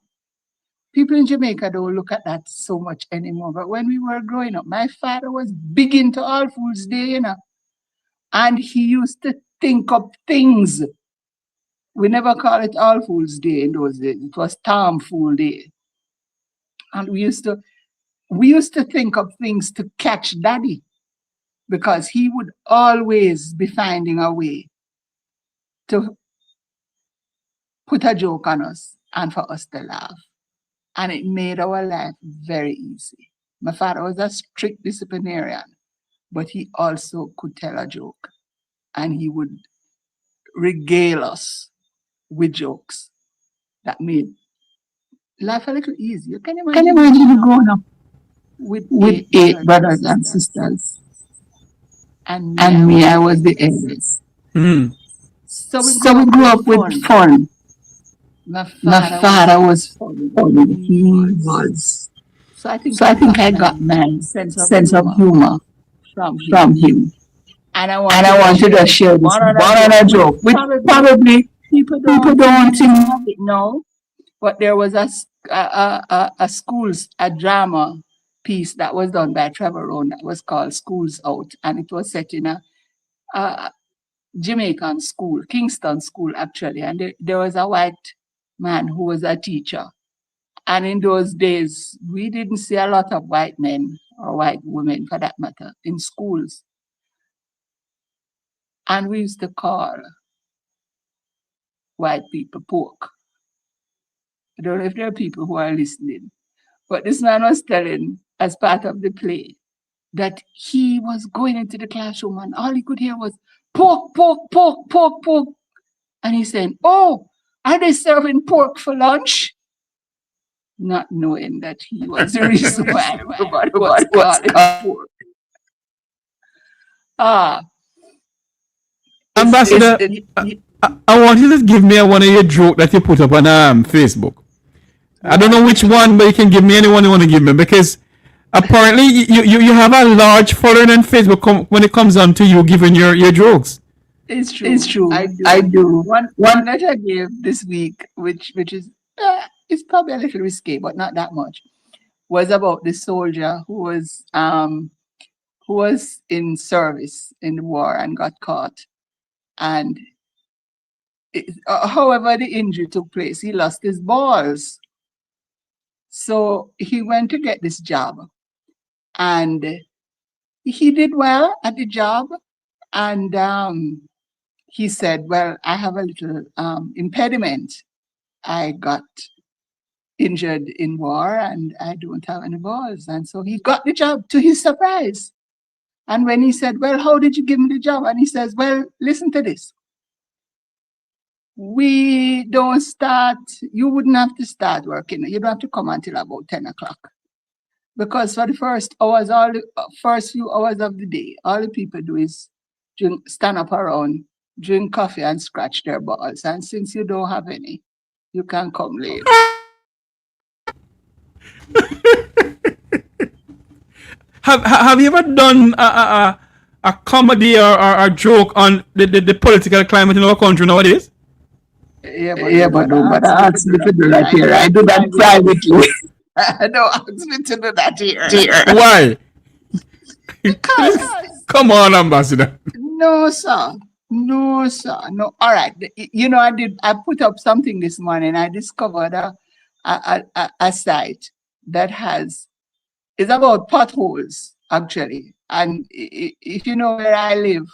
People in Jamaica don't look at that so much anymore. But when we were growing up, my father was big into All Fools Day, you know. And he used to think up things. We never called it All Fools Day in those days. It was Tom Fool Day. And we used to think of things to catch Daddy because he would always be finding a way to put a joke on us and for us to laugh. And it made our life very easy. My father was a strict disciplinarian, but he also could tell a joke and he would regale us with jokes that made life a little easier. Can you imagine growing up with 8 brothers and sisters. And me, I was the eldest. So we grew up with fun. My father was funny. He was. So I think I got my sense of humor from him. And I wanted to share this one other joke, which probably people don't think it now. But there was a schools, a drama piece that was done by Trevor Rowan that was called Schools Out, and it was set in a Jamaican school, Kingston school actually, and there was a white man who was a teacher. And in those days, we didn't see a lot of white men or white women for that matter in schools. And we used to call white people pork. I don't know if there are people who are listening, but this man was telling, as part of the play, that he was going into the classroom and all he could hear was pork, pork, pork, pork, pork. And he's saying, "Oh, are they serving pork for lunch?" Not knowing that he was the reason why everybody was calling pork. Ambassador, I want you to give me one of your jokes that you put up on Facebook. I don't know which one, but you can give me any one you want to give me, because apparently you have a large following on Facebook when it comes on to you giving your jokes. It's true. It's true. I do. One that I gave this week, which is it's probably a little risky, but not that much, was about the soldier who was in service in the war and got caught. And however the injury took place, he lost his balls. So he went to get this job, and he did well at the job. And he said, "Well, I have a little impediment. I got injured in war and I don't have any balls." And so he got the job, to his surprise. And when he said, "Well, how did you give me the job?" And he says, "Well, listen to this. We don't start, you wouldn't have to start working. You don't have to come until about 10 o'clock. Because for the first few hours of the day, all the people do is stand up around, drink coffee and scratch their balls. And since you don't have any, you can come late." Have you ever done a comedy or a joke on the political climate in our country nowadays? Yeah, but ask me to do that here. I do that privately. Don't ask me to do that here. Why? Because come on, Ambassador. No, sir. No. All right. You know, I put up something this morning. I discovered a site that is about potholes, actually. And if you know where I live,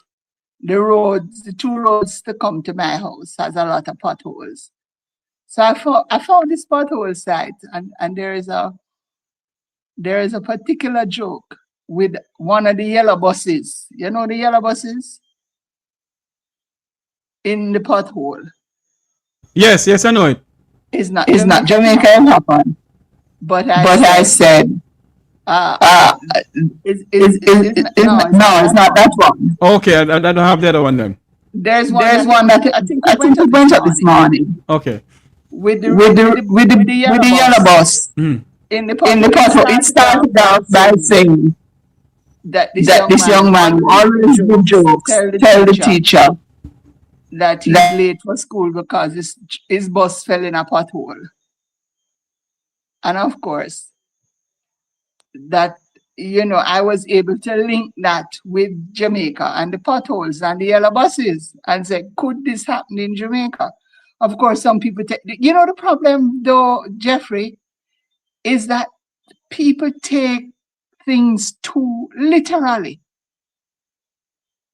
the 2 roads to come to my house has a lot of potholes. So I found this pothole site, and there is a particular joke with one of the yellow buses. You know the yellow buses? In the pothole. Yes, I know it. It's not Jamaica, it happened. But I said, no, it's not that one. Okay, I don't have the other one then. There's one that I think it went up this morning. Okay. With the yellow bus in the pothole. It started out by saying that this young man always do jokes, tell the teacher that he's late for school because his bus fell in a pothole. And of course, that, you know, I was able to link that with Jamaica and the potholes and the yellow buses and say, could this happen in Jamaica? Of course, some people you know, the problem though, Jeffrey, is that people take things too literally.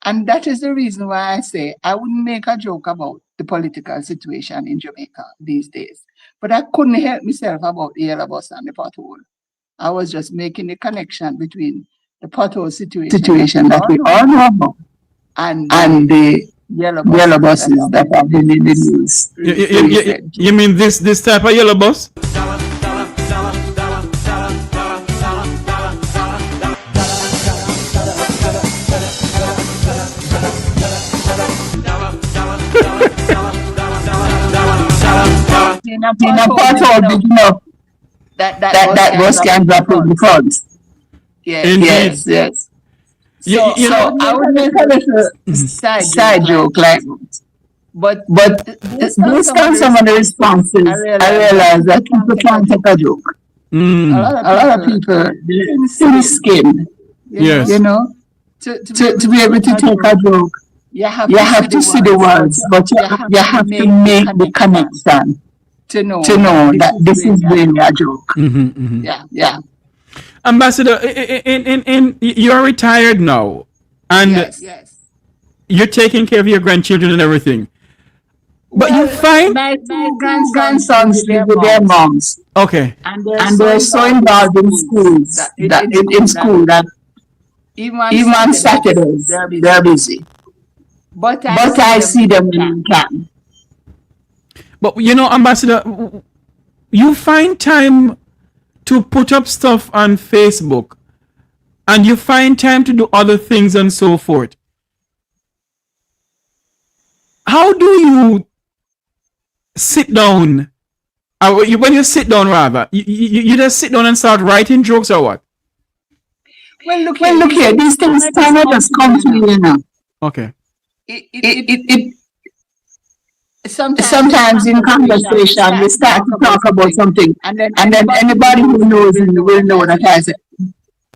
And that is the reason why I say I wouldn't make a joke about the political situation in Jamaica these days. But I couldn't help myself about the yellow bus and the pothole. I was just making the connection between the pothole situation that we all know about and the yellow buses that have been in the news. You mean this type of yellow bus? in a pothole big enough that bus can drop in the front. Yes, yes. So I would make a little side joke like, but based on some of the responses, I realized that people can't take a joke. A lot of people, thin skin, you know, to be able to take a joke, you have to see the words, but you have to make the connection to know that this is really a joke. Yeah. Ambassador, you're retired now, and Yes. you're taking care of your grandchildren and everything. But Well, you find my two grandsons live with their moms, okay, and they're so involved in schools that even on Saturdays they're busy. But I see them when we can. but Ambassador, you find time to put up stuff on Facebook, and you find time to do other things and so forth. How do you sit down? When you sit down, rather, you just sit down and start writing jokes or what? Well, look here. These things cannot just come to you, you know. Okay. It sometimes in conversation we start to talk about something, and then anybody who knows me will know that I said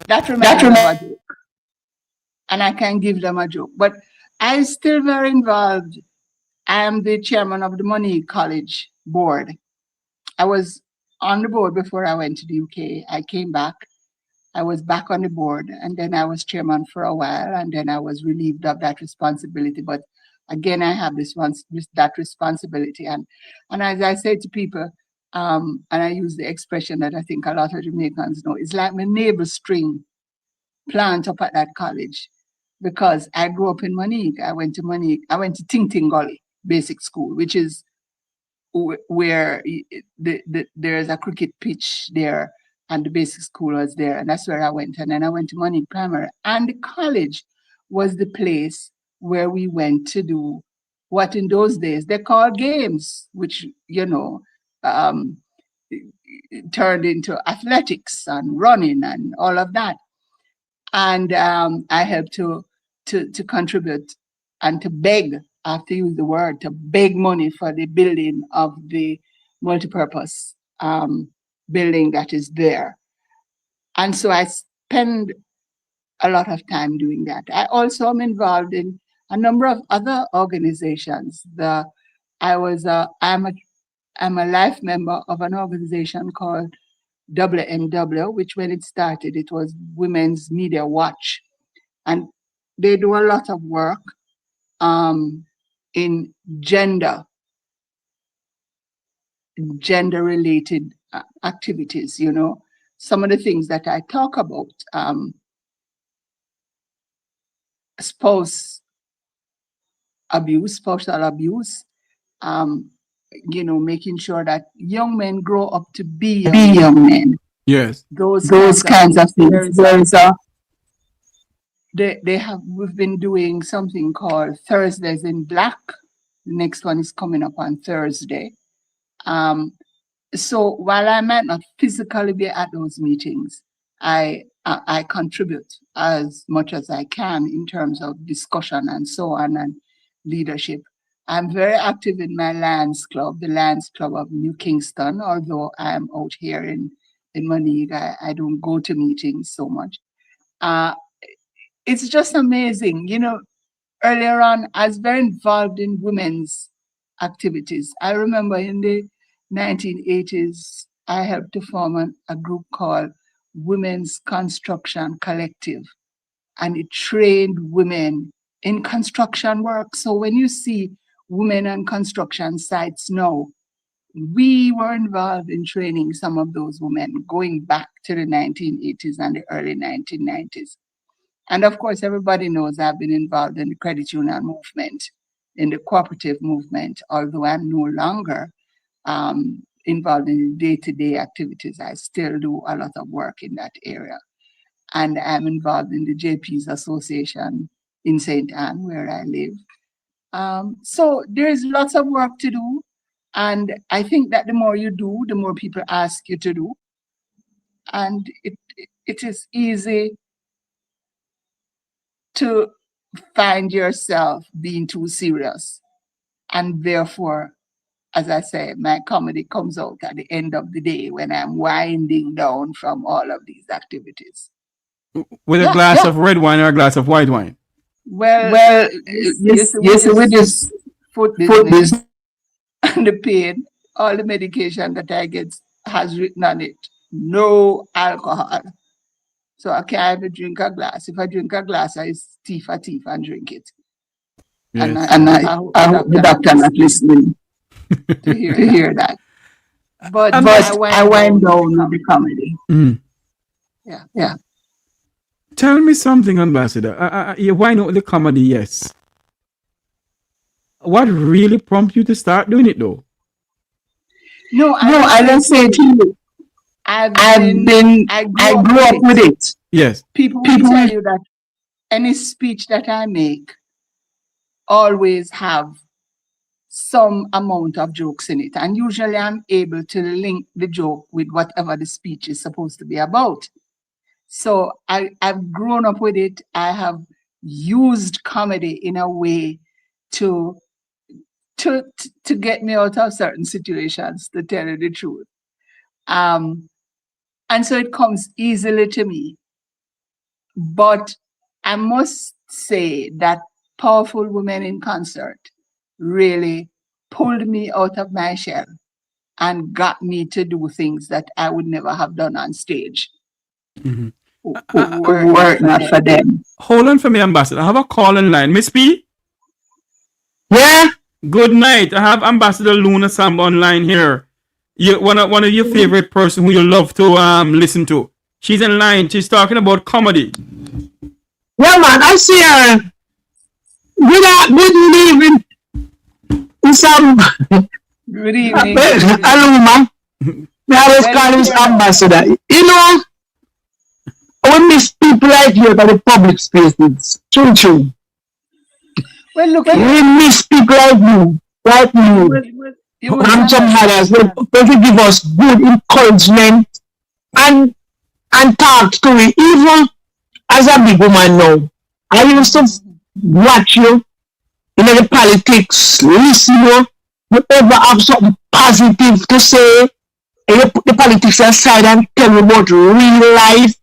that reminds me of a joke, and I can give them a joke. But I'm still very involved. I am the chairman of the Money College board. I was on the board before I went to the UK. I came back. I was back on the board, and then I was chairman for a while, and then I was relieved of that responsibility. But again, I have that responsibility, and as I say to people, and I use the expression that I think a lot of Jamaicans know, it's like my neighbor string plant up at that college, because I grew up in Monique. I went to Ting Ting Gully Basic School, which is where there's a cricket pitch there, and the basic school was there, and that's where I went. And then I went to Monique Primary, and the college was the place where we went to do what in those days they called games, which turned into athletics and running and all of that. And I helped to contribute and to beg. I have to use the word, to beg money for the building of the multipurpose building that is there. And so I spend a lot of time doing that. I also am involved in a number of other organizations. I'm a life member of an organization called WMW, which when it started, it was Women's Media Watch. And they do a lot of work in gender-related activities, Some of the things that I talk about, spousal abuse, making sure that young men grow up to be young men. Yes. Those kinds of things. We've been doing something called Thursdays in Black. The next one is coming up on Thursday. So while I might not physically be at those meetings, I contribute as much as I can in terms of discussion and so on, and leadership. I'm very active in my Lions Club, the Lions Club of New Kingston, although I'm out here in Monique. I don't go to meetings so much. It's just amazing. Earlier on, I was very involved in women's activities. I remember in the 1980s, I helped to form a group called Women's Construction Collective, and it trained women in construction work. So when you see women on construction sites now, we were involved in training some of those women going back to the 1980s and the early 1990s. And of course, everybody knows I've been involved in the credit union movement, in the cooperative movement, although I'm no longer involved in day-to-day activities. I still do a lot of work in that area. And I'm involved in the JP's Association in St. Anne, where I live. So there's lots of work to do. And I think that the more you do, the more people ask you to do. And it is easy to find yourself being too serious. And therefore, as I say, my comedy comes out at the end of the day when I'm winding down from all of these activities. With a glass of red wine or a glass of white wine? Well, yes, we just put this and the pain, all the medication that I get has written on it, no alcohol. So I can't even drink a glass. If I drink a glass, I thief and drink it. Yes. And I hope the doctor not listening to hear that. But I went down with the comedy. Mm. Yeah. Tell me something, Ambassador. You wind out the comedy, yes. What really prompted you to start doing it, though? No, I don't say it to you. I grew up with it. Yes. People will tell you that any speech that I make always have some amount of jokes in it. And usually I'm able to link the joke with whatever the speech is supposed to be about. So I've grown up with it. I have used comedy in a way to get me out of certain situations, to tell you the truth. And so it comes easily to me. But I must say that Powerful Women in Concert really pulled me out of my shell and got me to do things that I would never have done on stage. Mm-hmm. Were not for them. Hold on for me, Ambassador. I have a call in line. Miss P? Yeah? Good night. I have Ambassador Luna Assamba online here. One of your favorite person who you love to listen to. She's in line. She's talking about comedy. Yeah, man. I see her. Good evening. Good evening. Hello, man. I always call him Ambassador. You know, I miss people like you at the public spaces. True. Well, look, we miss people like you, and some others who give us good encouragement and talk to me. Even as a big woman now, I used to watch you in the politics, listen you, whenever have something positive to say, and you put the politics aside and tell me about real life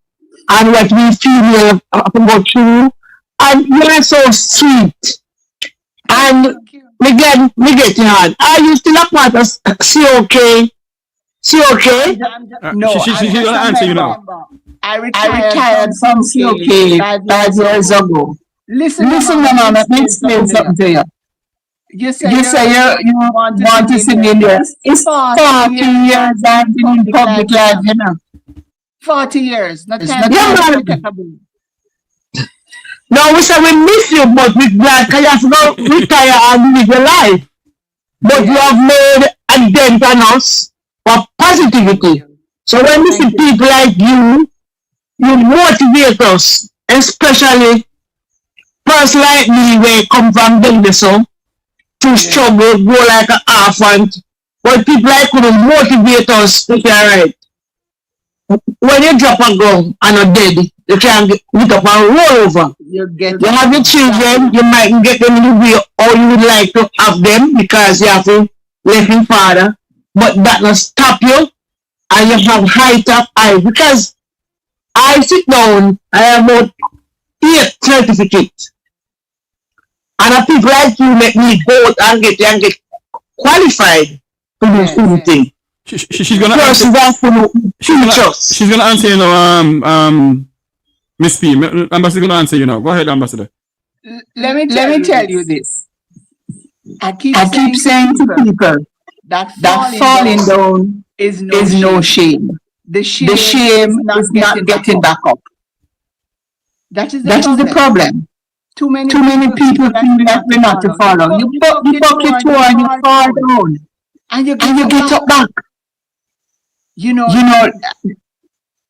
and what we feel about you. And you are so sweet. And we get you on. Are you still a part of COK? COK? No, she's gonna answer you now. I retired from COK 5 years ago. Listen, Mama, let me explain something to you. You say you want to sing in there. It's 40 years I've been in public life, you know. 40 years. Not no, we say we miss you, but we're glad because you have to go retire and live your life. But you have made a dent on us for positivity. So when we see people like you motivate us, especially person like me where come from Bendeso to struggle, go like an orphan. But people like you motivate us to be alright. When you drop a gun and are dead, you can get up and roll over. You have your children, you might get them in the way or you would like to have them because you have to let your father, but that will stop you and you have high top eye. Because I sit down, I have about 8 certificates. And people like you make me go and get qualified to do something. She's gonna answer. She's gonna answer you now. Miss P. Ambassador gonna answer you now. Go ahead, Ambassador. Let me tell you this. I keep saying to people that falling down is no shame. The shame is not getting back up. That is the problem. Too many people think that we're not to fall down. You buck your toe and you fall down, and you get up back. You know,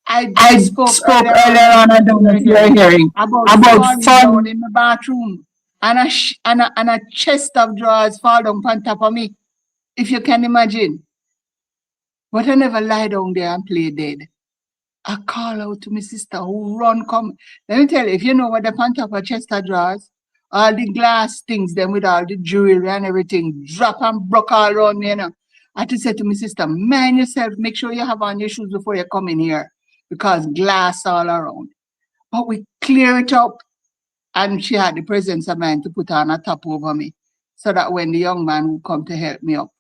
I spoke earlier on, I don't know if you're hearing, about falling in the bathroom and a chest of drawers fall down on top of me. if you can imagine. But I never lie down there and play dead. I call out to my sister who run come. Let me tell you, if you know what the on top of chest of drawers, all the glass things, them with all the jewelry and everything, drop and broke all around me, you know. I had to say to my sister, mind yourself, make sure you have on your shoes before you come in here, because glass all around. But we clear it up, and she had the presence of mind to put on a top over me, so that when the young man who come to help me up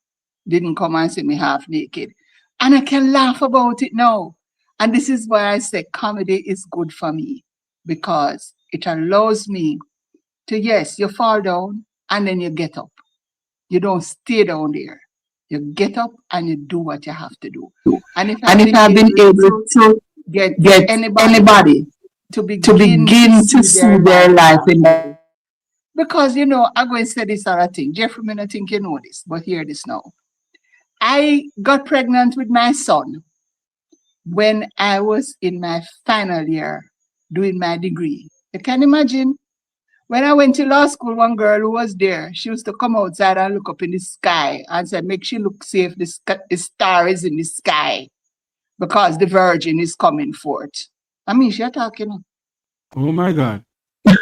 didn't come and see me half naked. And I can laugh about it now. And this is why I say comedy is good for me, because it allows me to, yes, you fall down and then you get up. You don't stay down there. You get up and you do what you have to do. And if I've been able to get anybody to begin to see their life in that. Because, you know, I'm going to say this other thing. Jeffrey, I don't think you know this, but hear this now. I got pregnant with my son when I was in my final year doing my degree. You can imagine, when I went to law school, one girl who was there, she used to come outside and look up in the sky and say, make she look see if the star is in the sky, because the virgin is coming forth. I mean, she's talking. Oh my God.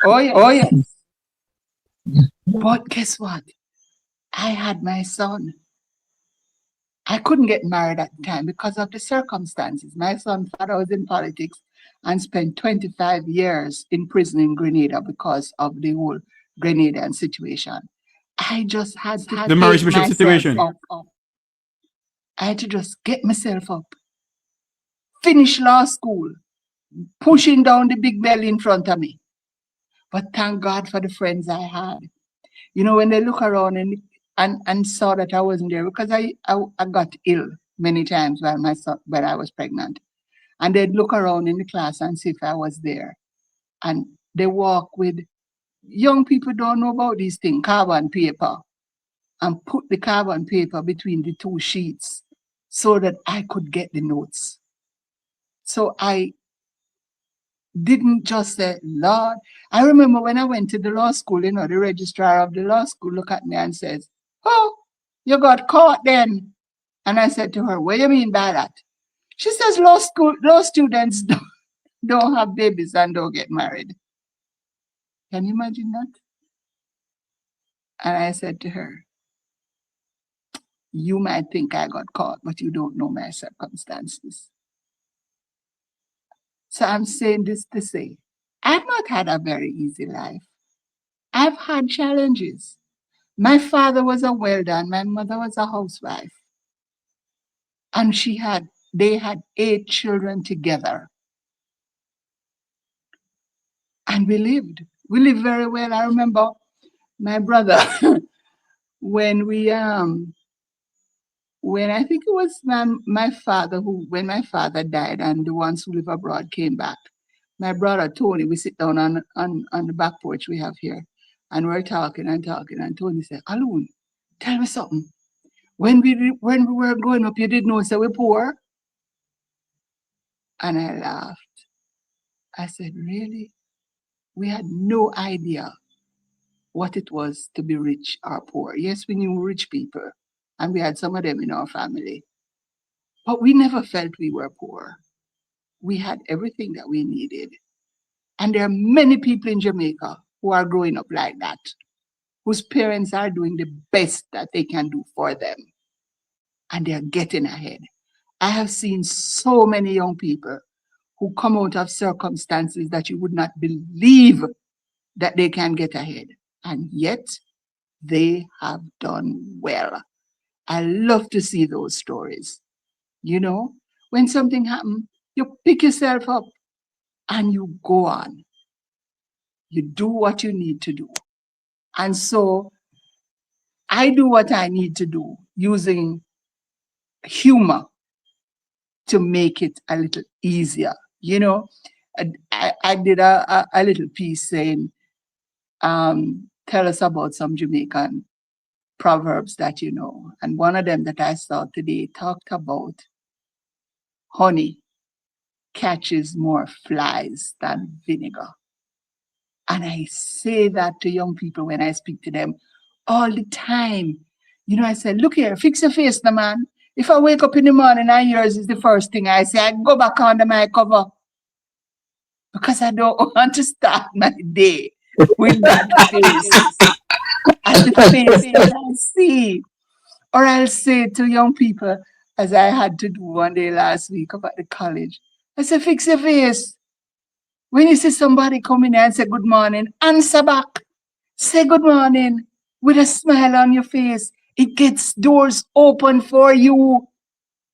Oh, yes. Oh, yes. But guess what? I had my son. I couldn't get married at the time because of the circumstances. My son's father was in politics and spent 25 years in prison in Grenada because of the whole Grenadian situation. I just had to The marriage bishop situation. up. I had to just get myself up, finish law school, pushing down the big belly in front of me. But thank God for the friends I had. You know, when they look around and saw that I wasn't there, because I got ill many times when I was pregnant. And they'd look around in the class and see if I was there. And they walk with, young people don't know about these things, carbon paper, and put the carbon paper between the two sheets so that I could get the notes. So I didn't just say, Lord. I remember when I went to the law school, you know, the registrar of the law school looked at me and says, oh, you got caught then. And I said to her, what do you mean by that? She says, law students don't have babies and don't get married. Can you imagine that? And I said to her, you might think I got caught, but you don't know my circumstances. So I'm saying this to say, I've not had a very easy life. I've had challenges. My father was a welder and my mother was a housewife. And they had 8 children together. And we lived very well. I remember my brother, when I think it was my father when my father died and the ones who live abroad came back, my brother Tony, we sit down on the back porch we have here, and we're talking, and Tony said, Alun, tell me something. When we were growing up, you didn't know, so we're poor? And I laughed. I said, really? We had no idea what it was to be rich or poor. Yes, we knew rich people, and we had some of them in our family. But we never felt we were poor. We had everything that we needed. And there are many people in Jamaica who are growing up like that, whose parents are doing the best that they can do for them. And they're getting ahead. I have seen so many young people who come out of circumstances that you would not believe that they can get ahead. And yet, they have done well. I love to see those stories. You know, when something happens, you pick yourself up and you go on. You do what you need to do. And so I do what I need to do using humor to make it a little easier. You know, I did a little piece saying, tell us about some Jamaican proverbs that you know. And one of them that I saw today talked about honey catches more flies than vinegar. And I say that to young people when I speak to them all the time. You know, I said, look here, fix your face, the man. If I wake up in the morning and yours is the first thing I say, I go back under my cover. Because I don't want to start my day with that face. And the face that I see. Or I'll say to young people, as I had to do one day last week up at the college, I said, fix your face. When you see somebody come in and say good morning, answer back. Say good morning with a smile on your face. It gets doors open for you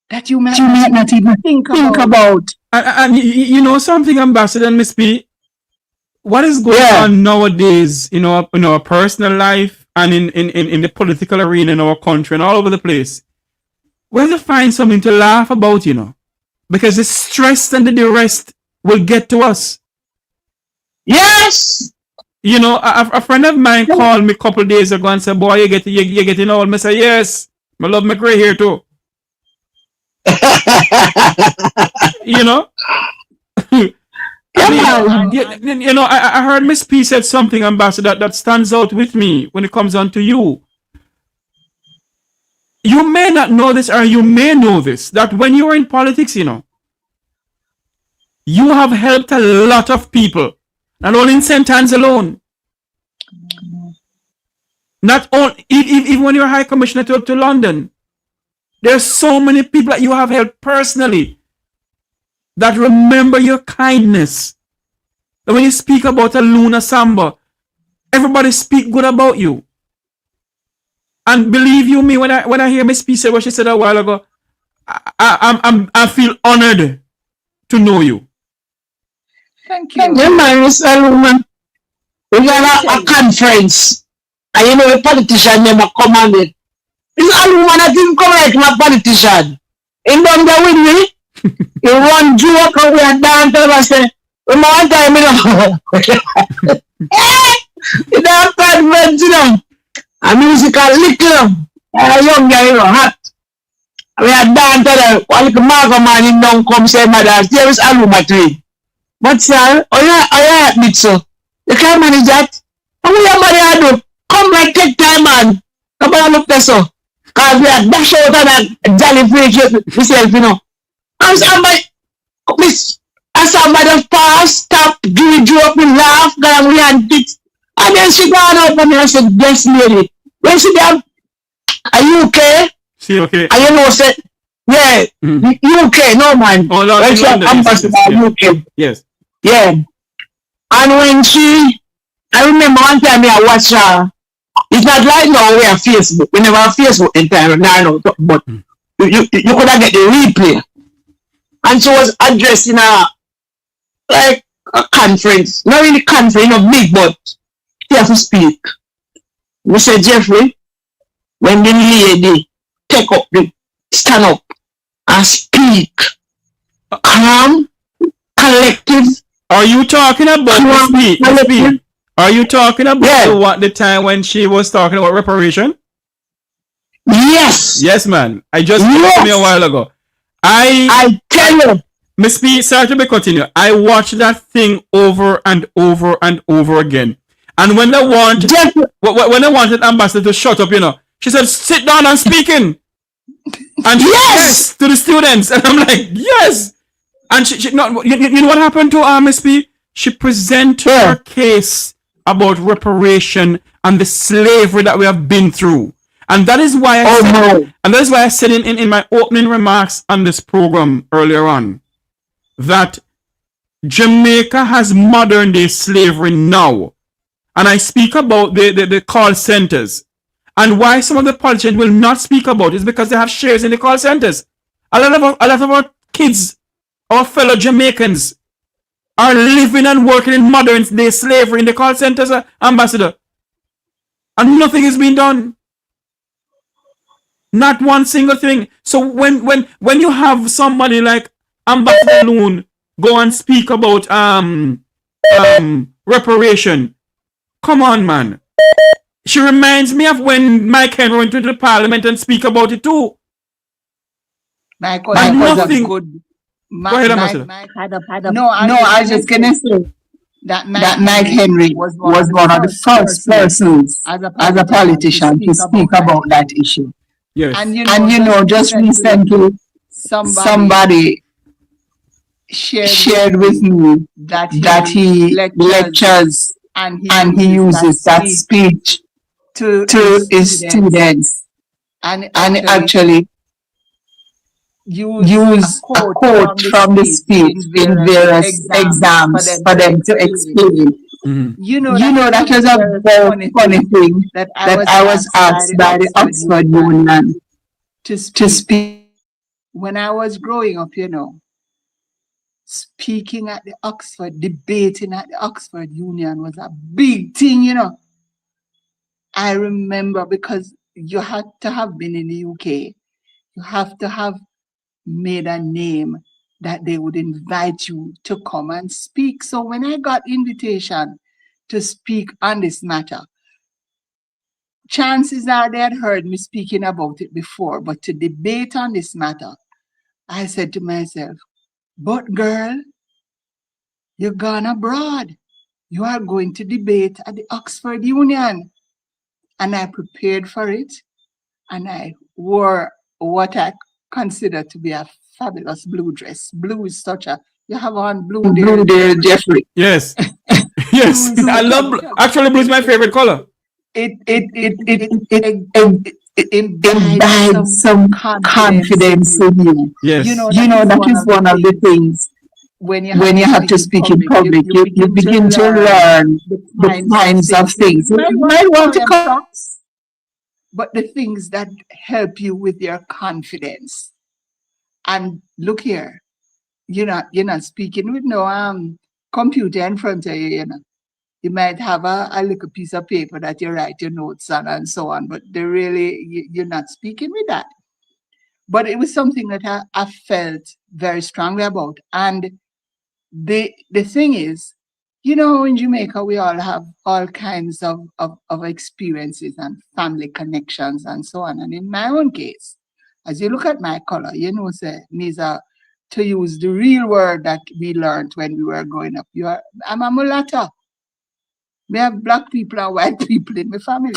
that you might not even think about. And you know something, Ambassador and Miss P? What is going on nowadays in our personal life and in the political arena in our country and all over the place? We have to find something to laugh about, because the stress and the duress will get to us. Yes. A friend of mine called me a couple of days ago and said, boy, you're getting old. I said, yes, I love Mek Wi here too. I heard Miss P said something, Ambassador, that stands out with me when it comes on to you. You may not know this, or you may know this, that when you're in politics, you have helped a lot of people. Not only in St. Anne's alone. Not only, even when you're High Commissioner to London. There's so many people that you have helped personally that remember your kindness. And when you speak about a Luna Assamba, everybody speak good about you. And believe you me, when I hear Miss P say what she said a while ago, I feel honored to know you. Thank you. Miss Aluma, we got a conference. And a politician never come on it. Miss Aluma, I didn't come like my politician. In them there with me, you run joke and we are down to us say, one time, you don't conference, a musical little, a young guy, hot. We are down to the quality marker man in don't come say, madam, there is Aluma tree. But sir, I admit so. You can't manage that. And we are money come like take time man. Come on look there so. Cause we are dash out and a jolly free myself, And somebody Miss somebody fast, stop, give it up, we laugh, and we had it. And then she got up and I said, yes, lady. When she got, are you okay? She okay? And said, yeah, you okay? No man. Oh, no, when she ambassador, UK. Yes. Yeah. And when I remember one time I watched her. It's not like now we have Facebook. We never have Facebook in time now, but you could have get the replay. And she was addressing like a conference. Not really conference, big, but she have to speak. We said, Jeffrey, when the lady take up stand up and speak, calm, collective. Are you talking about speak? Are you talking about the time when she was talking about reparation? Yes. Yes, man. I just spoke to me a while ago. I tell you. Miss P, sorry to continue. I watched that thing over and over and over again. And when they wanted Ambassador to shut up, she said, sit down and speaking. And yes to the students. And I'm like, yes. And she not, you know what happened to Miss P? She presented her case about reparation and the slavery that we have been through. And that is why I said in my opening remarks on this program earlier on that Jamaica has modern day slavery now. And I speak about the call centers. And why some of the politicians will not speak about it is because they have shares in the call centers. A lot of our kids, our fellow Jamaicans, are living and working in modern day slavery in the call centers, Ambassador. And nothing is being done. Not one single thing. So when you have somebody like Ambassador Loon go and speak about reparation, come on, man. She reminds me of when Mike Henry went into the parliament and speak about it too. Mike was a good. Go ahead, Ambassador. I was just gonna say that Mike Henry was one of the first persons as a politician to speak about that issue. Yes. And you know, just recently, somebody shared with me that he lectures and he uses that speech to his students and actually use a quote from the speech in various exams for them to explain. You know, that was a very funny thing that I was asked by the Oxford Union to speak. When I was growing up, you know, speaking at the Oxford, debating at the Oxford Union was a big thing, you know. I remember because you had to have been in the UK. You have to have made a name that they would invite you to come and speak. So when I got invitation to speak on this matter, chances are they had heard me speaking about it before, but to debate on this matter, I said to myself, but girl, you're gone abroad. You are going to debate at the Oxford Union. And I prepared for it, and I wore what I consider to be a fabulous blue dress. Blue is such a, you have on blue there, Jeffrey. Yes. Yes. I love blue. Actually, blue is my favorite color. It imbibes some confidence in you. Yes. You know, that is one of the things when you have to speak in public, you begin to learn the kinds of things. You might want to come, but the things that help you with your confidence. And look here, you're not speaking with no computer in front of you, you know. You might have a little piece of paper that you write your notes on and so on, but you're not speaking with that. But it was something that I felt very strongly about. And the thing is, you know, in Jamaica, we all have all kinds of experiences and family connections and so on. And in my own case, as you look at my color, you know, say, Nisa, to use the real word that we learned when we were growing up, I'm a mulatto. We have black people and white people in my family.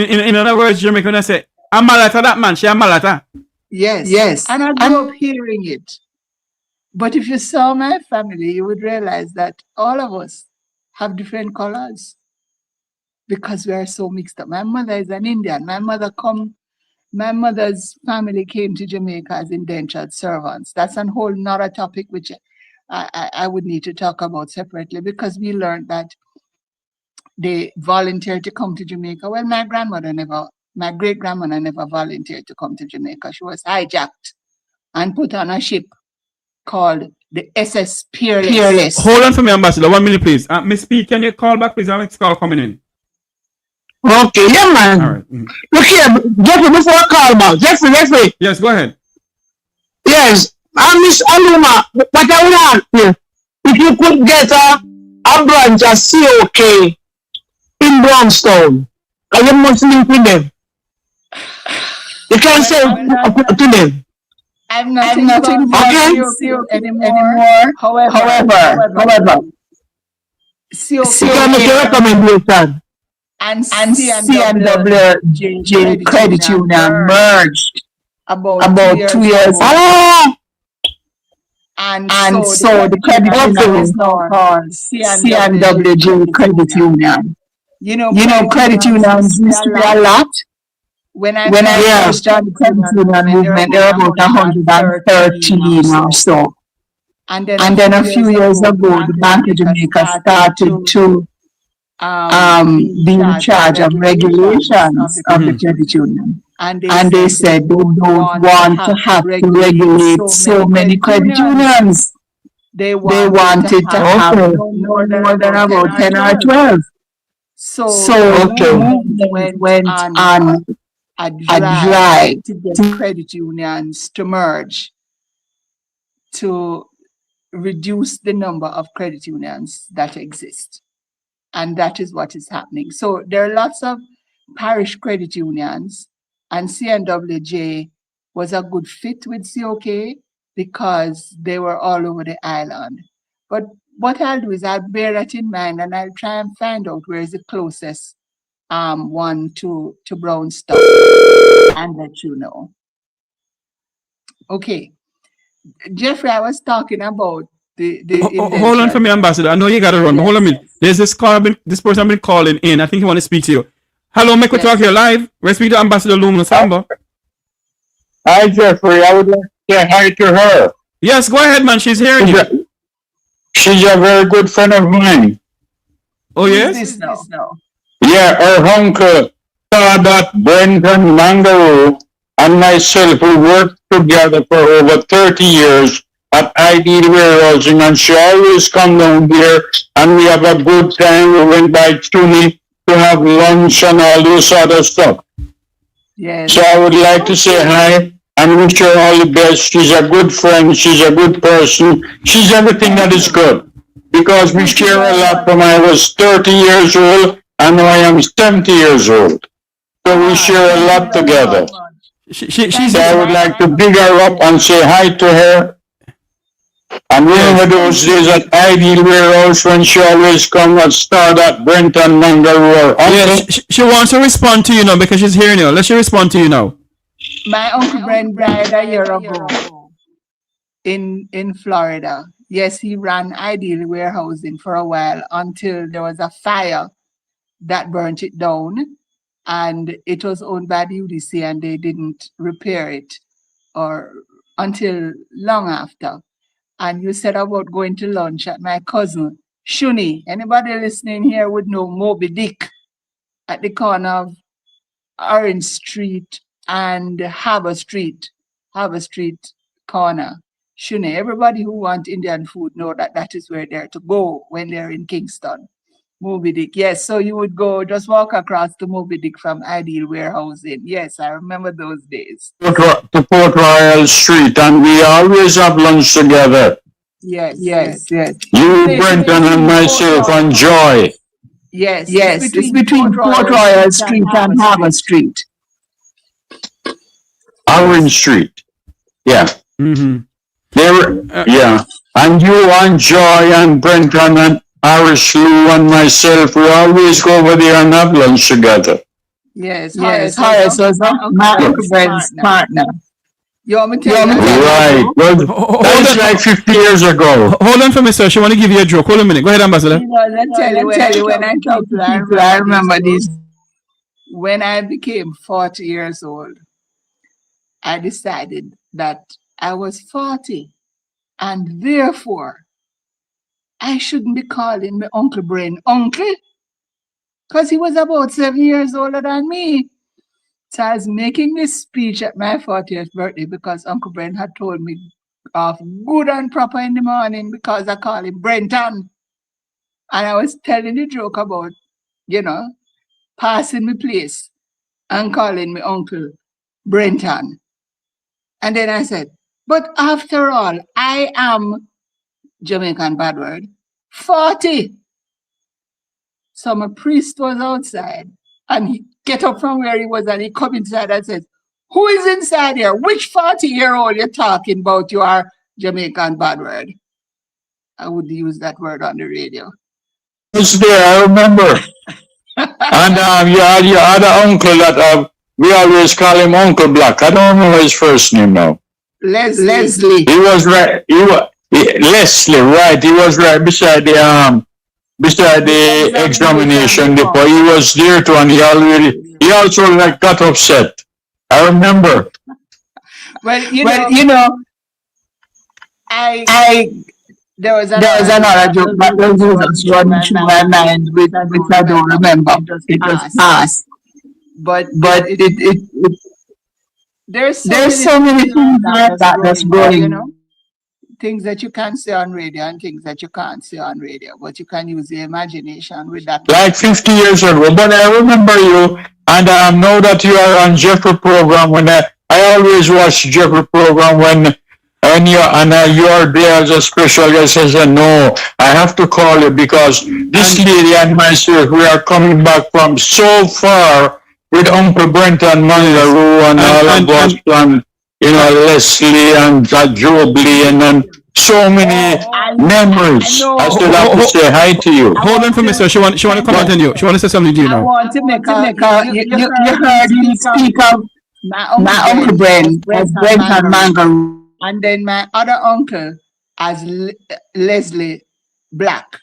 In other words, Jamaican, I say, I'm malata, that man, she a malata. Yes. And I grew up hearing it. But if you saw my family, you would realize that all of us have different colors because we are so mixed up. My mother is an Indian. My mother's family came to Jamaica as indentured servants. That's a whole nother topic which I would need to talk about separately, because we learned that they volunteered to come to Jamaica. Well, my great-grandmother never volunteered to come to Jamaica. She was hijacked and put on a ship called the SS Peerless. Hold on for me, Ambassador. 1 minute, please. Miss P, can you call back, please? Our next call coming in. Okay, yeah, man. All right. Look here, Jeffrey, before I call about. Jeffrey. Yes, go ahead. Yes, Miss Aluma, but I would ask you, if you could get a branch of COK in Brownstown, are you must link with them? You can say to them. I'm not involved anymore. However, COK recommendation and C&W Credit Union merged about 2 years ago. And so the credit union is now called C&W Credit Union. You know, credit unions used to be a lot. When I first joined the credit union movement, there were about 113 or so. And then a few years ago, the Bank of Jamaica started to be in charge of regulations of the credit union. And they said they don't want to have to regulate so many credit unions. They wanted to have no more than about 10 or 12. So the movement went on a drive to get credit unions to merge, to reduce the number of credit unions that exist. And that is what is happening. So there are lots of parish credit unions, and C&WJ was a good fit with COK because they were all over the island. But what I'll do is I'll bear that in mind and I'll try and find out where is the closest one to Brownstown and let you know. Okay. Jeffrey, I was talking about the hold on for me, Ambassador. I know you gotta run, but hold on a minute. There's this person been calling in. I think he want to speak to you. Hello, Mek Wi Talk here live. We speak to Ambassador Lumina Assamba. Hi, Jeffrey. I would like to say hi to her. Yes, go ahead, man. She's hearing you. She's a very good friend of mine. Oh, yes? Who's this now? Yeah, her uncle saw that Brendan Mangaroo and myself, we worked together for over 30 years at Ideal Warehousing, and she always come down here and we have a good time. We went by Tuni to have lunch and all this other stuff. Yes. So I would like to say hi and wish her all the best. She's a good friend. She's a good person. She's everything that is good. Because we share a lot from I was 30 years old and now I am 70 years old. So we share a lot together. So I would like to big her up and say hi to her. And remember those days at Ideal Warehouse when she always come and start at Brenton Mangaroo. Yeah, she wants to respond to you now because she's hearing you. Let she respond to you now. My uncle Brent died a year ago in Florida. Yes, he ran Ideal Warehousing for a while until there was a fire that burnt it down, and it was owned by the UDC and they didn't repair it or until long after. And you said about going to lunch at my cousin Shuni. Anybody listening here would know Moby Dick at the corner of Orange Street and Harbour Street corner. Shuni. Everybody who wants Indian food know that that is where they're to go when they're in Kingston. Moby Dick. Yes, so you would go, just walk across to Moby Dick from Ideal Warehousing. Yes, I remember those days. To Port Royal Street, and we always have lunch together. Yes. You, Brenton, and myself, and Joy. Yes. It's between Port Royal Street and Harbour Street. Orange Street. Yeah. Mm-hmm. Yeah. And you and Joy and Brenton and Irish Lou and myself, we always go over there and have lunch together. Yes. Horace was my Uncle Brent's partner. You want me to tell you? Right. Well, that's like 50 years ago. Hold on for me, sir. She want to give you a joke. Hold on a minute. Go ahead, Ambassador. Let's tell you when I talk to people, I remember this. When I became 40 years old, I decided that I was 40 and therefore I shouldn't be calling my Uncle Brain uncle because he was about 7 years older than me. So I was making this speech at my 40th birthday because Uncle Brain had told me off good and proper in the morning because I call him Brenton. And I was telling the joke about, passing me place and calling me Uncle Brenton. And then I said, but after all, I am Jamaican bad word, 40. So my priest was outside and he get up from where he was and he come inside and says, who is inside here? Which 40-year-old you're talking about? You are Jamaican bad word. I would use that word on the radio. It's there, I remember. And you had your other uncle that we always call him Uncle Black. I don't remember his first name now. Leslie. He was right. Leslie, right? He was right beside the examination depot. He was there too, and he also got upset. I remember. Well, you know, there was another joke that was running through my mind, which I don't remember. It was past. But there's so many things that's going, things that you can't say on radio and things that you can't say on radio, but you can use your imagination with that. Like 50 years ago, but I remember you, and now that you are on Jeffrey program, when I always watch Jeffrey program when you're there as a special guest. I said, no, I have to call you because this lady and myself, we are coming back from so far with Uncle Brent and Mangaroo and all of us, and Leslie and Joe Blaine and so many memories. I still have to say hi to you. Hold on for me, sir. She want to comment on you. She want to say something to you I now. want to make you heard him speak of my uncle Brent as Brent and Mangaroo, and then my other uncle as Leslie Black.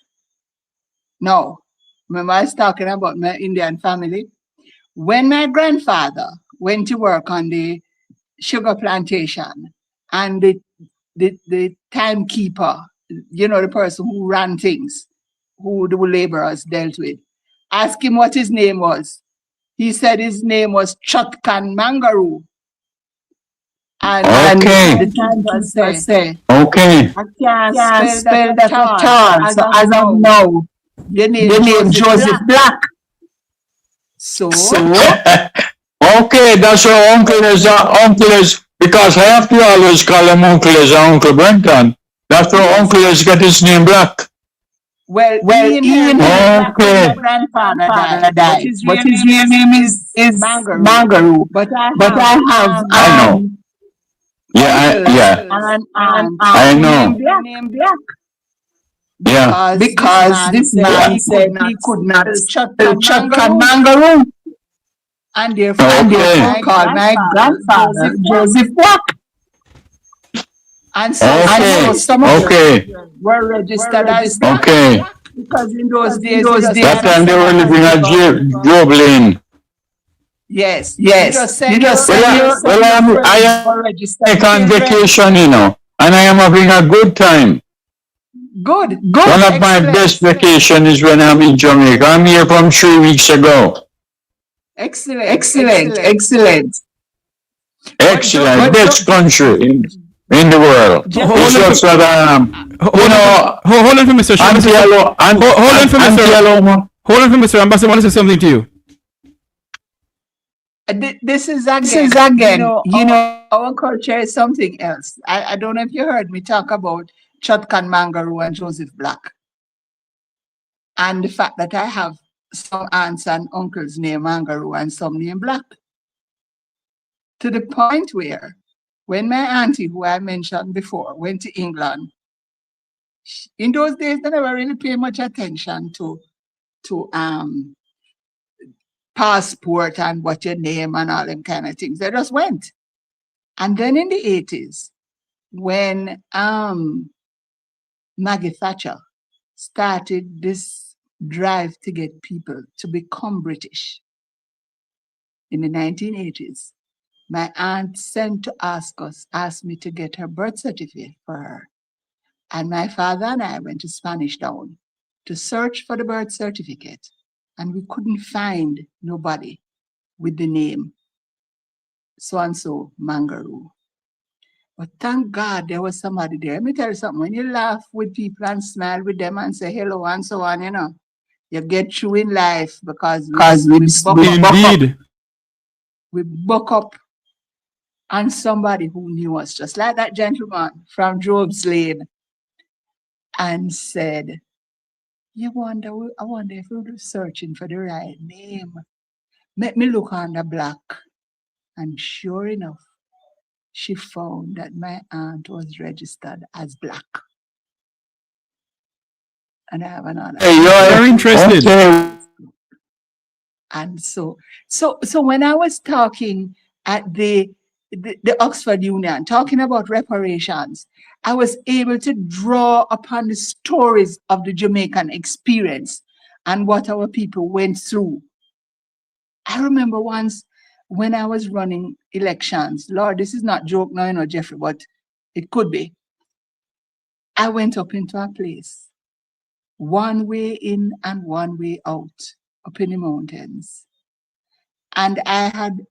No, remember I was talking about my Indian family. When my grandfather went to work on the sugar plantation, and the timekeeper, you know, the person who ran things, who the laborers dealt with, asked him what his name was. He said his name was Chutkan Mangaroo. And the timekeeper said, Okay. I can't spell that at all. So as of now, your name Joseph Black. So Okay, that's our uncle is because I have to always call him uncle as Uncle Brenton. That's our uncle has got his name Black. Well, Ian okay. grandfather died, but his real name is Mangaroo. But I have I know. Yeah, I know. Name Black. Yeah. Because this man said he could not spell Chutkan Mangaroo. And therefore called my grandfather Joseph Black. And so some of them were registered as Black. Okay. Because in those days, that time they were living at Job Lane. Yes. I am on vacation, you know, and I am having a good time. Good. One of my best vacations is when I'm in Jamaica. I'm here from 3 weeks ago. Excellent. Best country in the world. It's just that, you know, hold on for me, sir. Hold on for me, sir. Hold on for me, sir. Ambassador wants to say something to you. This is again, you know, our culture is something else. I don't know if you heard me talk about Chutkan Mangaroo and Joseph Black. And the fact that I have some aunts and uncles named Mangaroo and some named Black. To the point where, when my auntie, who I mentioned before, went to England, in those days they never really paid much attention to passport and what your name and all them kind of things. They just went. And then in the 80s, when Maggie Thatcher started this drive to get people to become British in the 1980s, my aunt sent to ask me to get her birth certificate for her. And my father and I went to Spanish Town to search for the birth certificate. And we couldn't find nobody with the name so-and-so Mangaroo. But thank God there was somebody there. Let me tell you something. When you laugh with people and smile with them and say hello and so on, you know, you get through in life because we buck up on somebody who knew us, just like that gentleman from Job's Lane, and said, I wonder if we were searching for the right name. Let me look on the Black. And sure enough, she found that my aunt was registered as Black. And I have another. Hey, you're interested. And so when I was talking at the Oxford Union, talking about reparations, I was able to draw upon the stories of the Jamaican experience and what our people went through. I remember once when I was running elections, Lord, this is not joke now, you know, Jeffrey, but it could be. I went up into a place, one way in and one way out, up in the mountains. And I had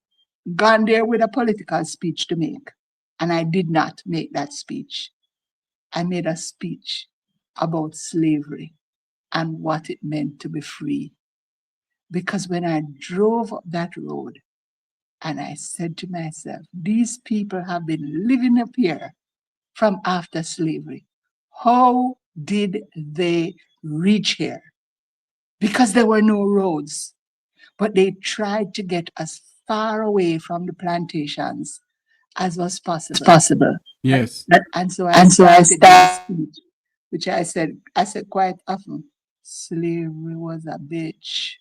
gone there with a political speech to make, and I did not make that speech. I made a speech about slavery and what it meant to be free. Because when I drove up that road, and I said to myself, these people have been living up here from after slavery. How did they reach here? Because there were no roads, but they tried to get as far away from the plantations as was possible. Yes. And so I started my speech, which I said quite often, slavery was a bitch.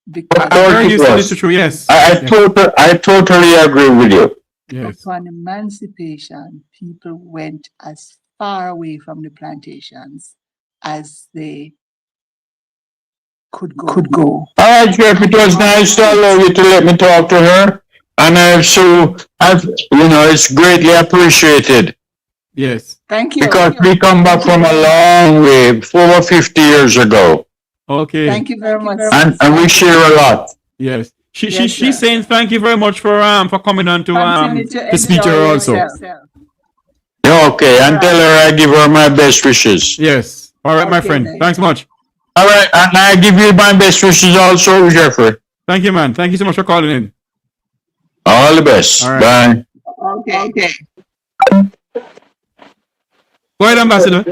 Because Very useful, it's true, yes. I totally agree with you. Yes. upon emancipation, people went as far away from the plantations as they could go. All right, Jeff, it was nice to allow you to let me talk to her. And it's greatly appreciated. Yes. Thank you. Because we come back from a long way, over 50 years ago. Okay. Thank you very much. And we share a lot. Yes. She's saying thank you very much for coming on to speak to her also. Yeah, okay, and tell her I give her my best wishes. Yes. All right, my friend. Thanks much. All right, and I give you my best wishes also, Jeffrey. Thank you, man. Thank you so much for calling in. All the best. All right. Bye. Okay. Go ahead, Ambassador.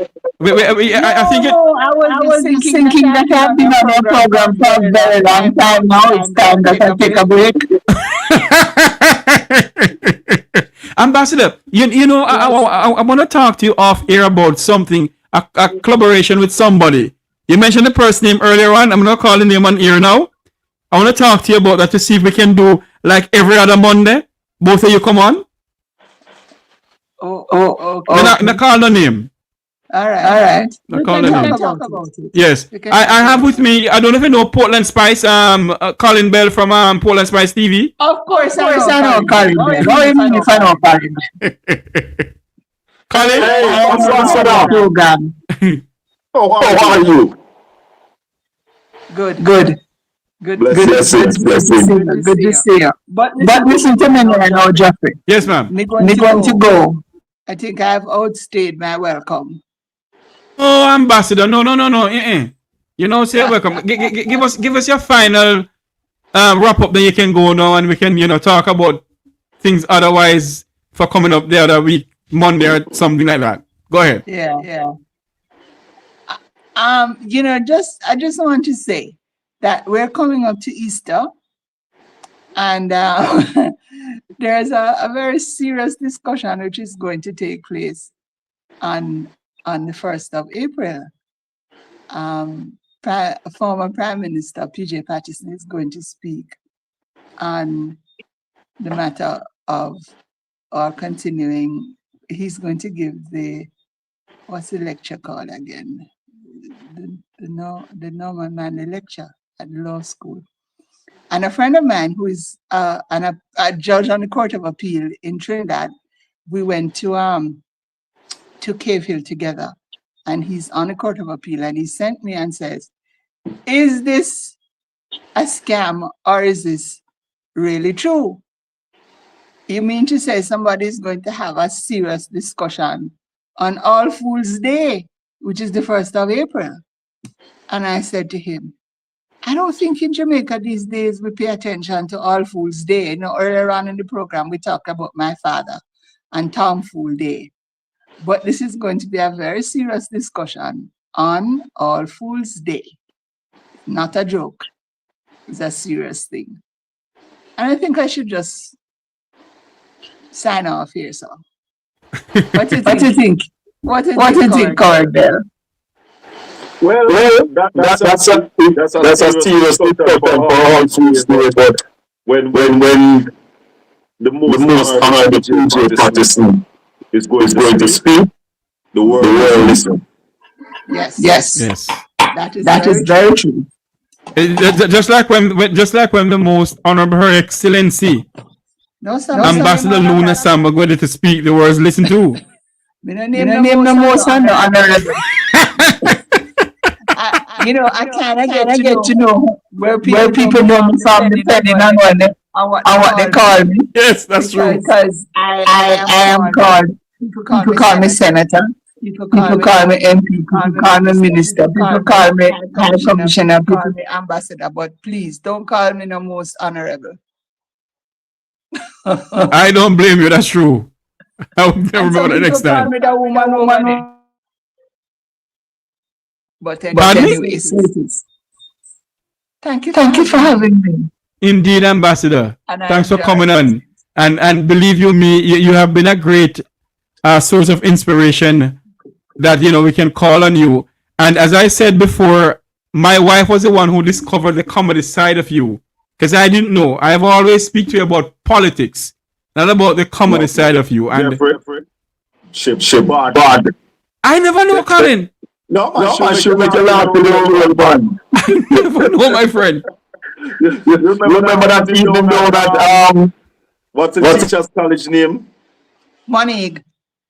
I think I was thinking that I've been on a program for a very long time now. It's time that I take a break. Ambassador, you know, I want to talk to you off air about something, a collaboration with somebody. You mentioned the person name earlier on. I'm going to call the name on air now. I want to talk to you about that to see if we can do like every other Monday. Both of you come on. Okay. I call the name. All right. I call the name. Talk about it. Yes. I have with me, I don't know if you know Portland Spice, Colin Bell from Portland Spice TV. Of course, I know Colin Bell. How even if I know Colin Bell? Colin? Program. How are you? Good. Good to see you. But listen to me now, Jeffrey. Yes, ma'am. Me going to go. I think I have outstayed my welcome. Oh, Ambassador, no. You know, say welcome. Give us your final wrap up. Then you can go now, and we can talk about things otherwise for coming up the other week, Monday or something like that. Go ahead. Yeah. I just want to say that we're coming up to Easter, and there's a very serious discussion which is going to take place on the 1st of April. Former Prime Minister P.J. Patterson is going to speak on the matter of continuing. He's going to give what's the lecture called again? The Norman Manley lecture at the law school. And a friend of mine who is a judge on the Court of Appeal in Trinidad, we went to Cave Hill together, and he's on the Court of Appeal, and he sent me and says, is this a scam or is this really true? You mean to say somebody is going to have a serious discussion on All Fools Day, which is the 1st of April? And I said to him, I don't think in Jamaica these days we pay attention to All Fools Day. Earlier on in the program, we talked about my father and Tom Fool Day. But this is going to be a very serious discussion on All Fools Day. Not a joke. It's a serious thing. And I think I should just sign off here, so. What do you think? What do you think, Cordell? Well, that's a serious discussion for all Fools Day, but when the most honorable P.J. Patterson is going to speak, the world will listen. Yes. That is very true. Just like when the most honorable Her Excellency Ambassador Luna Assamba going to speak, the words listen to. Name the most honorable. I kind of get to know where people know me from, depending on what they call me. Yes, that's true. Because I am called. People call me senator. People call me MP. People call me minister. People call me high commissioner. People call me ambassador. But please don't call me the most honorable. I don't blame you. That's true. I will remember the next time. Call me the woman. But anyway, thank you for having me. Indeed, Ambassador. Thanks for coming on. And believe you me, you have been a great source of inspiration that, you know, we can call on you. And as I said before, my wife was the one who discovered the comedy side of you, because I didn't know. I've always speak to you about politics, not about the comedy side of you. And I never know, Colin. No, I should make you laugh with your real band. I never know, my friend. Remember that evening though that what's the teacher's college name? Monique.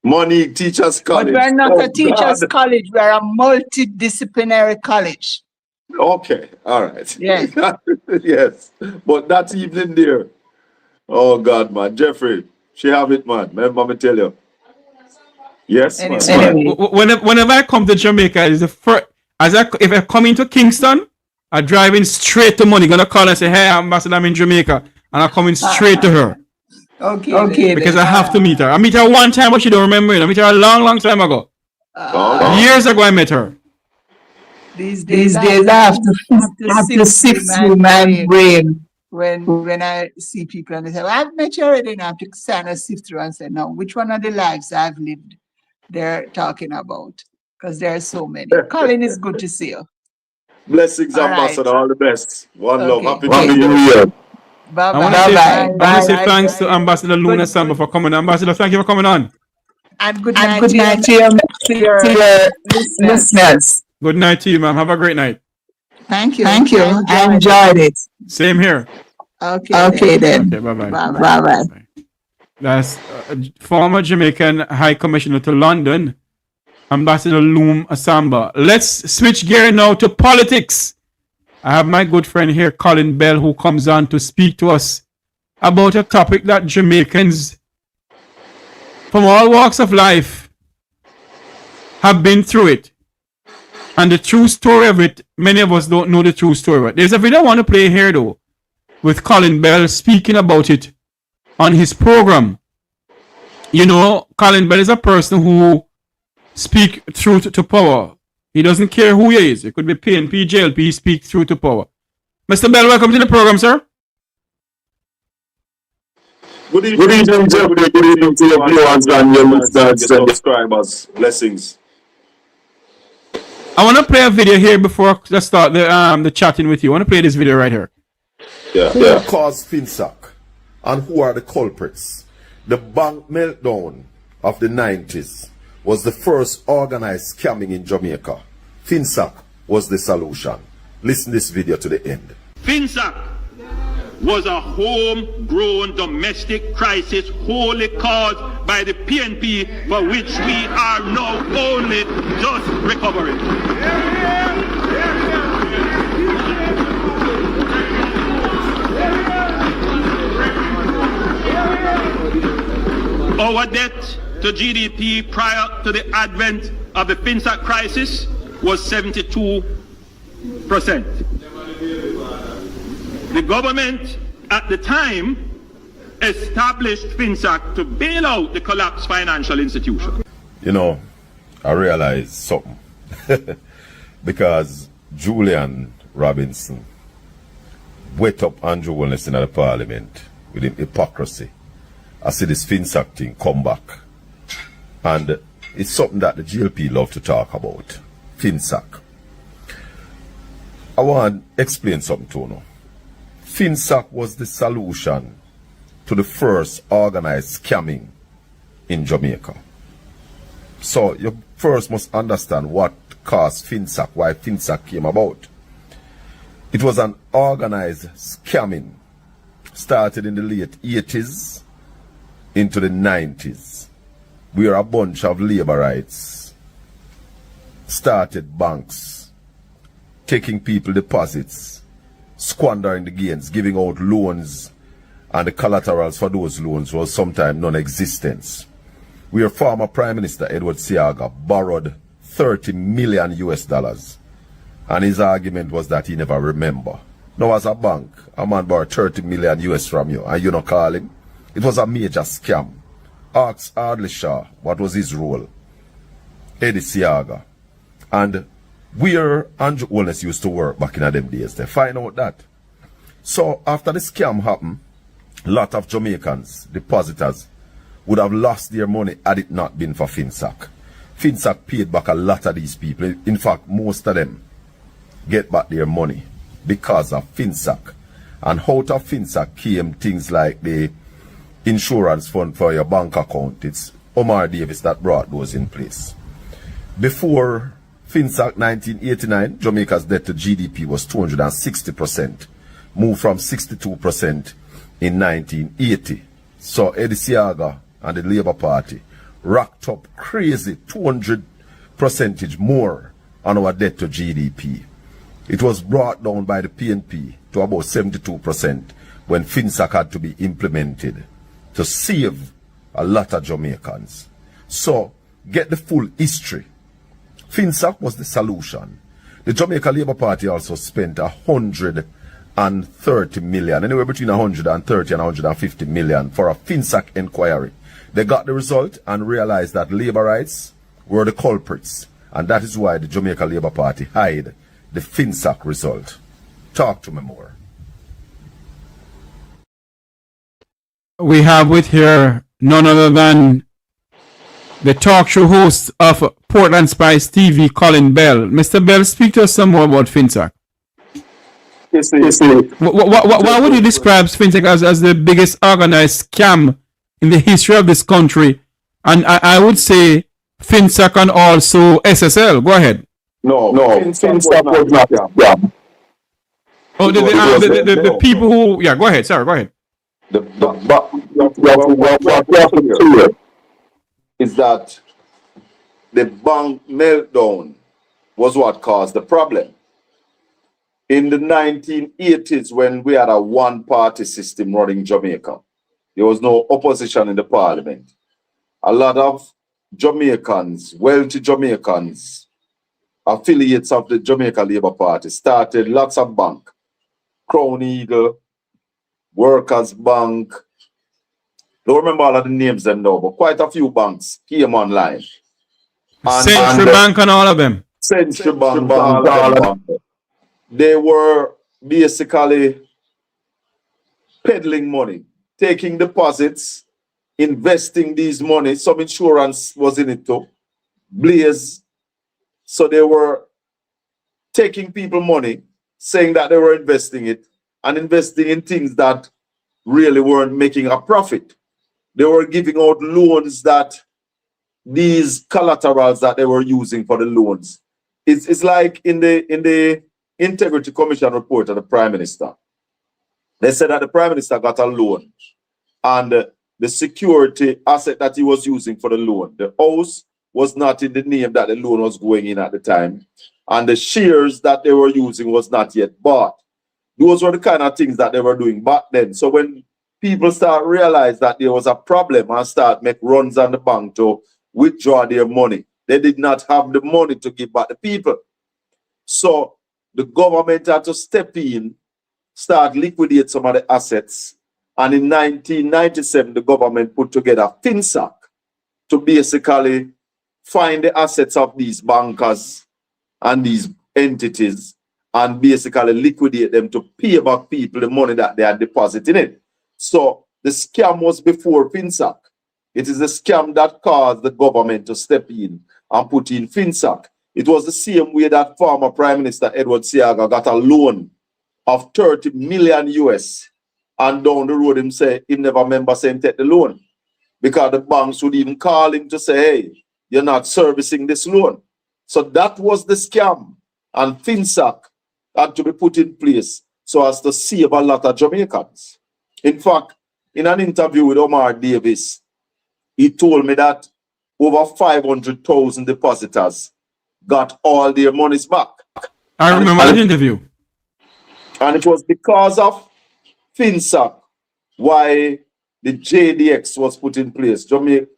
Monique Teachers College. But we're not a teachers college, we're a multidisciplinary college. Okay, all right. Yes. Yes. But that evening there, oh God, man, Jeffrey, she have it, man. Remember me tell you. Yes, man. Whenever I come to Jamaica, is the first. If I come into Kingston, I drive in straight to Money. Gonna call and say, "Hey, Ambassador, I'm in Jamaica," and I come in straight to her. Okay. Because I have to meet her. I meet her one time, but she don't remember it. I meet her a long time ago. Years ago, I met her. These days I have to sift through my brain when I see people and they say, well, I've met you already, and I have to stand and sift through and say, no, which one of the lives I've lived they're talking about? Because there are so many. Colin, it's good to see you. Blessings, All Ambassador. right. All the best. One love. Happy Okay. New Year. Bye-bye. I want to say thanks to Ambassador Luna Assamba for coming on. Ambassador, thank you for coming on. And good night to your listeners. Good night to you, ma'am. Have a great night. Thank you. I enjoyed it. Same here. Okay then. Okay, bye-bye. Bye-bye. That's former Jamaican High Commissioner to London, Ambassador Loom Assamba. Let's switch gear now to politics. I have my good friend here, Colin Bell, who comes on to speak to us about a topic that Jamaicans from all walks of life have been through it. And the true story of it, many of us don't know the true story of it. There's a video I want to play here, though, with Colin Bell speaking about it on his program. You know, Colin Bell is a person who speaks truth to power. He doesn't care who he is. It could be PNP, JLP, he speaks truth to power. Mr. Bell, welcome to the program, sir. Good evening, Jeffrey. Good evening to your viewers and your listeners and subscribers. Blessings. I want to play a video here before I start the chatting with you. I want to play this video right here. Who caused Finsac? And who are the culprits? The bank meltdown of the 90s was the first organized scamming in Jamaica. Finsac was the solution. Listen this video to the end. Finsac was a homegrown domestic crisis wholly caused by the PNP, for which we are now only just recovering. Our debt to GDP prior to the advent of the Finsac crisis was 72%. The government at the time established Finsac to bail out the collapsed financial institution. You know, I realized something. Because Julian Robinson wet up Andrew Wellness in the parliament with him hypocrisy. I see this Finsac thing come back. And it's something that the GLP love to talk about. Finsac. I want to explain something to you. Finsac was the solution to the first organized scamming in Jamaica. So you first must understand what caused Finsac, why Finsac came about. It was an organized scamming. Started in the late 80s into the 90s. Where a bunch of laborites started banks, taking people deposits, squandering the gains, giving out loans, and the collaterals for those loans was sometimes non-existent. Where former Prime Minister Edward Seaga borrowed $30 million US, and his argument was that he never remember. Now as a bank, a man borrowed $30 million US from you, and you not call him. It was a major scam. Ask Ardley Shaw what was his role. Eddie Seaga. And where Andrew Wellness used to work back in them days, they find out that. So after the scam happened, A lot of Jamaicans, depositors, would have lost their money had it not been for Finsac. Finsac paid back a lot of these people. In fact, most of them get back their money because of Finsac. And out of Finsac came things like the insurance fund for your bank account. It's Omar Davis that brought those in place. Before Finsac 1989, Jamaica's debt to GDP was 260%, moved from 62% in 1980. So Eddie Siaga and the Labour Party racked up crazy 200% more on our debt to GDP. It was brought down by the PNP to about 72% when Finsac had to be implemented to save a lot of Jamaicans. So, get the full history. Finsac was the solution. The Jamaica Labour Party also spent 130 million, anywhere between 130 and 150 million for a Finsac inquiry. They got the result and realized that labor rights were the culprits, and that is why the Jamaica Labour Party hid the Finsac result. Talk to me more. We have with here none other than the talk show host of Portland Spice TV, Colin Bell. Mr. Bell, speak to us some more about Finsac. Why would you describe Finsac as the biggest organized scam in the history of this country? And I would say Finsac and also SSL. Go ahead. No, Finsac was not a scam. Oh, the people who... Yeah, go ahead. Sorry, go ahead. What is that the bank meltdown was what caused the problem. In the 1980s, when we had a one-party system running Jamaica, there was no opposition in the parliament. A lot of Jamaicans, wealthy Jamaicans, affiliates of the Jamaica Labour Party, started lots of bank. Crown Eagle, Workers Bank. Don't remember all of the names them now, but quite a few banks came online. Central Bank and all of them. Central Bank, all of them. They were basically peddling money, taking deposits, investing these money. Some insurance was in it too. Blaze. So they were taking people money, saying that they were investing it, and investing in things that really weren't making a profit. They were giving out loans that these collaterals that they were using for the loans. It's like in the Integrity Commission report of the Prime Minister. They said that the Prime Minister got a loan and the security asset that he was using for the loan, the house was not in the name that the loan was going in at the time, and the shares that they were using was not yet bought. Those were the kind of things that they were doing back then. So when people start realize that there was a problem and start make runs on the bank to withdraw their money, they did not have the money to give back the people. So the government had to step in, start liquidate some of the assets. And in 1997, the government put together Finsac to basically find the assets of these bankers and these entities and basically liquidate them to pay back people the money that they had deposited in it. So the scam was before Finsac. It is the scam that caused the government to step in and put in Finsac. It was the same way that former Prime Minister Edward Siaga got a loan of 30 million US, and down the road him say he never remember saying take the loan, because the banks would even call him to say, hey, you're not servicing this loan. So that was the scam, and Finsac had to be put in place so as to save a lot of Jamaicans. In fact, in an interview with Omar Davis, he told me that over 500,000 depositors got all their monies back. I remember that interview. And it was because of Finsac why the JDX was put in place. JDIC,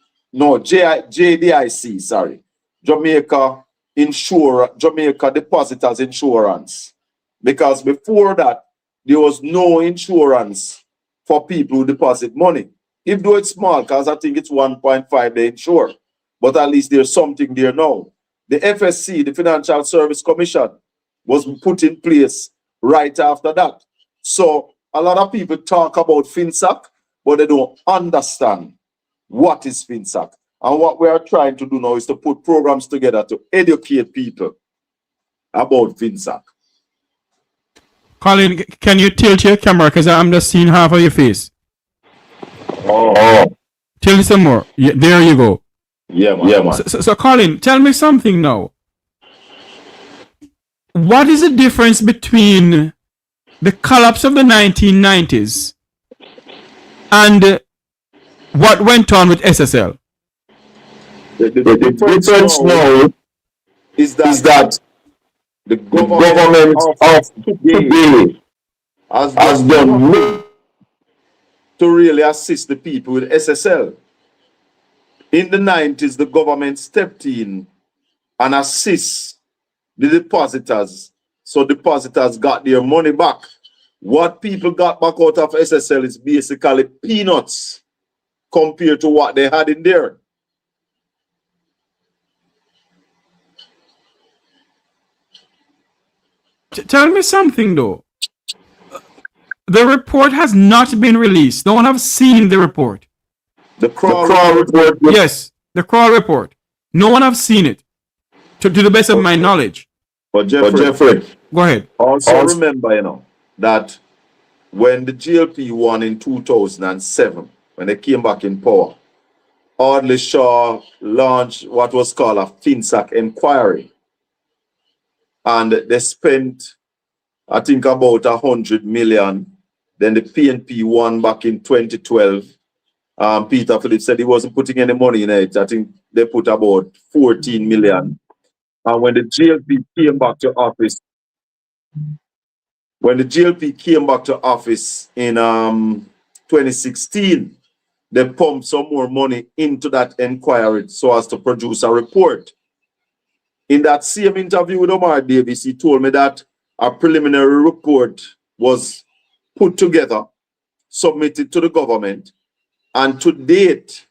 sorry. Jamaica Depositors Insurance. Because before that, there was no insurance for people who deposit money. Even though it's small, because I think it's 1.5 they insure. But at least there's something there now. The FSC, the Financial Service Commission, was put in place right after that. So a lot of people talk about Finsac but they don't understand what is Finsac. And what we are trying to do now is to put programs together to educate people about Finsac. Colin, can you tilt your camera? Because I'm just seeing half of your face. Oh. Tilt some more. Yeah, there you go. Yeah, man. Yeah, man. So, Colin, tell me something now. What is the difference between the collapse of the 1990s and what went on with SSL? The difference now is that the government of today has done more to really assist the people with SSL. In the 90s, the government stepped in and assist the depositors, so depositors got their money back. What people got back out of SSL is basically peanuts compared to what they had in there. Tell me something though. The report has not been released. No one has seen the report. The crawl report. Yes, the crawl report. No one has seen it, to the best of my knowledge. But Jeffrey, go ahead. Also remember, that when the GLP won in 2007, when they came back in power, Audley Shaw launched what was called a Finsac inquiry. And they spent, I think, about 100 million. Then the PNP won back in 2012. Peter Phillips said he wasn't putting any money in it. I think they put about 14 million. And when the GLP came back to office, in 2016, they pumped some more money into that inquiry so as to produce a report. In that same interview with Omar Davis, he told me that a preliminary report was put together, submitted to the government, and to date,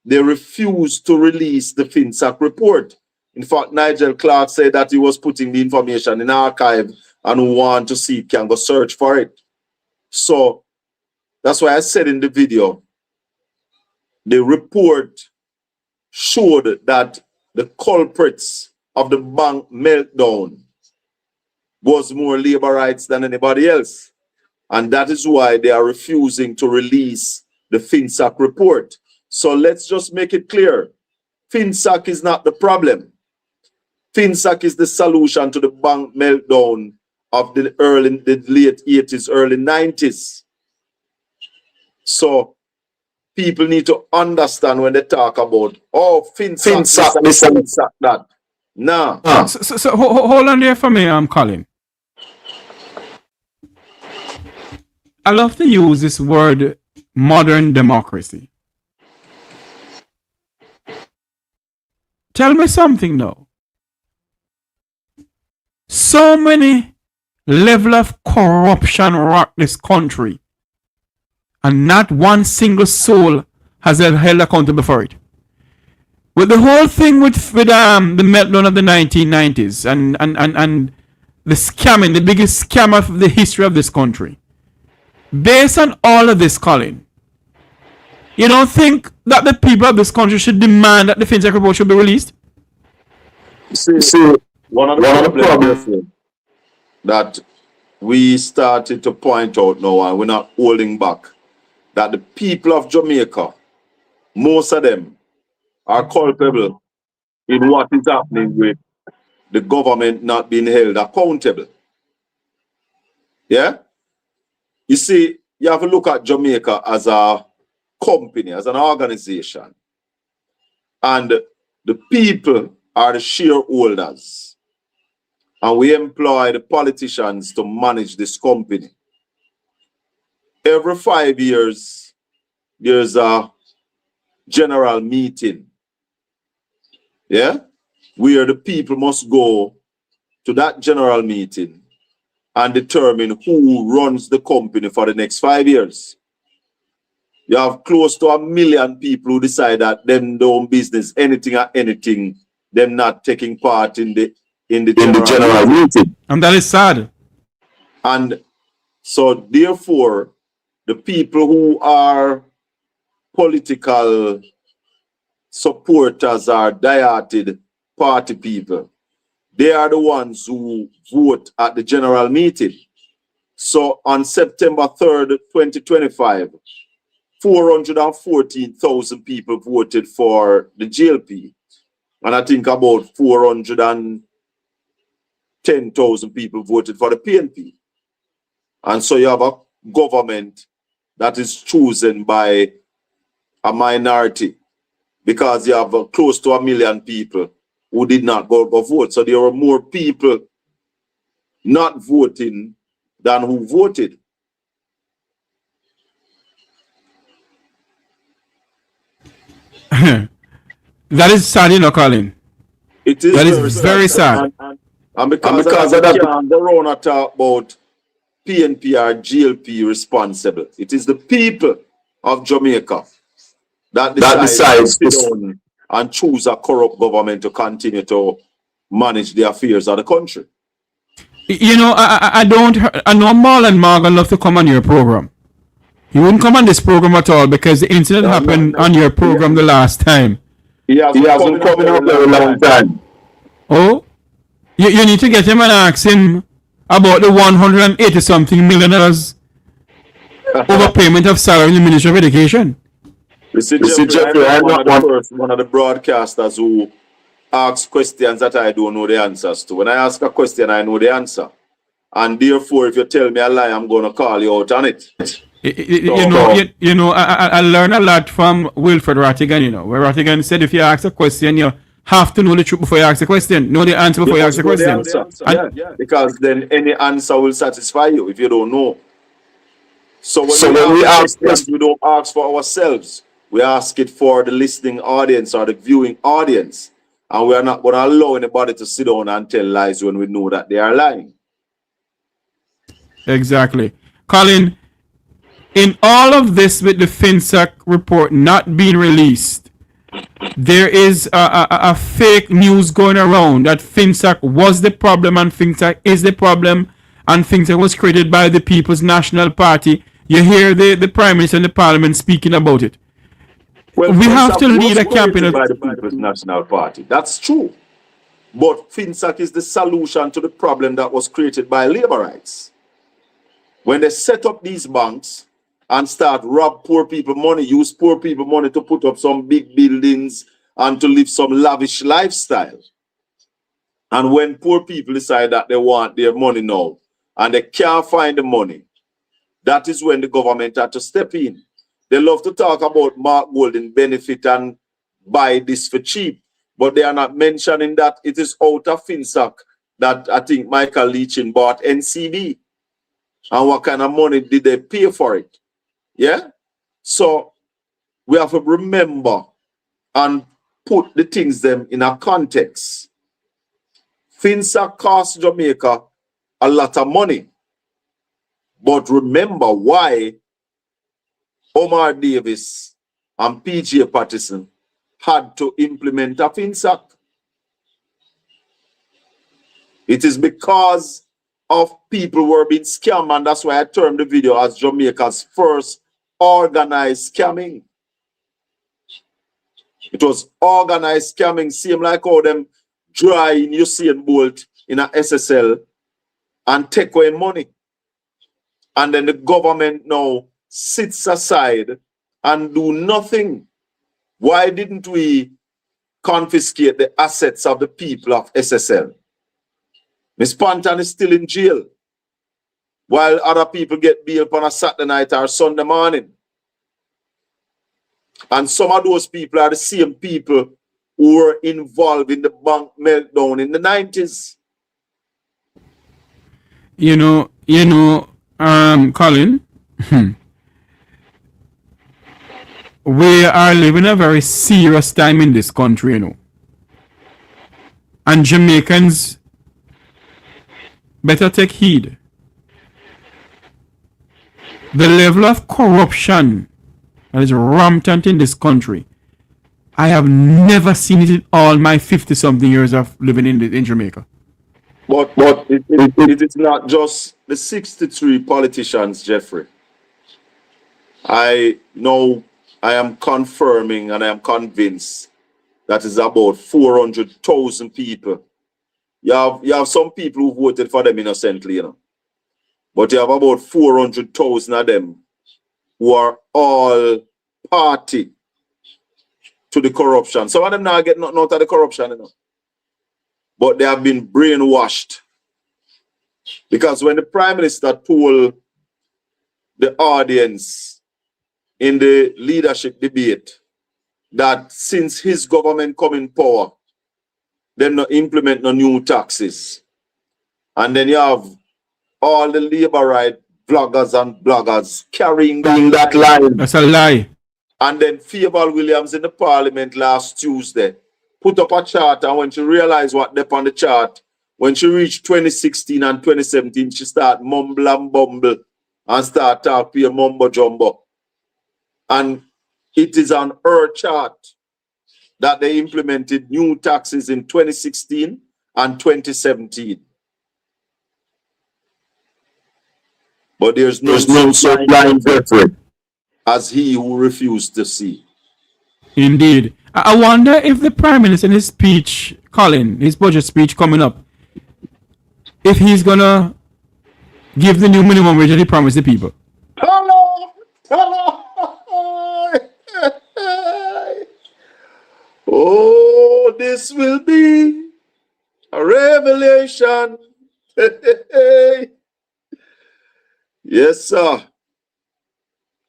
they refused to release the Finsac report. In fact, Nigel Clark said that he was putting the information in archive and who want to see it can go search for it. So that's why I said in the video, the report showed that the culprits of the bank meltdown was more labor rights than anybody else. And that is why they are refusing to release the Finsac report. So let's just make it clear. Finsac is not the problem. Finsac is the solution to the bank meltdown of the late 80s, early 90s. So people need to understand when they talk about, Finsac this and Finsac that. Nah. So hold on there for me, Colin. I love to use this word, modern democracy. Tell me something now. So many level of corruption rock this country, and not one single soul has held accountable for it. With the whole thing with the meltdown of the 1990s and the scamming, the biggest scam of the history of this country. Based on all of this, Colin, you don't think that the people of this country should demand that the Finsac report should be released? See, one of the problems that we started to point out now, and we're not holding back, that the people of Jamaica, most of them, are culpable in what is happening with the government not being held accountable. Yeah? You see, you have to look at Jamaica as a company, as an organization. And the people are the shareholders. And we employ the politicians to manage this company. Every 5 years, there's a general meeting. Yeah? Where the people must go to that general meeting and determine who runs the company for the next 5 years. You have close to 1 million people who decide that them don't business anything or anything, them not taking part in the general meeting. And that is sad. And so therefore, the people who are political supporters or dieted party people. They are the ones who vote at the general meeting. So on September 3rd, 2025, 414,000 people voted for the GLP. And I think about 410,000 people voted for the PNP. And so you have a government that is chosen by a minority because you have close to 1 million people who did not go vote. So there were more people not voting than who voted. That is sad, you know, Colin. It is that is very sad. And because of that, can't go around and talk about PNP or GLP responsible. It is the people of Jamaica that decides to sit down and choose a corrupt government to continue to manage the affairs of the country. You know, I know Marl and Morgan love to come on your program. He wouldn't come on this program at all because the incident happened on your program the last time. He hasn't come up for a long time. Oh? You need to get him and ask him about the $180-something million overpayment of salary in the Ministry of Education. Jeffrey, I'm one of the broadcasters who asks questions that I don't know the answers to. When I ask a question, I know the answer. And therefore, if you tell me a lie, I'm going to call you out on it. You know, I learned a lot from Wilfred Rattigan, you know, where Rattigan said if you ask a question, you have to know the truth before you ask the question. Know the answer before you ask the question. Because then any answer will satisfy you if you don't know. So when we ask questions, we don't ask for ourselves. We ask it for the listening audience or the viewing audience. And we are not going to allow anybody to sit down and tell lies when we know that they are lying. Exactly. Colin, in all of this with the Finsac report not being released, there is a fake news going around that Finsac was the problem and Finsac is the problem and Finsac was created by the People's National Party. You hear the Prime Minister and the Parliament speaking about it. Well, we have to lead a campaign by the People's National Party. That's true. But Finsac is the solution to the problem that was created by labor rights. When they set up these banks and start rob poor people money, use poor people money to put up some big buildings and to live some lavish lifestyle. And when poor people decide that they want their money now and they can't find the money, that is when the government had to step in. They love to talk about Mark Golden benefit and buy this for cheap, but they are not mentioning that it is out of Finsac that I think Michael Leachin bought NCB. And what kind of money did they pay for it? Yeah? So we have to remember and put the things them in a context. Finsac cost Jamaica a lot of money. But remember why Omar Davis and PJ Patterson had to implement a Finsac. It is because of people who were being scammed, and that's why I termed the video as Jamaica's first organized scamming. It was organized scamming, same like how them dry in Usain Bolt in a SSL and take away money. And then the government now sits aside and do nothing. Why didn't we confiscate the assets of the people of SSL? Miss Panton is still in jail, while other people get bail on a Saturday night or Sunday morning. And some of those people are the same people who were involved in the bank meltdown in the 90s. Colin, we are living a very serious time in this country, And Jamaicans better take heed. The level of corruption that is rampant in this country, I have never seen it in all my 50-something years of living in Jamaica. But it is not just the 63 politicians, Jeffrey. I know I am confirming and I am convinced that is about 400,000 people. You have some people who voted for them innocently, you know. But you have about 400,000 of them who are all party to the corruption. Some of them now get nothing out of the corruption, you know. But they have been brainwashed. Because when the Prime Minister told the audience in the leadership debate that since his government come in power, they not implement no new taxes. And then you have all the labor right vloggers and bloggers carrying that line. That's a lie. And then Favour Williams in the parliament last Tuesday put up a chart, and when she realized what they on the chart, when she reached 2016 and 2017, she start mumble and bumble and start talk pure mumbo jumbo. And it is on her chart that they implemented new taxes in 2016 and 2017. But there's no blind veteran as he who refused to see. Indeed. I wonder if the Prime Minister in his speech, Colin, his budget speech coming up, if he's gonna give the new minimum wage that he promised the people. Hello! Oh, this will be a revelation. Yes, sir.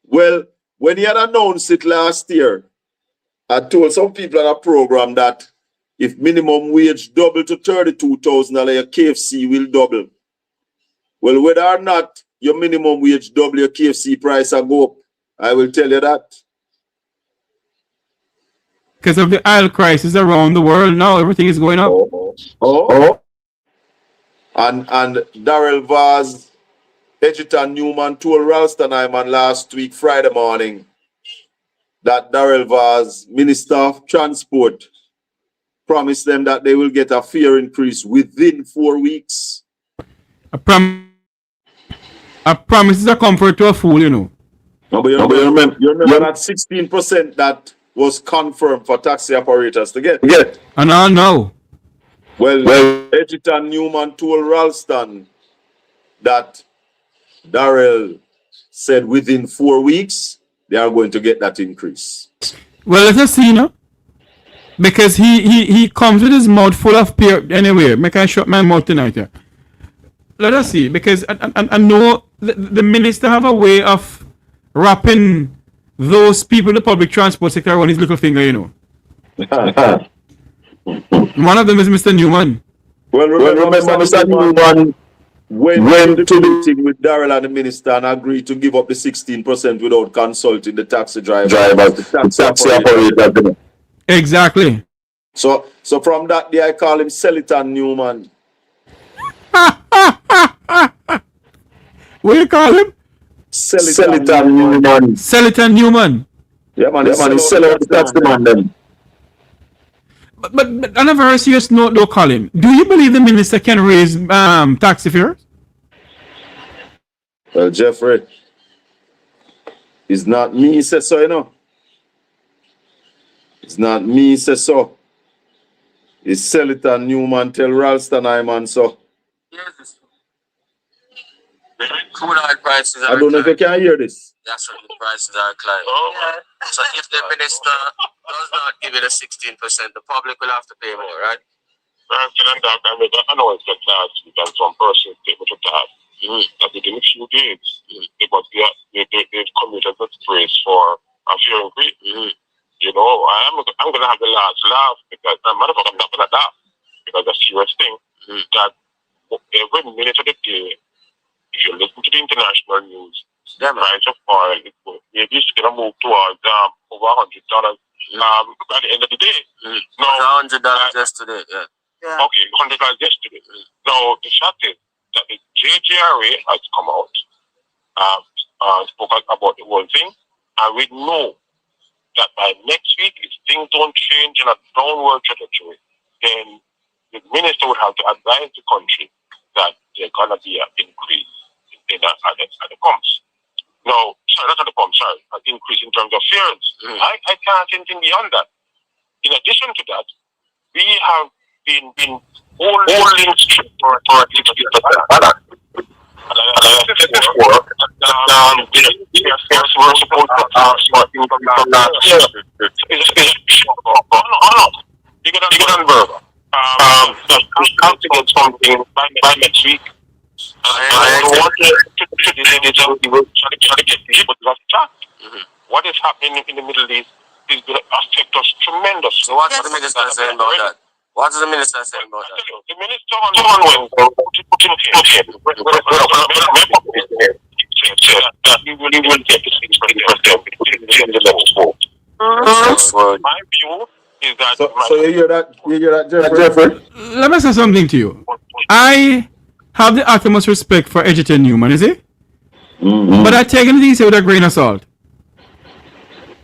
Well, when he had announced it last year, I told some people on a program that if minimum wage double to $32,000, your KFC will double. Well, whether or not your minimum wage double, your KFC price will go up. I will tell you that. Because of the oil crisis around the world now, everything is going up. And Darrell Vaz, Edgerton Newman told Ralston Hyman last week, Friday morning, that Darrell Vaz, Minister of Transport, promised them that they will get a fare increase within 4 weeks. A promise is a comfort to a fool, you know. No, but you remember that 16% that was confirmed for taxi operators to get. And I know. Well, Edgerton Newman told Ralston that Darrell said within 4 weeks they are going to get that increase. Well, let us see, you know. Because he comes with his mouth full of beer. Anyway, make I shut my mouth tonight here. Let us see, because I know the minister have a way of wrapping those people in the public transport sector around his little finger, you know. One of them is Mr. Newman. Well, remember Mr. Newman went to the meeting with Darrell and the minister and agreed to give up the 16% without consulting the taxi drivers. The taxi operator. Exactly. So from that day, I call him Selitan Newman. What do you call him? Selitan Newman. Selitan Newman. Yeah, man. He's selling the taxi man then. But on a very serious note, though, Colin, do you believe the minister can raise taxi fares? Well, Jeffrey, it's not me say so, you know. It's not me say so. It's Selitan Newman tell Ralston Hyman so. Yes. The crude oil prices are I don't know if you can hear this. That's when the prices are climbing. So if the minister does not give it a 16%, the public will have to pay more, right? I know it's just last week and some person statement to that. That within a few days, they've committed the phrase for a fair increase. You know, I'm going to have the last laugh because I'm not going to laugh because the serious thing that every minute of the day, if you listen to the international news, the price of oil is maybe it's going to move towards over $100 by the end of the day. No, $100 yesterday, yeah. Okay, $100 yesterday. Now, the fact is that the JJRA has come out, spoke about the whole thing, and we know that by next week, if things don't change in a downward trajectory, then the minister would have to advise the country that there's going to be an increase at the pumps. No, sorry, not at the pumps, sorry, at increase in terms of fares. I can't see anything beyond that. In addition to that, we have been holding strict for 60%. And I said before, fares were supposed to start from last year. You get on verbal. So I'm out to get something by next week. I want to try to get people to start. What is happening in the Middle East is going to affect us tremendously. So what's the minister saying about that? What is the minister saying about that? The minister on that he will get the 6% in the next vote. My view is that. So you hear that, Jeffrey? Let me say something to you. I have the utmost respect for Egerton Newman, is it? But I take these with a grain of salt.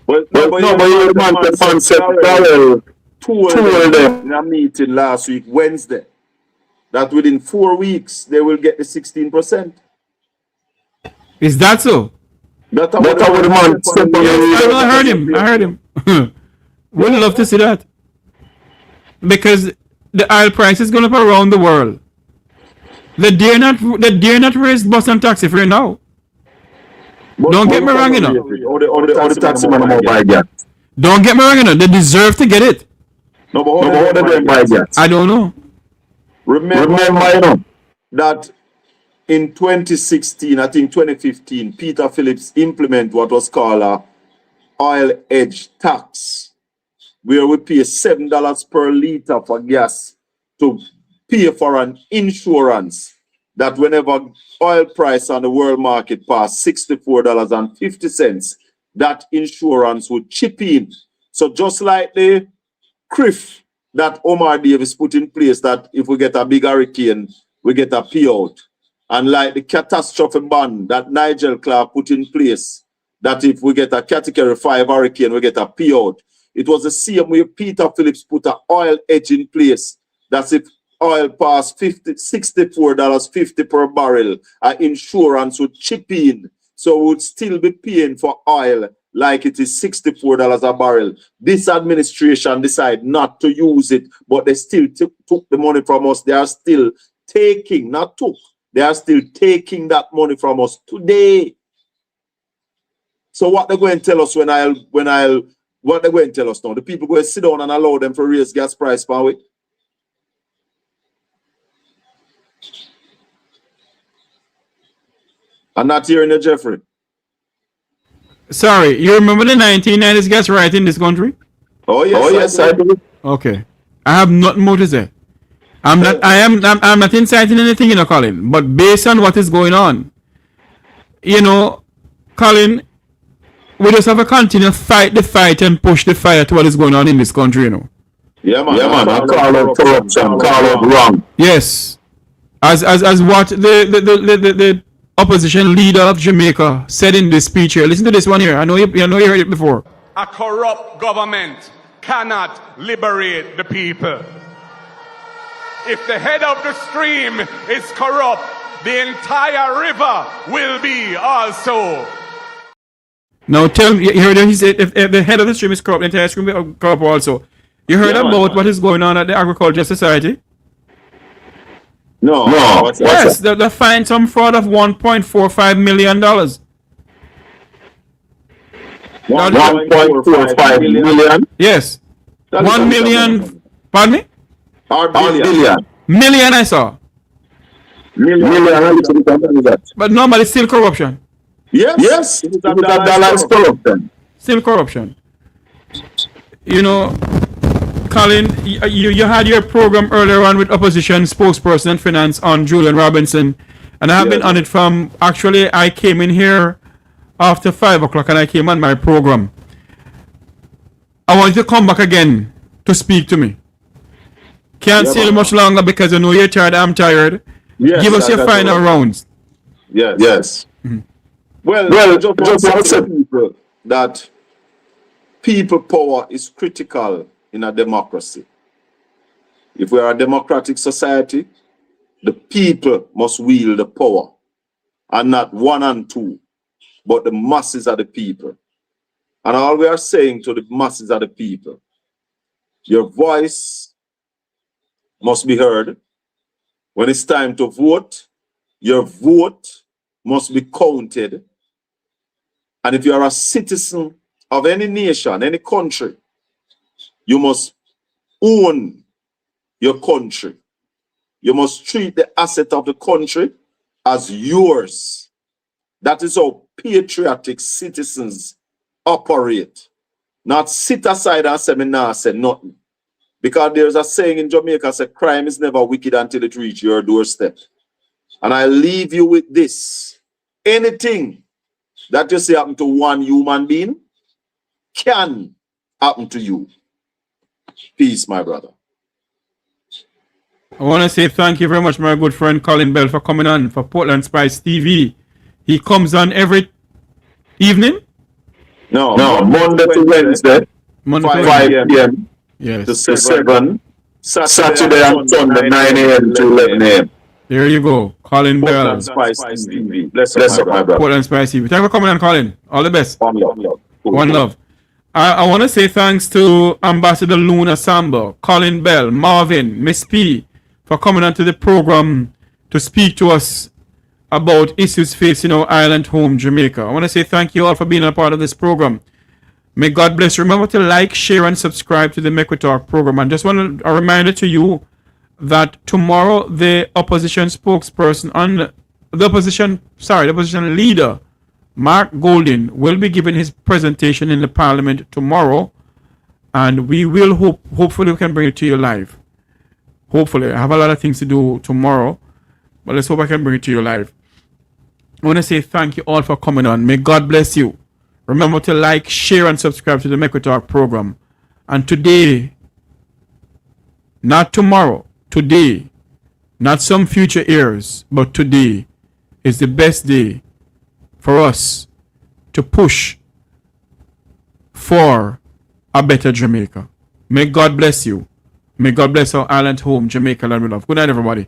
But you want the concept told them in a meeting last week, Wednesday, that within 4 weeks they will get the 16%. Is that so? That's what the man said. I heard him. Would love to see that. Because the oil price is going up around the world. They dare not raise bus and taxi fare now. Don't get me wrong, you know. Or the taxi man won't buy that. Don't get me wrong, you know. They deserve to get it. No, but how do they buy that? I don't know. Remember you know, that in 2016, I think 2015, Peter Phillips implemented what was called a oil edge tax, where we pay $7 per liter for gas to pay for an insurance that whenever oil price on the world market pass $64.50, that insurance would chip in. So just like the CRIF that Omar Davis put in place, that if we get a big hurricane, we get a payout. And like the catastrophe bond that Nigel Clark put in place, that if we get a Category 5 hurricane, we get a payout. It was the same way Peter Phillips put an oil edge in place. That's if oil passed $64.50 per barrel, insurance would chip in. So we would still be paying for oil like it is $64 a barrel. This administration decided not to use it, but they still took the money from us. They are still taking, not took, they are still taking that money from us today. So what they're going to tell us what they're going to tell us now? The people going to sit down and allow them to raise gas price per week? I'm not hearing you, Jeffrey. Sorry, you remember the 1990s gas right in this country? Oh yes, I do. Okay, I have nothing more to say. I'm not inciting anything, you know, Colin. But based on what is going on, you know, Colin, we just have to continue fight the fight and push the fire to what is going on in this country, you know. Yeah, man. I call out corruption, call out wrong. Yes, as what the opposition leader of Jamaica said in this speech here. Listen to this one here. I know you heard it before. A corrupt government cannot liberate the people. If the head of the stream is corrupt, the entire river will be also. Now tell me, you heard he said if the head of the stream is corrupt, the entire stream will be corrupt also. You heard about what is going on at the Agriculture Society? No. Yes, they fined some fraud of $1.45 million. 1.45 million? Yes. 1 million. Pardon me? Billion. Million I saw. Million. But no, but it's still corruption. Yes. That is corruption. Still corruption. You know, Colin, you had your program earlier on with opposition spokesperson and finance on Julian Robinson, and I have been on it from, actually I came in here after 5 o'clock and I came on my program. I want you to come back again to speak to me. Can't stay you much longer because I know you're tired, I'm tired. Yes, give us your final rounds. Yes. Mm-hmm. Well, just want to say people that people power is critical in a democracy. If we are a democratic society, the people must wield the power, and not one and two, but the masses of the people. And all we are saying to the masses of the people, your voice must be heard. When it's time to vote, your vote must be counted. And if you are a citizen of any nation, any country, you must own your country. You must treat the asset of the country as yours. That is how patriotic citizens operate. Not sit aside and say, me nah say nothing. Because there's a saying in Jamaica, say crime is never wicked until it reaches your doorstep. And I leave you with this. Anything that you see happen to one human being can happen to you. Peace, my brother. I want to say thank you very much, my good friend Colin Bell, for coming on for Portland Spice TV. He comes on every evening? No, Monday to Wednesday, Monday 5 p.m. Yes. to 7. Saturday and Sunday, 9 a.m. to 11 a.m. There you go. Colin Bell. Portland Spice TV. Bless up, my brother. Portland Spice TV. Thank you for coming on, Colin. All the best. One love. One love. I want to say thanks to Ambassador Luna Assamba, Colin Bell, Marvin, Miss P, for coming onto the program to speak to us about issues facing our island home, Jamaica. I want to say thank you all for being a part of this program. May God bless you. Remember to like, share, and subscribe to the Mek Wi Talk program. And just want a reminder to you that tomorrow the opposition spokesperson on the opposition leader, Mark Golding, will be giving his presentation in the Parliament tomorrow, and we will hopefully we can bring it to you live. Hopefully, I have a lot of things to do tomorrow, but let's hope I can bring it to you live. I want to say thank you all for coming on. May God bless you. Remember to like, share, and subscribe to the Mek Wi Talk program. And today, not tomorrow, today, not some future years, but today is the best day for us to push for a better Jamaica. May God bless you. May God bless our island home, Jamaica, land we love. Good night, everybody.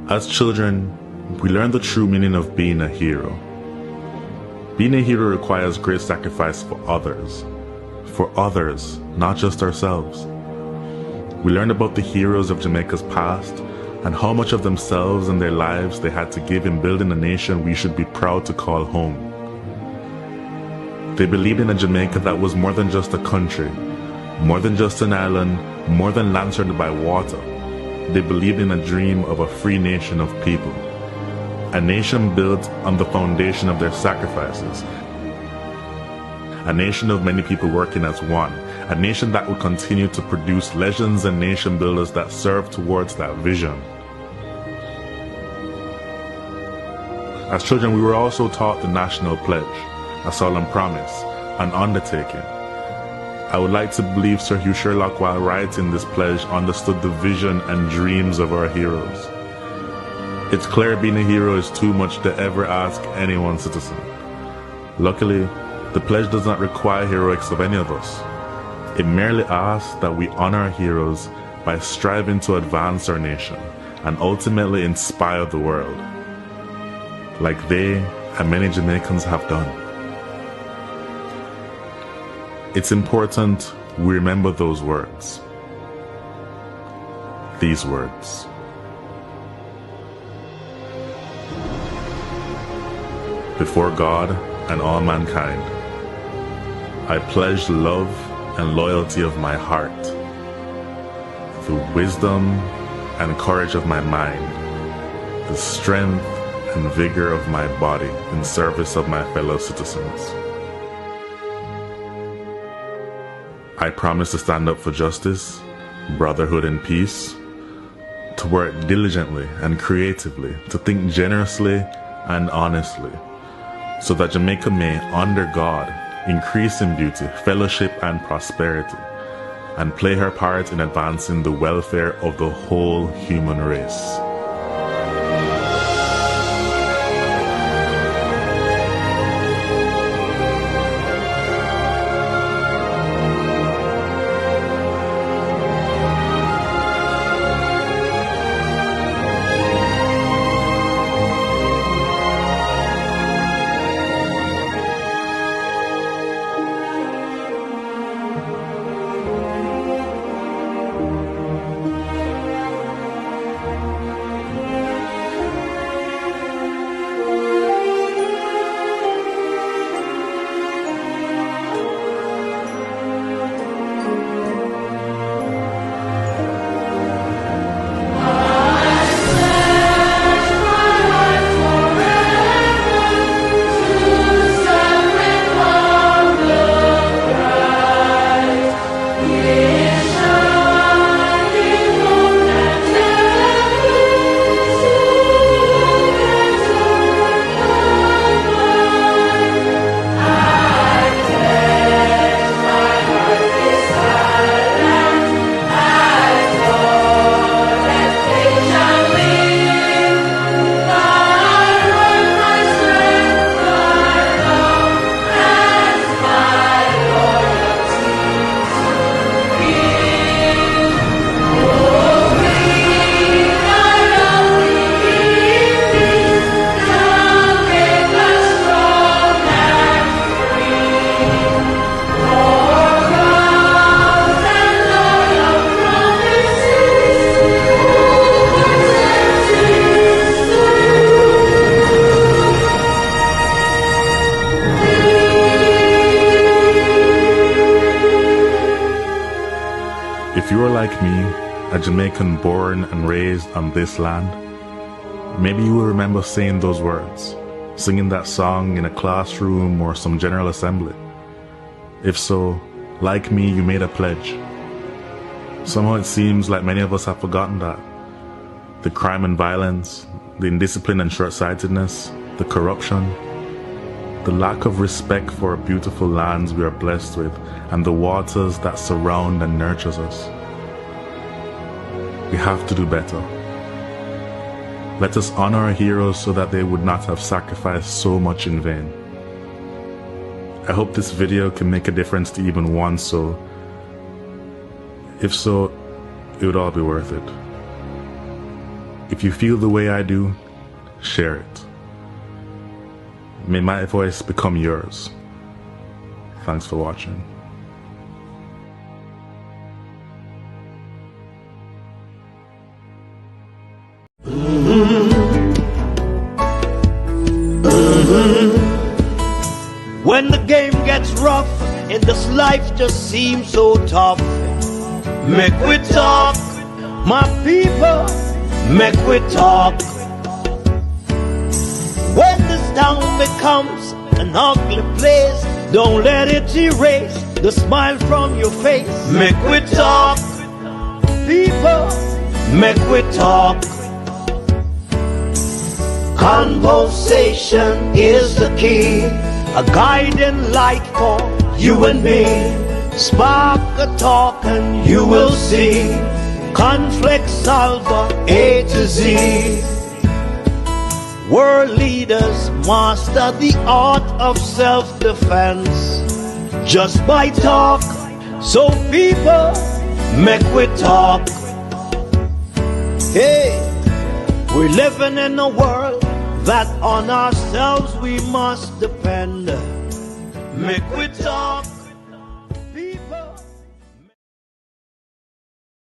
As children, we learn the true meaning of being a hero. Being a hero requires great sacrifice for others, not just ourselves. We learned about the heroes of Jamaica's past and how much of themselves and their lives they had to give in building a nation we should be proud to call home. They believed in a Jamaica that was more than just a country, more than just an island, more than land surrounded by water. They believed in a dream of a free nation of people, a nation built on the foundation of their sacrifices, a nation of many people working as one, a nation that would continue to produce legends and nation builders that serve towards that vision. As children, we were also taught the national pledge, a solemn promise, an undertaking. I would like to believe Sir Hugh Sherlock, while writing this pledge, understood the vision and dreams of our heroes. It's clear being a hero is too much to ever ask any one citizen. Luckily, the pledge does not require heroics of any of us. It merely asks that we honor our heroes by striving to advance our nation and ultimately inspire the world, like they and many Jamaicans have done. It's important we remember those words. These words. Before God and all mankind, I pledge the love and loyalty of my heart, the wisdom and courage of my mind, the strength and vigor of my body in service of my fellow citizens. I promise to stand up for justice, brotherhood, and peace, to work diligently and creatively, to think generously and honestly, so that Jamaica may, under God, increase in beauty, fellowship, and prosperity, and play her part in advancing the welfare of the whole human race. like me, a Jamaican born and raised on this land, maybe you will remember saying those words, singing that song in a classroom or some general assembly. If so, like me, you made a pledge. Somehow it seems like many of us have forgotten that. The crime and violence, the indiscipline and short-sightedness, the corruption, the lack of respect for our beautiful lands we are blessed with, and the waters that surround and nurtures us. We have to do better. Let us honor our heroes so that they would not have sacrificed so much in vain. I hope this video can make a difference to even one soul. If so, it would all be worth it. If you feel the way I do, share it. May my voice become yours. Thanks for watching. When the game gets rough and this life just seems so tough, make we talk, my people, make we talk. When this town becomes an ugly place, don't let it erase the smile from your face. Make we talk, people, make we talk. Conversation is the key, a guiding light for you and me. Spark a talk and you will see. Conflict solver A to Z. World leaders master the art of self-defense just by talk. So people, make we talk. Hey, we're living in a world that on ourselves we must depend. Make we talk.